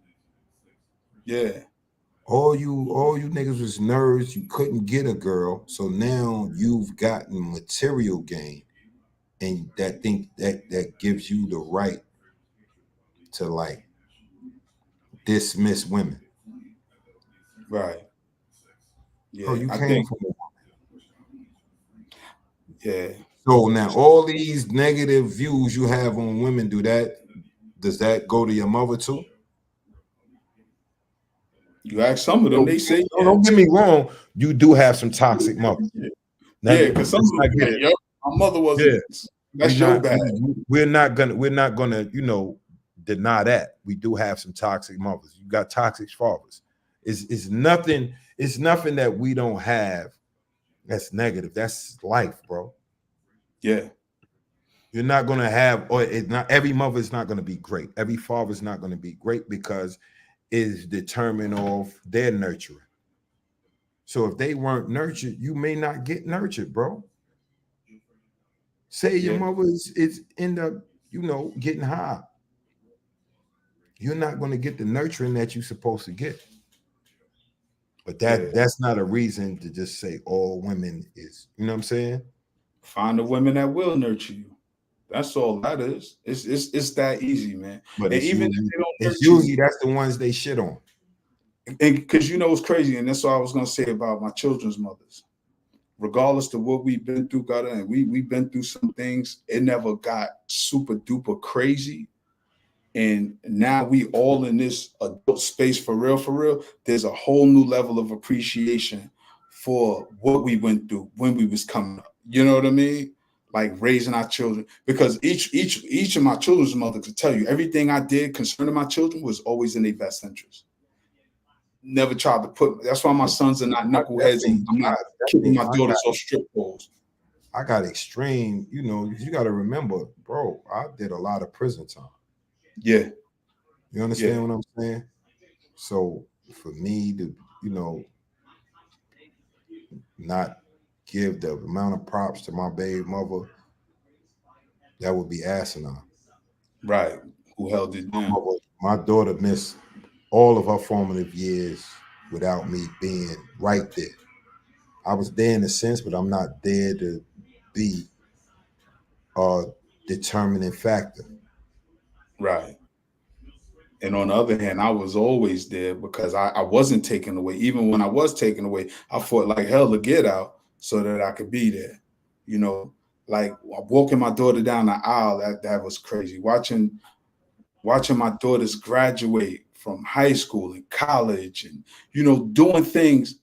Yeah, All you niggas was nerds. You couldn't get a girl. So now you've gotten material gain. And that gives you the right to like dismiss women. right. Oh, Yeah, you I came think from a yeah. So now all these negative views you have on women, does that go to your mother too? You ask some of them, So, they say don't yes. get me wrong, you do have some toxic mothers. Now, Yeah, because some of let's them not be get like, it. yo, my mother Yeah, wasn't. we That's your not bad. we're not gonna deny that we do have some toxic mothers. You got toxic fathers. It's nothing that we don't have that's negative. That's life, bro. Yeah, You're not gonna have, or it's not every mother is not gonna be great. Every father is not gonna be great because it's determined of their nurturing. So if they weren't nurtured, you may not get nurtured, bro. Say your yeah, mother is end up, getting high. You're not gonna get the nurturing that you're supposed to get. But yeah. that's not a reason to just say all women is, you know what I'm saying? Find the women that will nurture you. That's all that is. It's that easy, man. But And it's even if usually they don't it's nurture usually you, that's the ones they shit on. and because it's crazy, and that's what I was gonna say about my children's mothers. Regardless of what we've been through, God, and we've been through some things, it never got super duper crazy. And now we all in this adult space for real, for real. There's a whole new level of appreciation for what we went through when we was coming up. You know what I mean? Like raising our children. Because each of my children's mother could tell you everything I did concerning my children was always in their best interest. Never tried to put, that's why my sons are not I knuckleheads, definitely, and I'm not I kicking definitely, my daughters off strip balls. I got extreme, you got to remember, bro, I did a lot of prison time. Yeah, You yeah, understand what I'm saying? So for me to, you know, not give the amount of props to my baby mother, that would be asinine. right. Who held it down? My daughter missed all of her formative years without me being right there. I was there in a sense, but I'm not there to be a determining factor. Right. And on the other hand, I was always there because I wasn't taken away. Even when I was taken away, I fought like hell to get out so that I could be there. You know, like walking my daughter down the aisle, that was crazy. Watching my daughters graduate from high school and college, and doing things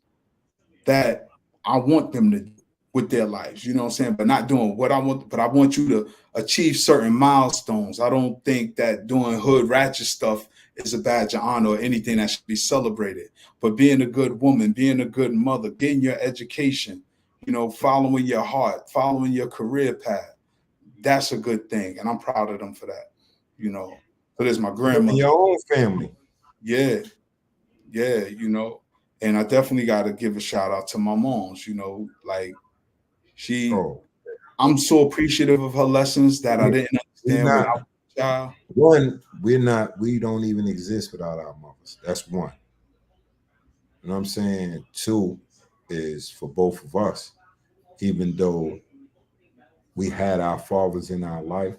that I want them to do with their lives, you know what I'm saying? But not doing what I want, but I want you to achieve certain milestones. I don't think that doing hood ratchet stuff is a badge of honor or anything that should be celebrated. But being a good woman, being a good mother, getting your education, following your heart, following your career path. That's a good thing. And I'm proud of them for that. So there's my In grandmother. your own family. Yeah. Yeah. And I definitely got to give a shout out to my moms, like she, Oh, I'm so appreciative of her lessons that I didn't we understand when I not was a child. we don't even exist without our mothers. That's one. You know what I'm saying? Two is for both of us, even though we had our fathers in our life,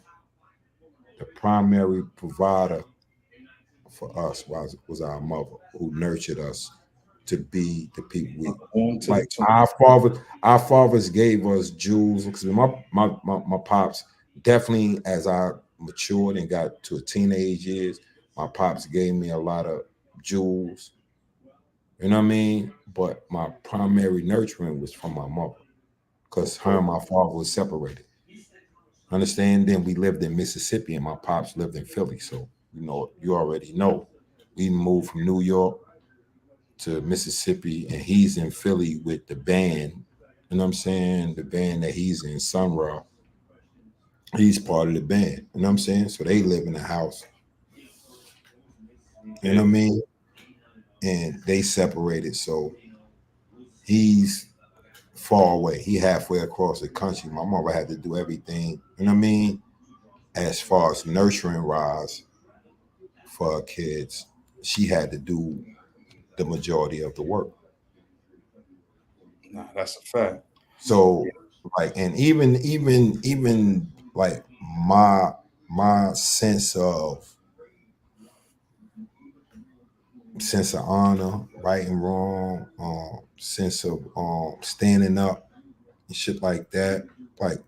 the primary provider for us was our mother who nurtured us to be the people we On to the like. tomb. Our fathers gave us jewels because my pops definitely, as I matured and got to a teenage years, my pops gave me a lot of jewels. You know what I mean? But my primary nurturing was from my mother because her and my father was separated. Understand? Then we lived in Mississippi and my pops lived in Philly. So, you already know. We moved from New York to Mississippi and he's in Philly with the band. You know what I'm saying? The band that he's in, Sun Ra, he's part of the band. You know what I'm saying? So they live in the house. You know what I mean? And they separated. So he's far away. He halfway across the country. My mother had to do everything, you know what I mean? As far as nurturing rise for her kids, she had to do the majority of the work. Nah, that's a fact. So like, and even like my sense of honor, right and wrong, sense of standing up and shit like that, like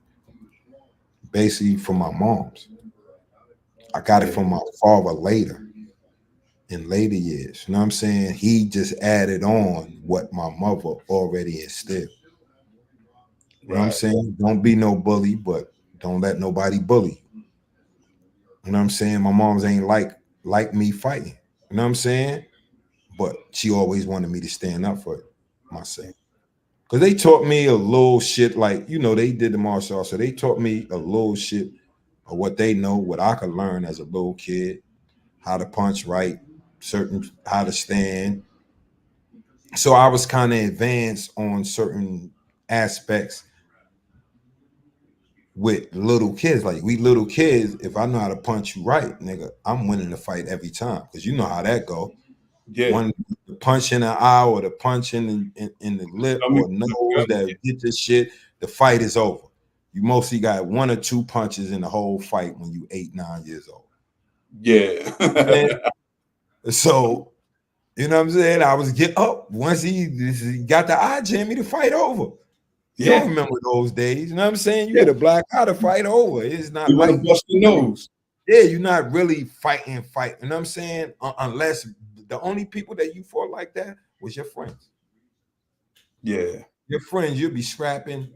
basically from my mom's. I got it Yeah. from my father later in later years. You know what I'm saying? He just added on what my mother already instilled. You know what I'm Right. saying? Don't be no bully, but don't let nobody bully you. You know what I'm saying? My mom's ain't like me fighting. You know what I'm saying? But she always wanted me to stand up for myself. Because they taught me a little shit, like, they did the martial arts. So they taught me a little shit of what they know, what I could learn as a little kid, how to punch right, how to stand. So I was kind of advanced on certain aspects with little kids. Like we little kids, if I know how to punch you right, nigga, I'm winning the fight every time. Because you know how that go. Yeah. One the punch in the eye or the punch in the lip Tell me- or nose that get this shit, the fight is over. You mostly got one or two punches in the whole fight when you 8, 9 years old. Yeah. Man, so you know what I'm saying? I was get up once he got the eye jammy, the fight over. You don't Yeah. remember those days. You know what I'm saying? You Yeah. get a black eye, the fight over. It's not You want to like bust your nose. yeah, you're not really fighting. You know what I'm saying? Unless the only people that you fought like that was your friends. Yeah. Your friends, you'll be scrapping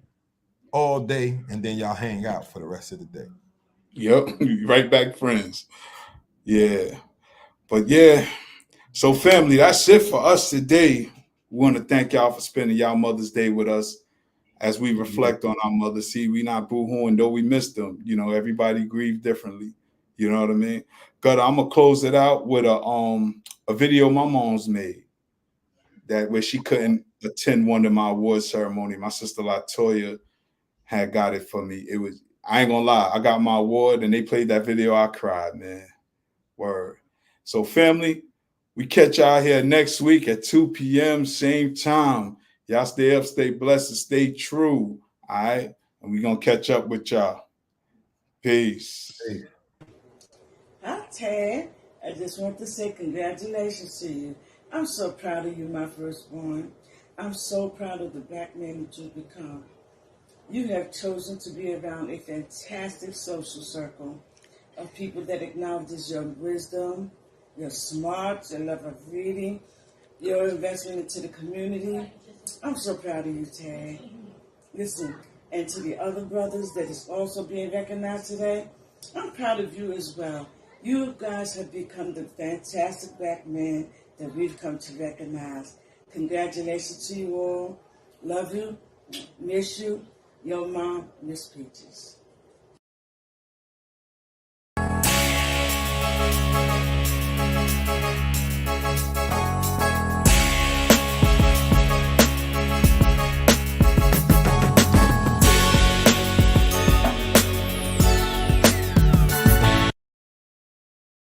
all day, and then y'all hang out for the rest of the day. Yep. Right back friends. Yeah. But yeah. So family, that's it for us today. We want to thank y'all for spending y'all Mother's Day with us as we reflect on our mothers. See, we not boo-hooing, though we missed them. Everybody grieved differently. You know what I mean? I'm gonna close it out with a video my mom's made that where she couldn't attend one of my award ceremony. My sister Latoya had got it for me. It was, I ain't gonna lie, I got my award and they played that video. I cried, man. Word. So family, we catch y'all here next week at 2 p.m. same time. Y'all stay up, stay blessed, and stay true. All right. And we're gonna catch up with y'all. Peace. Hey, Hi, Tad. I just want to say congratulations to you. I'm so proud of you, my firstborn. I'm so proud of the black man that you've become. You have chosen to be around a fantastic social circle of people that acknowledges your wisdom, your smarts, your love of reading, your investment into the community. I'm so proud of you, Tad. Listen, and to the other brothers that is also being recognized today, I'm proud of you as well. You guys have become the fantastic black men that we've come to recognize. Congratulations to you all. Love you. Miss you, your mom, Miss Peaches.